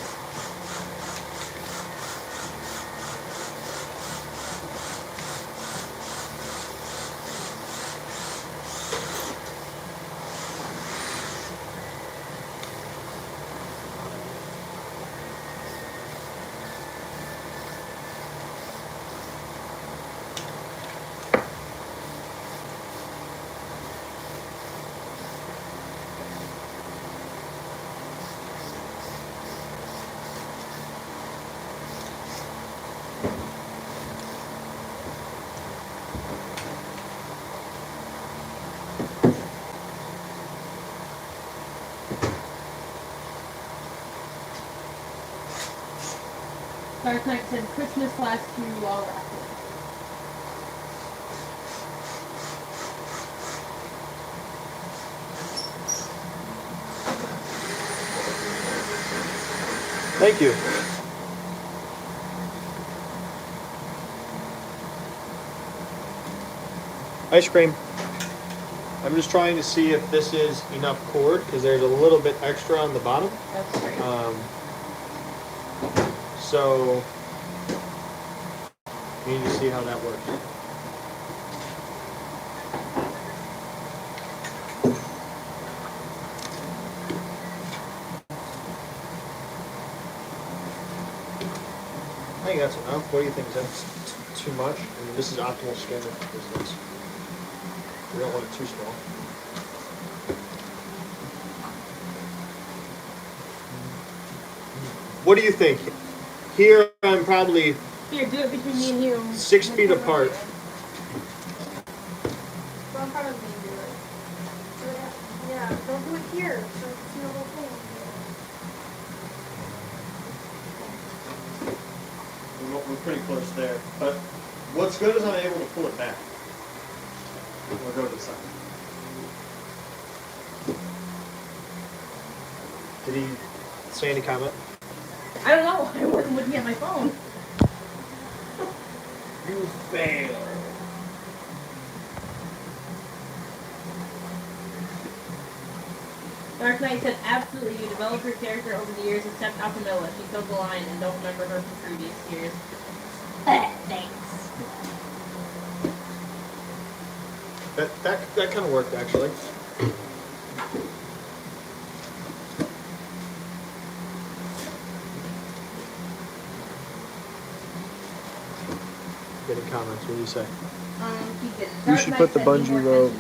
[SPEAKER 2] Dark Knight said Christmas last year you all rocked it.
[SPEAKER 1] Thank you. Ice cream. I'm just trying to see if this is enough cord because there's a little bit extra on the bottom.
[SPEAKER 2] That's great.
[SPEAKER 1] So we need to see how that works. I think that's enough. What do you think? Is that too much? I mean, this is optimal scanner for this. We don't want it too small. What do you think? Here I'm probably
[SPEAKER 4] Here, do it between me and you.
[SPEAKER 1] 6 feet apart.
[SPEAKER 6] Don't part of me do it. Yeah, don't do it here. So it's the whole thing.
[SPEAKER 1] We're pretty close there. But what's good is I'm able to pull it back. We'll go to the side. Did he say any comment?
[SPEAKER 2] I don't know. I wasn't looking at my phone.
[SPEAKER 1] You fail.
[SPEAKER 2] Dark Knight said, absolutely, you develop your character over the years, except Akamilla. She killed the line and don't remember her from previous years. Thanks.
[SPEAKER 1] That kind of worked, actually. Getting comments, what do you say?
[SPEAKER 2] We
[SPEAKER 1] should put the bungee rope.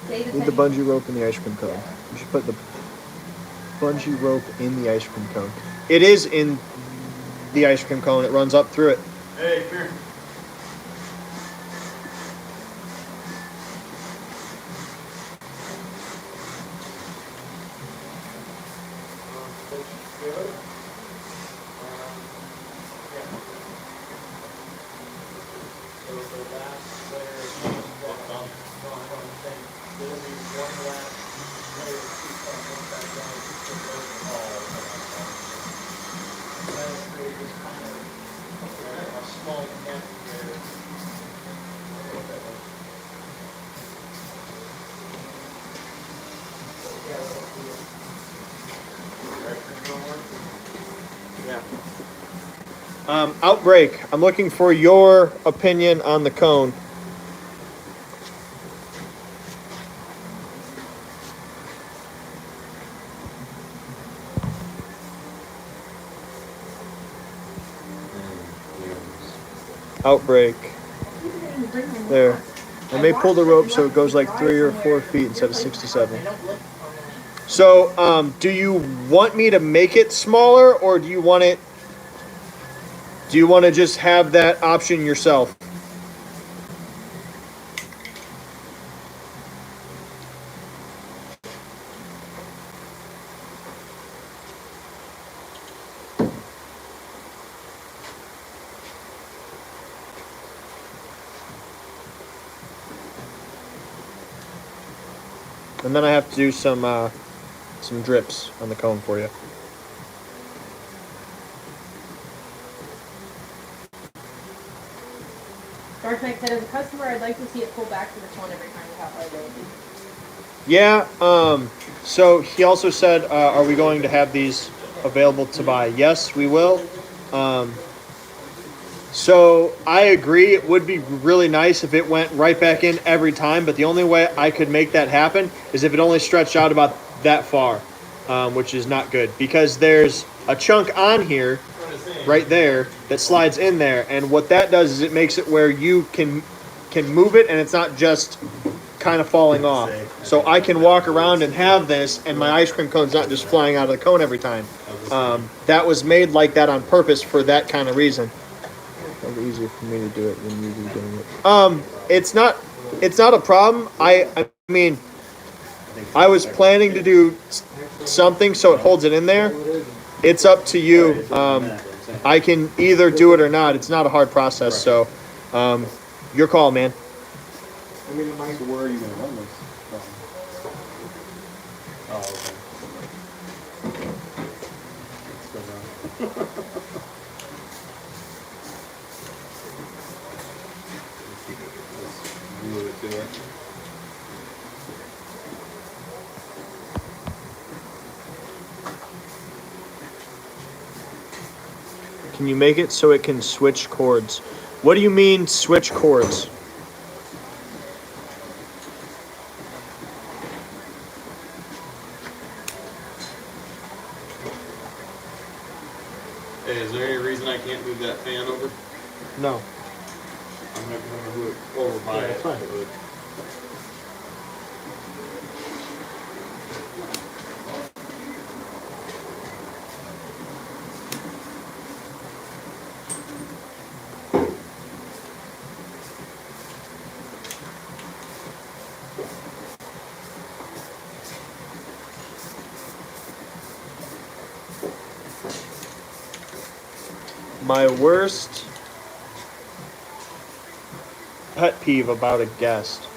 [SPEAKER 1] Need the bungee rope in the ice cream cone. You should put the bungee rope in the ice cream cone. It is in the ice cream cone. It runs up through it. Hey, come here. Outbreak. I'm looking for your opinion on the cone. Outbreak. There. I may pull the rope so it goes like 3 or 4 feet instead of 67. So, do you want me to make it smaller, or do you want it? Do you want to just have that option yourself? And then I have to do some drips on the cone for you.
[SPEAKER 2] Dark Knight said, as a customer, I'd like to see it pull back to the cone every time without liability.
[SPEAKER 1] Yeah, so he also said, are we going to have these available to buy? Yes, we will. So I agree, it would be really nice if it went right back in every time, but the only way I could make that happen is if it only stretched out about that far, which is not good, because there's a chunk on here right there that slides in there, and what that does is it makes it where you can move it and it's not just kind of falling off. So I can walk around and have this, and my ice cream cone's not just flying out of the cone every time. That was made like that on purpose for that kind of reason. It'll be easier for me to do it than you doing it. It's not a problem. I mean, I was planning to do something so it holds it in there. It's up to you. I can either do it or not. It's not a hard process. So, your call, man.
[SPEAKER 3] I mean, it might. So where are you going to run this from? Oh, okay. Let's go down. Let's move it to it.
[SPEAKER 1] Can you make it so it can switch chords? What do you mean switch chords?
[SPEAKER 8] Hey, is there any reason I can't move that fan over?
[SPEAKER 1] No.
[SPEAKER 8] I'm not going to move it over by
[SPEAKER 1] Yeah,
[SPEAKER 8] it.
[SPEAKER 1] that's fine. My worst pet peeve about a guest.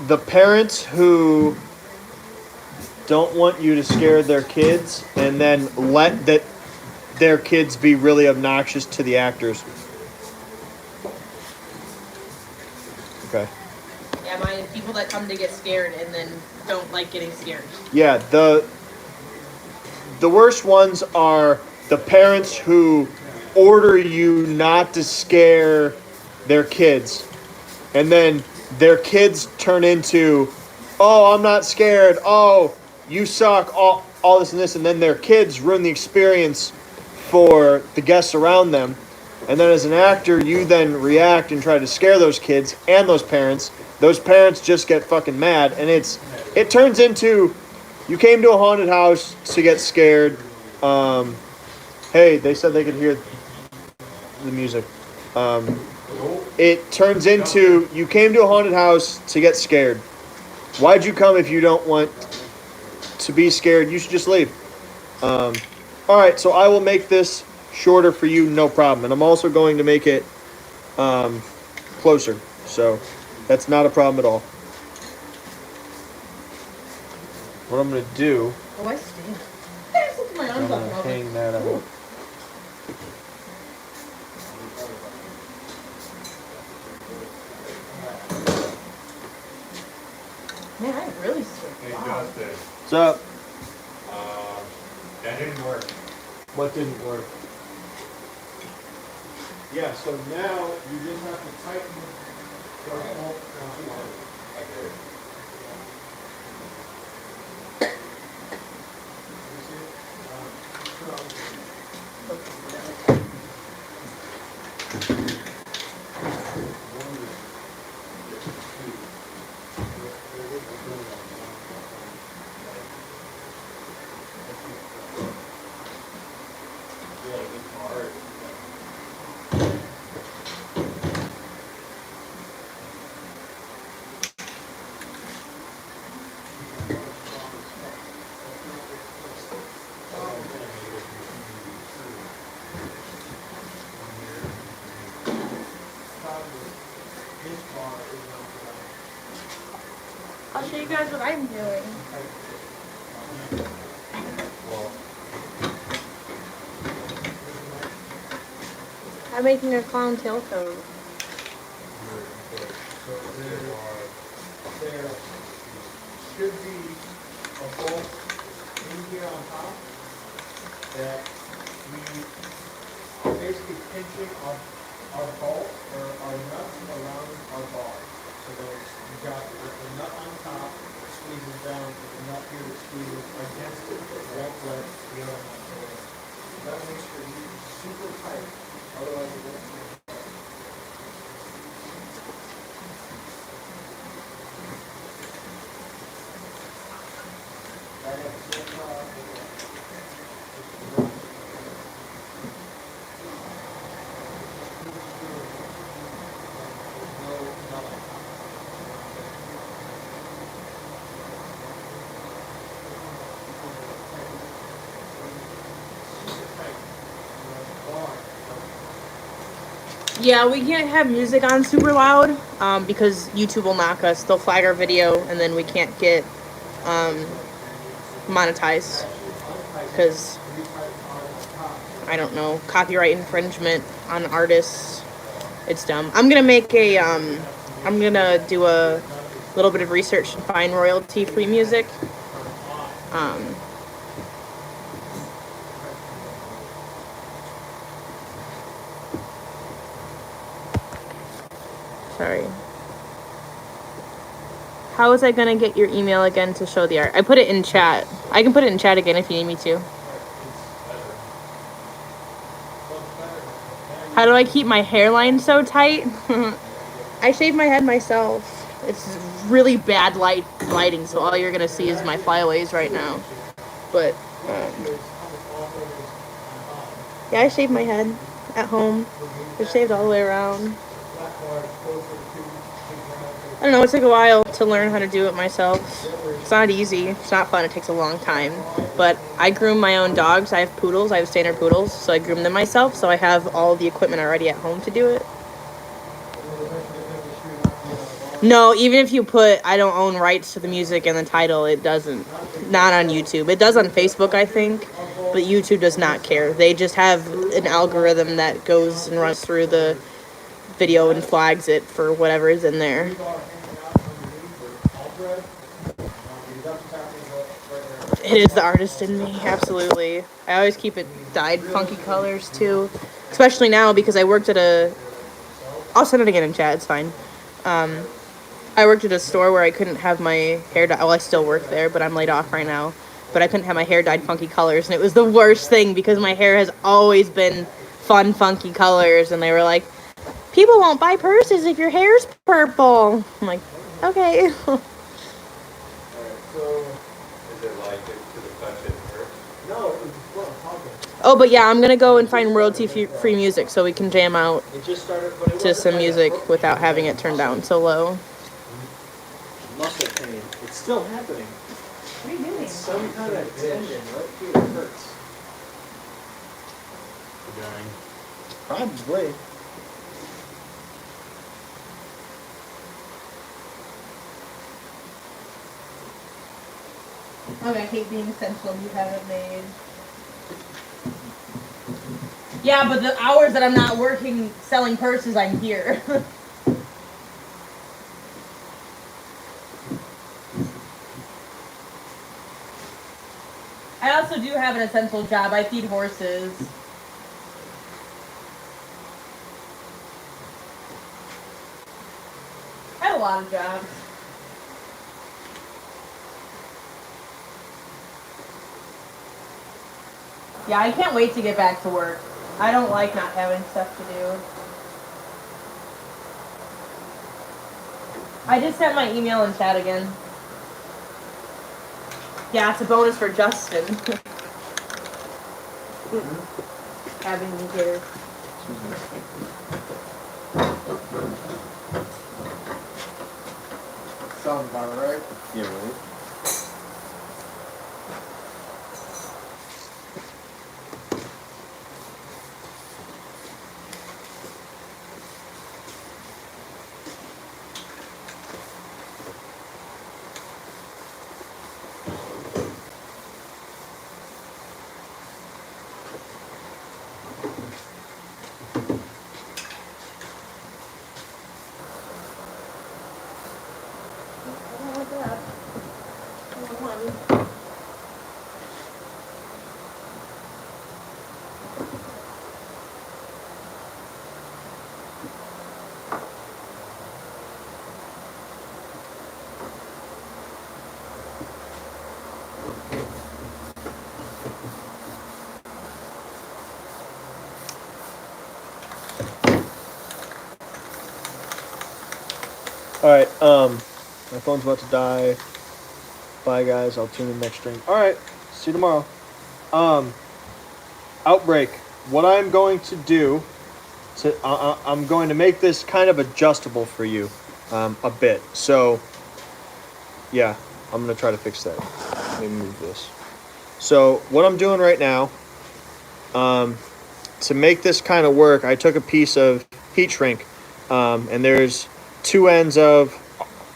[SPEAKER 1] The parents who don't want you to scare their kids and then let their kids be really obnoxious to the actors. Okay.
[SPEAKER 4] Yeah, my people that come to get scared and then don't like getting scared.
[SPEAKER 1] Yeah, the worst ones are the parents who order you not to scare their kids. And then their kids turn into, oh, I'm not scared. Oh, you suck. All this and this. And then their kids ruin the experience for the guests around them. And then as an actor, you then react and try to scare those kids and those parents. Those parents just get fucking mad. And it turns into, you came to a haunted house to get scared. Hey, they said they could hear the music. It turns into, you came to a haunted house to get scared. Why'd you come if you don't want to be scared? You should just leave. All right, so I will make this shorter for you, no problem. And I'm also going to make it closer. So that's not a problem at all. What I'm going to do,
[SPEAKER 2] Oh, I stink. I just looked at my
[SPEAKER 1] I'm
[SPEAKER 2] arms
[SPEAKER 1] going
[SPEAKER 2] off.
[SPEAKER 1] to
[SPEAKER 2] and I was
[SPEAKER 1] hang that up.
[SPEAKER 2] like, man, I really stink.
[SPEAKER 9] Hey,
[SPEAKER 2] Wow.
[SPEAKER 9] Justin,
[SPEAKER 1] What's up?
[SPEAKER 9] that didn't work.
[SPEAKER 1] What didn't work? Yeah, so now you just have to tighten.
[SPEAKER 6] I'll show you guys what I'm doing. I'm making a clown tail coat.
[SPEAKER 7] There should be a bolt in here on top that we are basically pinching our bolt or our nuts around our bar. So those, you got the nut on top that squeezes down, and the nut here that squeezes against it, but won't let the other nut go in. That makes sure you're super tight, otherwise it won't come.
[SPEAKER 4] Yeah, we can't have music on super loud because YouTube will knock us. They'll flag our video, and then we can't get monetized because I don't know, copyright infringement on artists. It's dumb. I'm gonna make a I'm gonna do a little bit of research and find royalty-free music. Sorry. How was I gonna get your email again to show the art? I put it in chat. I can put it in chat again if you need me to. How do I keep my hairline so tight? I shave my head myself. It's really bad lighting, so all you're gonna see is my flyaways right now. But yeah, I shave my head at home. It's shaved all the way around. I don't know, it took a while to learn how to do it myself. It's not easy, it's not fun, it takes a long time. But I groom my own dogs. I have poodles, I have standard poodles, so I groom them myself, so I have all the equipment already at home to do it. No, even if you put I don't own rights to the music in the title, it doesn't. Not on YouTube. It does on Facebook, I think, but YouTube does not care. They just have an algorithm that goes and runs through the video and flags it for whatever is in there. It is the artist in me, absolutely. I always keep it dyed funky colors too, especially now because I worked at a. I'll send it again in chat. It's fine. I worked at a store where I couldn't have my hair dyed. Well, I still work there, but I'm laid off right now. But I couldn't have my hair dyed funky colors, and it was the worst thing because my hair has always been fun, funky colors, and they were like, people won't buy purses if your hair's purple. I'm like, okay. Oh, but yeah, I'm gonna go and find royalty-free music so we can jam out to some music without having it turned down so low.
[SPEAKER 1] Muscle pain. It's still happening.
[SPEAKER 2] What are you doing?
[SPEAKER 1] It's some kind of tendon right here. It hurts. Probably.
[SPEAKER 2] Oh, I hate being essential you haven't made. Yeah, but the hours that I'm not working selling purses, I'm here. I also do have an essential job. I feed horses. I have a lot of jobs. Yeah, I can't wait to get back to work. I don't like not having stuff to do. I just sent my email in chat again. Yeah, it's a bonus for Justin. Having me here.
[SPEAKER 3] Sounds about right.
[SPEAKER 5] Yeah, right.
[SPEAKER 1] Alright, my phone's about to die. Bye guys, I'll tune in next stream. Alright, see you tomorrow. Outbreak. What I'm going to do I'm going to make this kind of adjustable for you a bit. So yeah, I'm gonna try to fix that. Let me move this. So what I'm doing right now to make this kind of work, I took a piece of heat shrink, and there's 2 ends of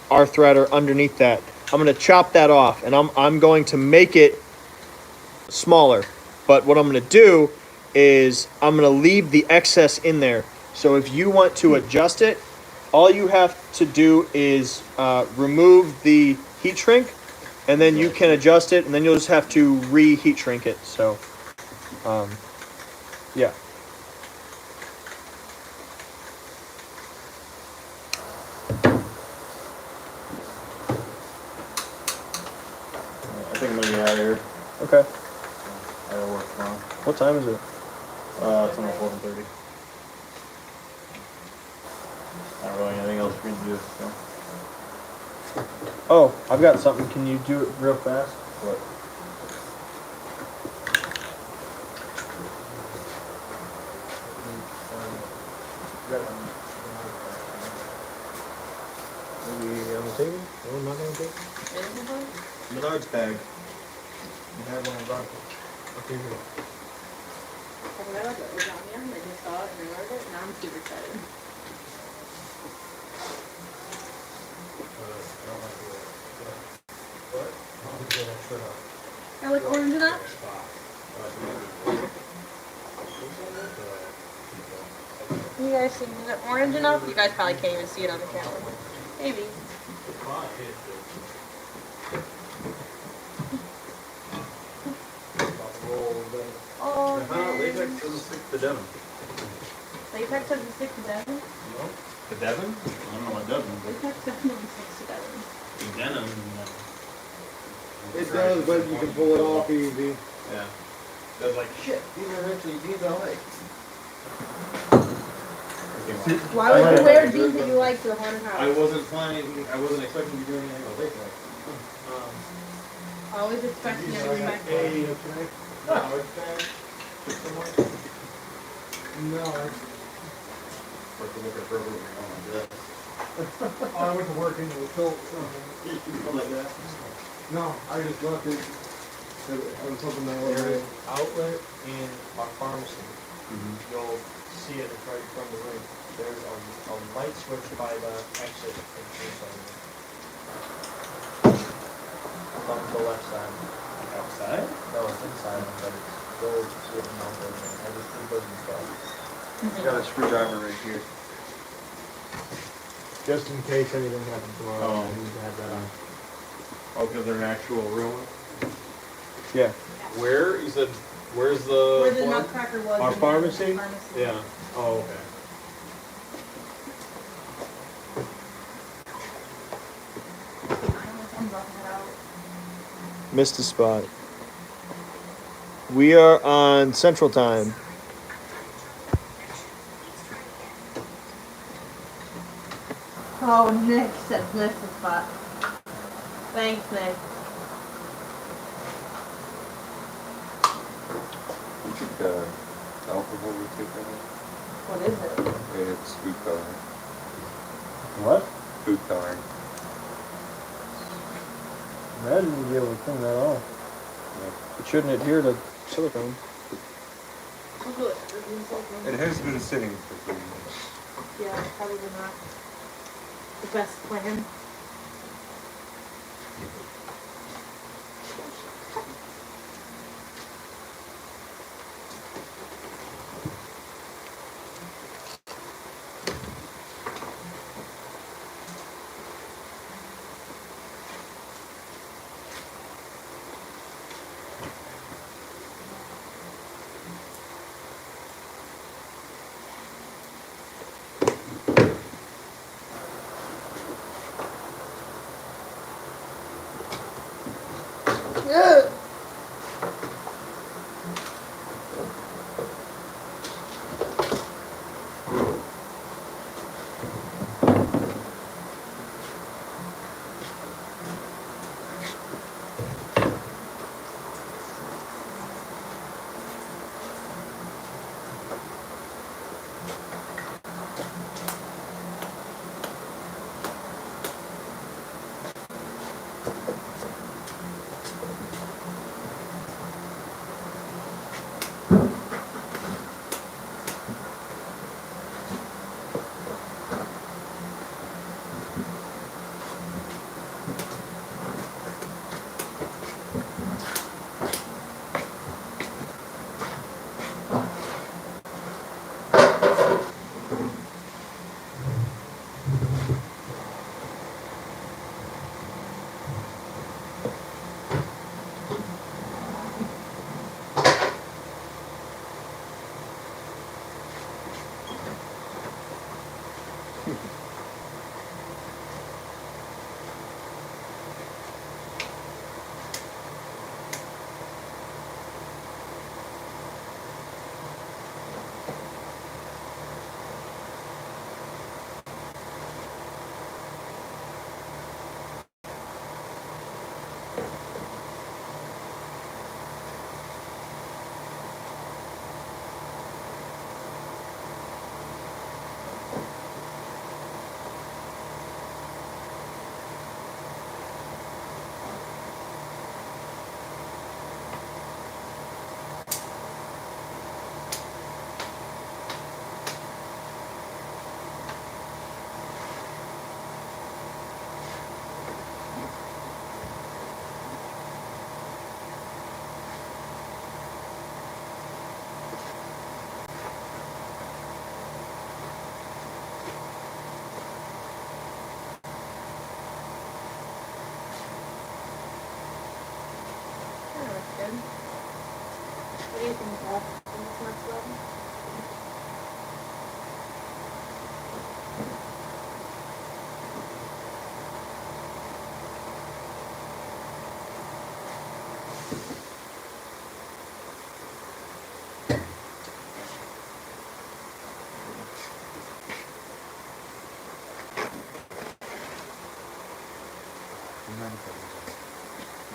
[SPEAKER 1] our threader underneath that. I'm going to chop that off, and I'm going to make it smaller. But what I'm going to do is I'm going to leave the excess in there. So if you want to adjust it, all you have to do is remove the heat shrink, and then you can adjust it, and then you'll just have to re-heat shrink it. So, yeah.
[SPEAKER 8] I think I'm gonna be out of here.
[SPEAKER 1] Okay.
[SPEAKER 8] I gotta work tomorrow.
[SPEAKER 1] What time is it?
[SPEAKER 8] It's almost 11:30. Not really anything else for me to do. So.
[SPEAKER 1] Oh, I've got something. Can you do it real fast?
[SPEAKER 8] What?
[SPEAKER 1] Maybe on the table? No, not on the table?
[SPEAKER 8] Menard's bag.
[SPEAKER 1] You have one about it. Okay, here.
[SPEAKER 2] I forgot about the lasagna. I just saw it and I ordered it. Now I'm super excited. I like orange enough.
[SPEAKER 4] You guys see, is it orange enough? You guys probably can't even see it on the camera. Maybe.
[SPEAKER 2] Oh,
[SPEAKER 8] Latex doesn't stick to denim.
[SPEAKER 2] latex doesn't stick to denim.
[SPEAKER 8] The Devon? I don't know what Devon.
[SPEAKER 2] Latex definitely sticks to denim.
[SPEAKER 8] Denim.
[SPEAKER 3] It does, but you can pull it off easy.
[SPEAKER 8] Yeah. That's like shit.
[SPEAKER 3] These are actually jeans I like.
[SPEAKER 2] Why would you wear jeans that you like to the haunted
[SPEAKER 8] I
[SPEAKER 2] house?
[SPEAKER 8] wasn't planning. I wasn't expecting to be doing anything with latex.
[SPEAKER 2] Always expecting
[SPEAKER 7] These
[SPEAKER 2] everything
[SPEAKER 7] are
[SPEAKER 2] back.
[SPEAKER 7] A, okay?
[SPEAKER 3] No, it's bad.
[SPEAKER 7] No,
[SPEAKER 8] Like to look at rubber when you're on this.
[SPEAKER 7] I went to work into the tilt.
[SPEAKER 8] Like that.
[SPEAKER 3] No, I just left it. I was hoping that
[SPEAKER 1] There is
[SPEAKER 3] was
[SPEAKER 1] an outlet in our pharmacy.
[SPEAKER 8] Mm-hmm.
[SPEAKER 1] You'll see it right from the room. There's a light switch by the exit on the left side.
[SPEAKER 8] Outside?
[SPEAKER 1] No, it's inside, but it's gold with a mount in it. I just put those in stuff.
[SPEAKER 5] Got a screwdriver right here.
[SPEAKER 1] Just in case anything happens tomorrow,
[SPEAKER 8] Oh.
[SPEAKER 1] I need to have that on.
[SPEAKER 8] Oh, because they're an actual real one?
[SPEAKER 1] Yeah.
[SPEAKER 8] Where? You said, where's the...
[SPEAKER 2] Where the
[SPEAKER 8] farm?
[SPEAKER 2] nutcracker was.
[SPEAKER 1] Our
[SPEAKER 2] in
[SPEAKER 1] pharmacy?
[SPEAKER 2] the pharmacy.
[SPEAKER 8] Yeah. Oh, okay.
[SPEAKER 2] I'm roughing it out.
[SPEAKER 1] Missed a spot. We are on Central Time.
[SPEAKER 2] Oh, Nick said miss the spot. Thanks, Nick.
[SPEAKER 5] You took alcohol we take on it?
[SPEAKER 2] What is it?
[SPEAKER 5] It's food coloring.
[SPEAKER 1] What?
[SPEAKER 5] Food coloring.
[SPEAKER 1] Red would be able to clean that off. It shouldn't adhere to silicone.
[SPEAKER 2] Oh, good. Everything's open.
[SPEAKER 5] It has been sitting for 3 months.
[SPEAKER 2] Yeah, probably not the best plan.
[SPEAKER 6] That looks good. What do you think, Beth? Think this looks good?
[SPEAKER 5] Do you mind if I use it?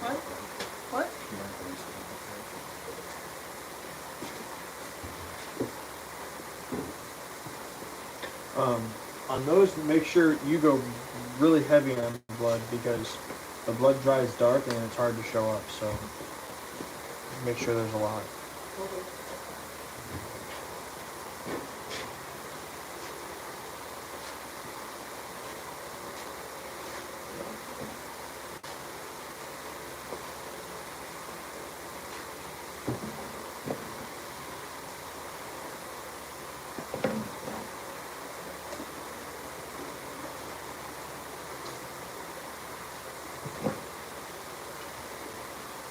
[SPEAKER 2] What? What?
[SPEAKER 5] Do you mind if I use it?
[SPEAKER 1] On those, make sure you go really heavy on blood because the blood dries dark and it's hard to show up. So make sure there's a lot.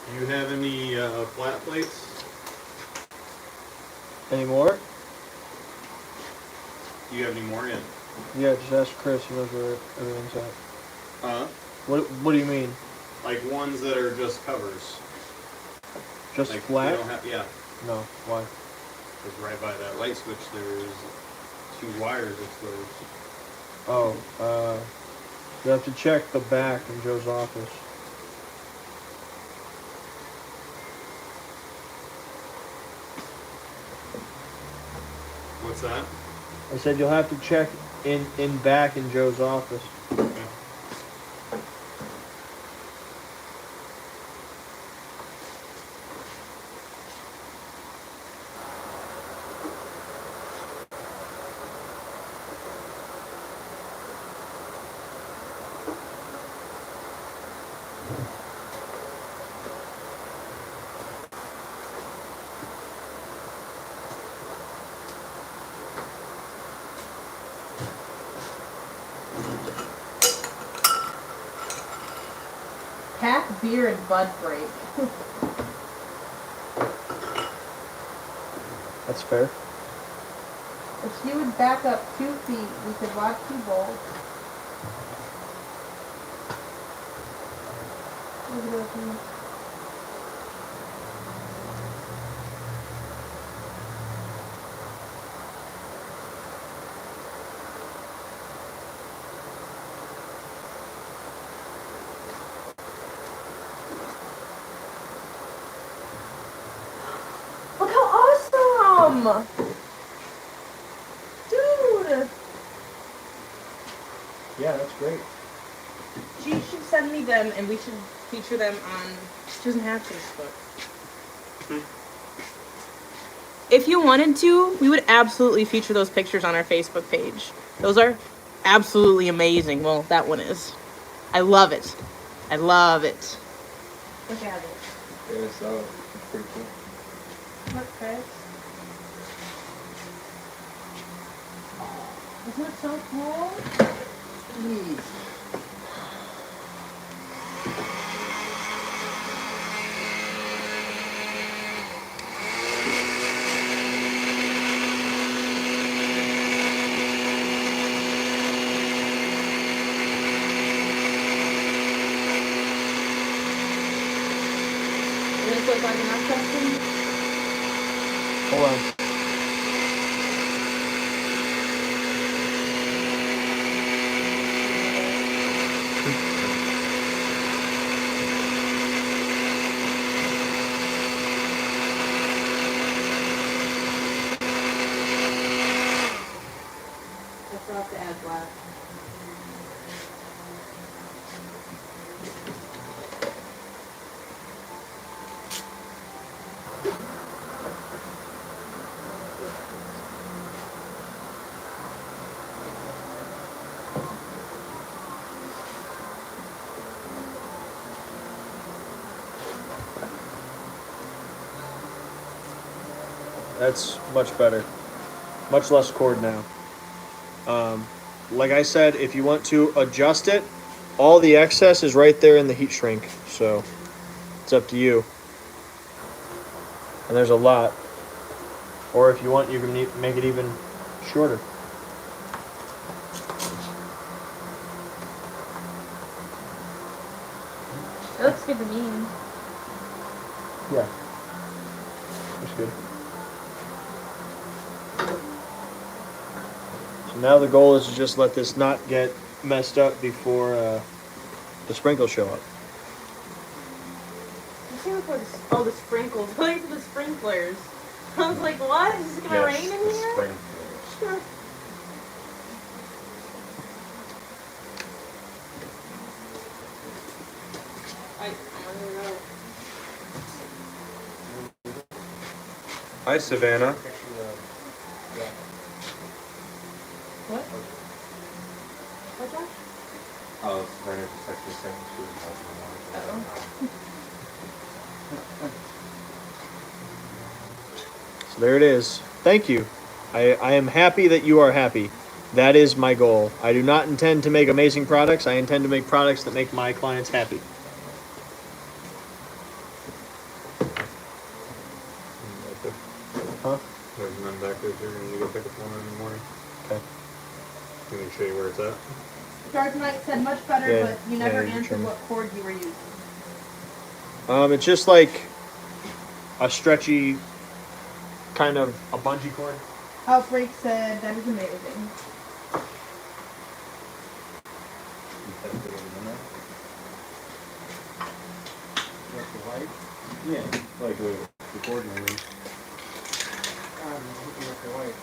[SPEAKER 8] Do you have any flat plates?
[SPEAKER 1] Any more?
[SPEAKER 8] Do you have any more in?
[SPEAKER 1] Yeah, just ask Chris. He knows where everything's at.
[SPEAKER 8] Huh?
[SPEAKER 1] What do you mean?
[SPEAKER 8] Like ones that are just covers.
[SPEAKER 1] Just
[SPEAKER 8] Like
[SPEAKER 1] flat?
[SPEAKER 8] They don't have, yeah.
[SPEAKER 1] No. Why?
[SPEAKER 8] Because right by that light switch there's 2 wires exposed.
[SPEAKER 1] Oh, you have to check the back in Joe's office.
[SPEAKER 8] What's that?
[SPEAKER 1] I said you'll have to check in back in Joe's office.
[SPEAKER 8] Okay.
[SPEAKER 2] Pack beer and bud break.
[SPEAKER 1] That's fair.
[SPEAKER 2] If she would back up 2 feet, we could watch you bowl. Look how awesome! Dude!
[SPEAKER 1] Yeah, that's great.
[SPEAKER 4] She should send me them and we should feature them on, she doesn't have Facebook. If you wanted to, we would absolutely feature those pictures on our Facebook page. Those are absolutely amazing. Well, that one is. I love it. I love it.
[SPEAKER 2] Look at it.
[SPEAKER 5] Yeah, so pretty cool.
[SPEAKER 2] Look, Chris. Isn't it so cool? outside in that section.
[SPEAKER 1] Hold on.
[SPEAKER 2] I forgot to add black.
[SPEAKER 1] That's much better. Much less cord now. Like I said, if you want to adjust it, all the excess is right there in the heat shrink. So it's up to you. And there's a lot. Or if you want, you can make it even shorter.
[SPEAKER 2] It looks good to me.
[SPEAKER 1] Yeah. That's good. So now the goal is to just let this not get messed up before the sprinkles show up.
[SPEAKER 4] I see before the sprinkles. I like the sprinklers. I was like, what? Is it gonna rain in here? Sure. I don't know.
[SPEAKER 5] Hi, Savannah.
[SPEAKER 2] What? What, Josh?
[SPEAKER 5] Oh, Savannah just actually saying she was helping
[SPEAKER 1] So there it is. Thank you. I am happy that you are happy. That is my goal. I do not intend to make amazing products. I intend to make products that make my clients happy. Huh?
[SPEAKER 8] There's none back there. You're gonna go pick up one in the morning.
[SPEAKER 1] Okay.
[SPEAKER 8] Can we show you where it's at?
[SPEAKER 2] Dark Knight said much better,
[SPEAKER 1] Yeah,
[SPEAKER 2] but you never
[SPEAKER 1] yeah, you
[SPEAKER 2] answered
[SPEAKER 1] can.
[SPEAKER 2] what cord you were using.
[SPEAKER 1] It's just like a stretchy kind of a bungee cord.
[SPEAKER 2] Outbreak said that is amazing.
[SPEAKER 3] With the light.
[SPEAKER 8] Yeah, like the coordinator.
[SPEAKER 3] I'm looking at the light.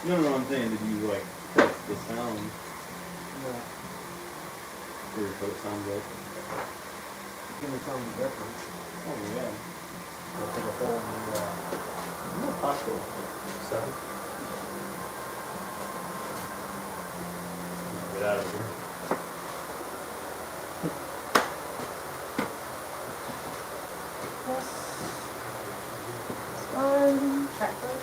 [SPEAKER 8] No, I'm saying, did you like test the sound
[SPEAKER 3] No,
[SPEAKER 8] for what it sounds like?
[SPEAKER 3] it's gonna sound different.
[SPEAKER 8] Oh yeah.
[SPEAKER 3] I'll put a hole in the,
[SPEAKER 8] No, possible. So. Get out of here.
[SPEAKER 2] Check this.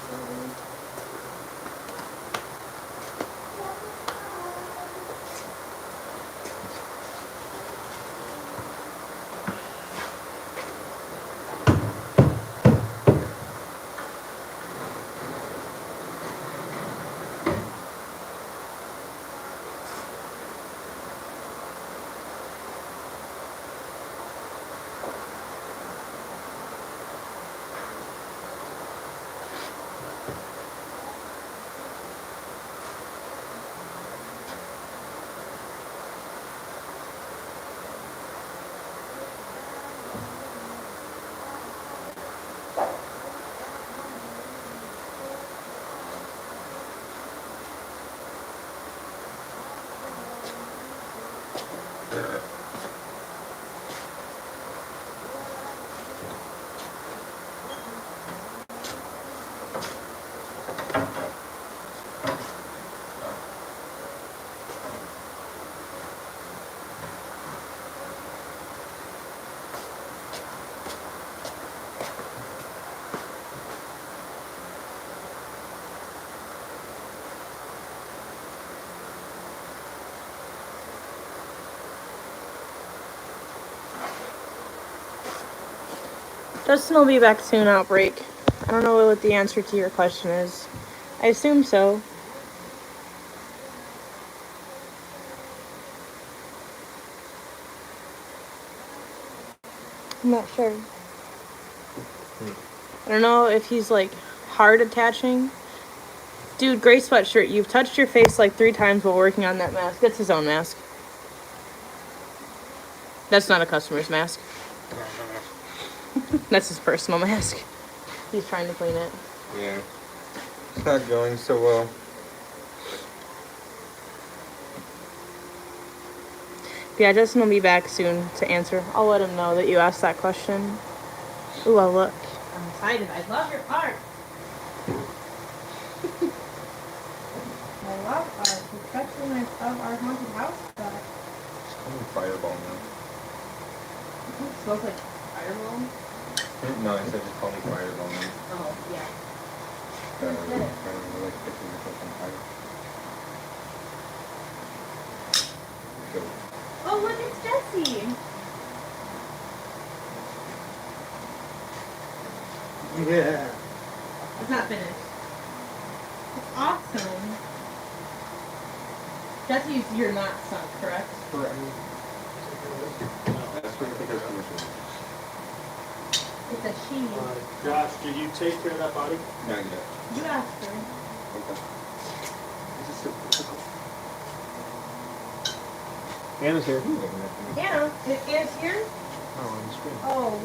[SPEAKER 4] Justin will be back soon, Outbreak. I don't know what the answer to your question is. I assume so. I'm not sure. I don't know if he's like hard attaching. Dude, gray sweatshirt, you've touched your face like 3 times while working on that mask. That's his own mask. That's not a customer's mask. That's his personal mask. He's trying to clean it.
[SPEAKER 5] Yeah. It's not going so well.
[SPEAKER 4] Yeah, Justin will be back soon to answer. I'll let him know that you asked that question. Ooh, I'll look.
[SPEAKER 2] I'm excited. I love your art.
[SPEAKER 6] I love art, especially when it's of our haunted house stuff.
[SPEAKER 5] It's called a fireball now.
[SPEAKER 2] It smells like fireball.
[SPEAKER 5] No, I said just call me fireball now.
[SPEAKER 2] Oh, yeah.
[SPEAKER 5] I don't know, like picking yourself on fire. Go.
[SPEAKER 6] Oh, look, it's Jessie.
[SPEAKER 7] Yeah.
[SPEAKER 2] It's not finished.
[SPEAKER 6] It's awesome.
[SPEAKER 2] Jesse's your not son, correct?
[SPEAKER 7] Correct.
[SPEAKER 5] That's what I think I was commissioning.
[SPEAKER 6] It's a she.
[SPEAKER 7] Josh, did you take care of that body?
[SPEAKER 5] Not yet.
[SPEAKER 6] You asked her.
[SPEAKER 5] Okay.
[SPEAKER 1] Anna's here.
[SPEAKER 6] Anna, Anna's here?
[SPEAKER 1] Oh, on the screen.
[SPEAKER 6] Oh.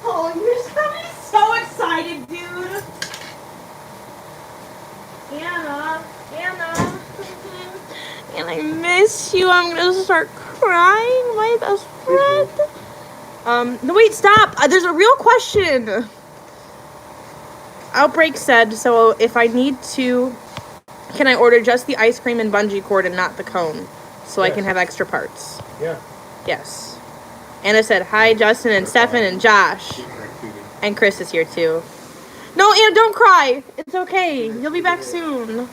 [SPEAKER 6] Oh, you're gonna be so excited, dude. Anna. Anna.
[SPEAKER 4] And I miss you. I'm gonna start crying. My best friend. No, wait, stop. There's a real question. Outbreak said, so if I need to, can I order just the ice cream and bungee cord and not the cone? So I can have extra parts.
[SPEAKER 7] Yeah.
[SPEAKER 4] Yes. Anna said, hi, Justin and Stefan and Josh. And Chris is here too. No, Anna, don't cry. It's okay. You'll be back soon.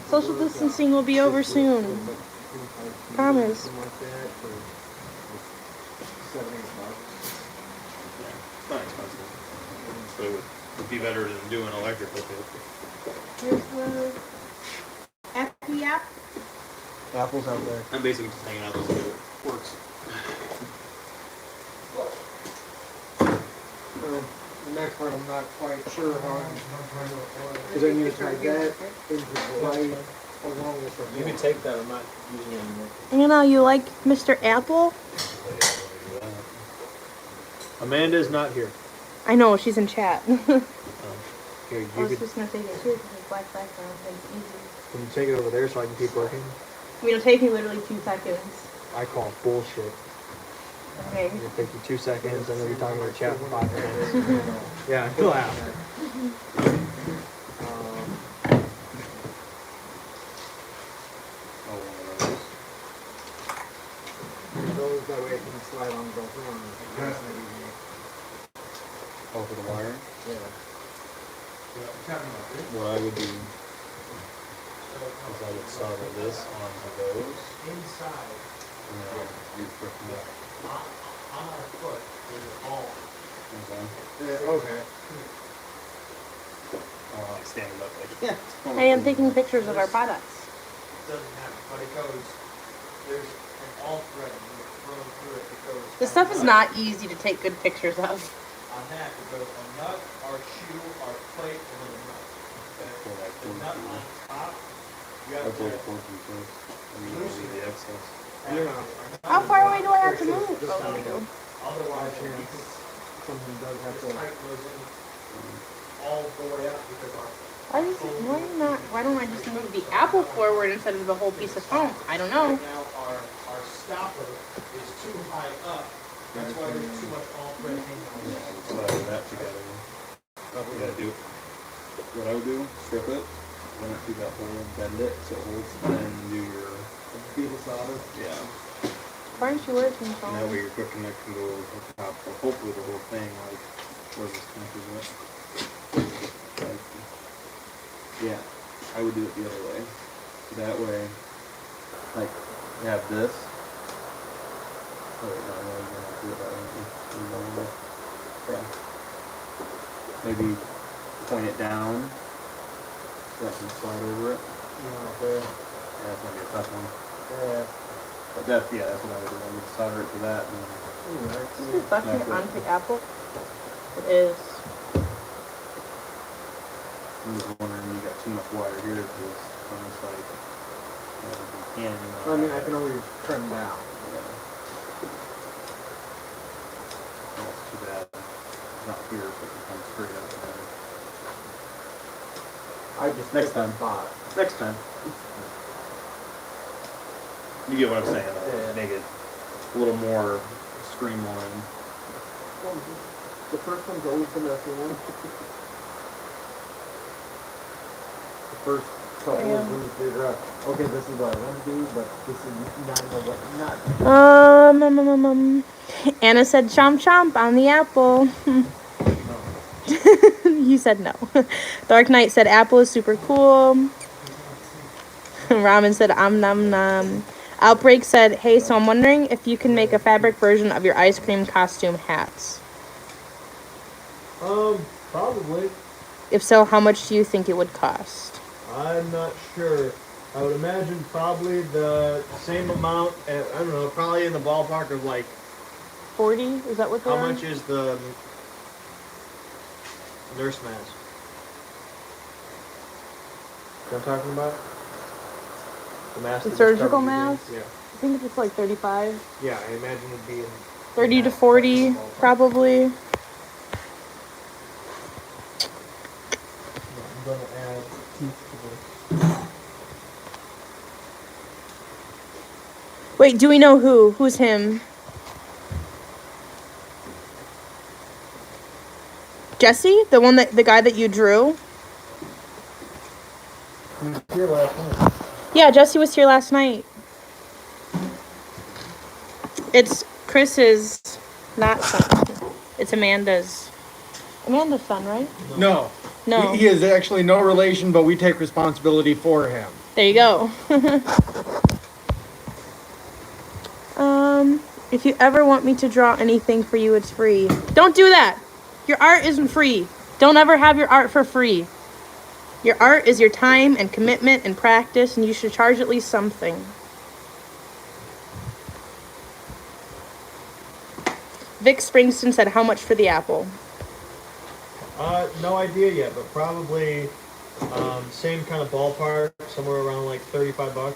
[SPEAKER 4] Social distancing will be over soon. Promise.
[SPEAKER 8] It's not expensive. So it would be better than doing electrical tape.
[SPEAKER 6] Here's the Appy app.
[SPEAKER 1] Apple's out there.
[SPEAKER 8] I'm basically just hanging out to see if it works.
[SPEAKER 7] The next part, I'm not quite sure how I'm, because I need to tie that into play along with the. You can take that, I'm not using it anymore.
[SPEAKER 4] Anna, you like Mr. Apple?
[SPEAKER 1] Amanda's not here.
[SPEAKER 4] I know, she's in chat.
[SPEAKER 1] Here,
[SPEAKER 4] I
[SPEAKER 1] you
[SPEAKER 4] was
[SPEAKER 1] could,
[SPEAKER 4] just gonna take it too because it's black background and it's easy.
[SPEAKER 1] can you take it over there so I can keep working?
[SPEAKER 4] I mean, it'll take me literally 2 seconds.
[SPEAKER 1] I call bullshit.
[SPEAKER 4] Okay.
[SPEAKER 1] It'll take you 2 seconds and then you're talking to a chat for 5 minutes. Yeah, chill out.
[SPEAKER 8] Oh, one of those.
[SPEAKER 7] Those, that way I can slide on both arms.
[SPEAKER 8] Oh, for the wiring?
[SPEAKER 7] Yeah.
[SPEAKER 8] What I would do is I would solder this onto those.
[SPEAKER 7] Inside,
[SPEAKER 8] And then you'd flip them up.
[SPEAKER 7] on our foot, there's a ball.
[SPEAKER 8] Okay.
[SPEAKER 7] Yeah, okay.
[SPEAKER 8] Like stand it up like, yeah.
[SPEAKER 4] I am taking pictures of our products.
[SPEAKER 7] Doesn't happen, but it goes, there's an all thread, and you throw through it, it goes.
[SPEAKER 4] This stuff is not easy to take good pictures of.
[SPEAKER 7] On that, it goes a nut, our shoe, our plate, and then a nut.
[SPEAKER 8] Pull that
[SPEAKER 7] The nut on top, you
[SPEAKER 8] I
[SPEAKER 7] have
[SPEAKER 8] pull
[SPEAKER 7] to.
[SPEAKER 8] the cord from first. And you
[SPEAKER 7] Loosen
[SPEAKER 8] leave the excess.
[SPEAKER 4] How far away do I have to move? Oh, there we go.
[SPEAKER 7] Otherwise, something does have to. Tight goes in all the way up because our.
[SPEAKER 4] Why don't I just move the apple forward instead of the whole piece of foam? I don't know.
[SPEAKER 7] Right now, our stopper is too high up. That's why there's too much all thread hanging on there.
[SPEAKER 8] Solder that together. You gotta do what I would do, strip it, run it through that hole and bend it so it holds, and then do your
[SPEAKER 7] Beetle solder.
[SPEAKER 8] yeah.
[SPEAKER 4] Why aren't you working,
[SPEAKER 8] And that
[SPEAKER 4] Sean?
[SPEAKER 8] way your quick connect can go over the top, or hopefully the whole thing, like where this connectors at. Like, yeah, I would do it the other way. So that way, like, you have this. Oh, wait, no, I'm gonna do it that way. Yeah. Maybe point it down so I can slide over it.
[SPEAKER 7] Okay.
[SPEAKER 8] Yeah, that's gonna be a tough one.
[SPEAKER 7] Yeah.
[SPEAKER 8] But that's what I would do. I would solder it to that and
[SPEAKER 4] Is this bucket onto the apple? It is.
[SPEAKER 8] I'm just wondering, you got too much wire here because it's like, you can.
[SPEAKER 3] I mean, I can always trim down.
[SPEAKER 8] That's too bad. Not here, but it comes straight up there.
[SPEAKER 3] I just
[SPEAKER 8] Next
[SPEAKER 3] put that
[SPEAKER 8] time.
[SPEAKER 3] bottom.
[SPEAKER 8] Next time. You get what I'm saying?
[SPEAKER 3] Yeah.
[SPEAKER 8] Make it a little more streamlined.
[SPEAKER 3] The first one's always the messy one. The first couple
[SPEAKER 4] Yeah.
[SPEAKER 3] of them figure out, okay, this is what I want to do, but this is not.
[SPEAKER 4] Anna said chomp chomp on the apple. You said no. Dark Knight said apple is super cool. Ramen said nom nom. Outbreak said, hey, so I'm wondering if you can make a fabric version of your ice cream costume hats.
[SPEAKER 7] Probably.
[SPEAKER 4] If so, how much do you think it would cost?
[SPEAKER 7] I'm not sure. I would imagine probably the same amount. I don't know, probably in the ballpark of like.
[SPEAKER 4] 40? Is that what
[SPEAKER 7] How
[SPEAKER 4] they're?
[SPEAKER 7] much is the nurse mask? You know what I'm talking about? The mask.
[SPEAKER 4] The
[SPEAKER 7] that just
[SPEAKER 4] surgical
[SPEAKER 7] covers your
[SPEAKER 4] mask?
[SPEAKER 7] veins?
[SPEAKER 4] I think it's like 35.
[SPEAKER 7] Yeah. Yeah, I imagine it'd be in
[SPEAKER 4] 30 to
[SPEAKER 7] that
[SPEAKER 4] 40,
[SPEAKER 7] ballpark.
[SPEAKER 4] probably.
[SPEAKER 7] I'm gonna add teeth to this.
[SPEAKER 4] Wait, do we know who? Who's him? Jesse? The guy that you drew?
[SPEAKER 7] He was here last night.
[SPEAKER 4] Yeah, Jesse was here last night. It's Chris's, not son. It's Amanda's. Amanda's son, right?
[SPEAKER 3] No.
[SPEAKER 4] No.
[SPEAKER 3] He is actually no relation, but we take responsibility for him.
[SPEAKER 4] There you go. If you ever want me to draw anything for you, it's free. Don't do that. Your art isn't free. Don't ever have your art for free. Your art is your time and commitment and practice, and you should charge at least something. Vic Springston said, how much for the apple?
[SPEAKER 7] No idea yet, but probably same kind of ballpark, somewhere around like $35.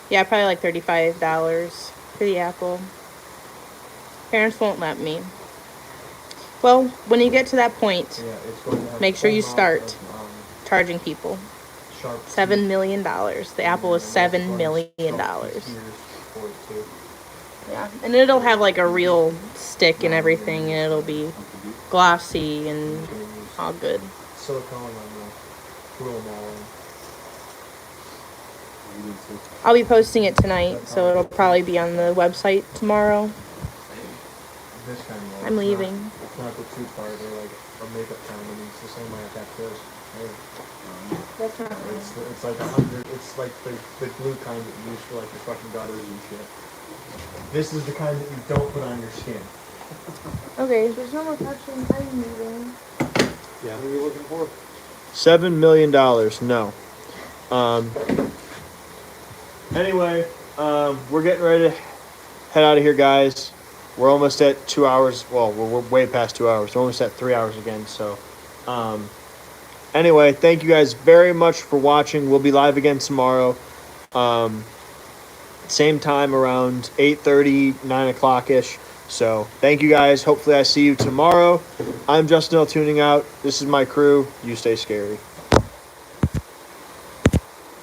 [SPEAKER 4] Yeah, probably like $35 for the apple. Parents won't let me. Well, when you get to that point,
[SPEAKER 7] Yeah, it's going to have
[SPEAKER 4] make sure you
[SPEAKER 7] full amount
[SPEAKER 4] start
[SPEAKER 7] of,
[SPEAKER 4] charging people.
[SPEAKER 7] sharp
[SPEAKER 4] $7 million. The apple is $7 million. Yeah, and it'll have like a real stick and everything, and it'll be glossy and all good.
[SPEAKER 7] Silicone on the room all.
[SPEAKER 4] I'll be posting it tonight, so it'll probably be on the website tomorrow.
[SPEAKER 7] This kind of
[SPEAKER 4] I'm leaving.
[SPEAKER 7] It's not the two-part or like a makeup time. I mean, it's the same way I got this.
[SPEAKER 4] That's not
[SPEAKER 7] It's like 100. It's like the glue kind that you use for like your fucking gutters and shit. This is the kind that you don't put on your skin.
[SPEAKER 4] Okay, there's no more touching. I'm leaving.
[SPEAKER 7] Yeah. What are you looking for?
[SPEAKER 1] $7 million. No. Anyway, we're getting ready to head out of here, guys. We're almost at 2 hours. Well, we're way past 2 hours. We're almost at 3 hours again. So, anyway, thank you guys very much for watching. We'll be live again tomorrow. Same time, around 8:30, 9 o'clock-ish. So, thank you guys. Hopefully I see you tomorrow. I'm Justin L. tuning out. This is my crew. You stay scary.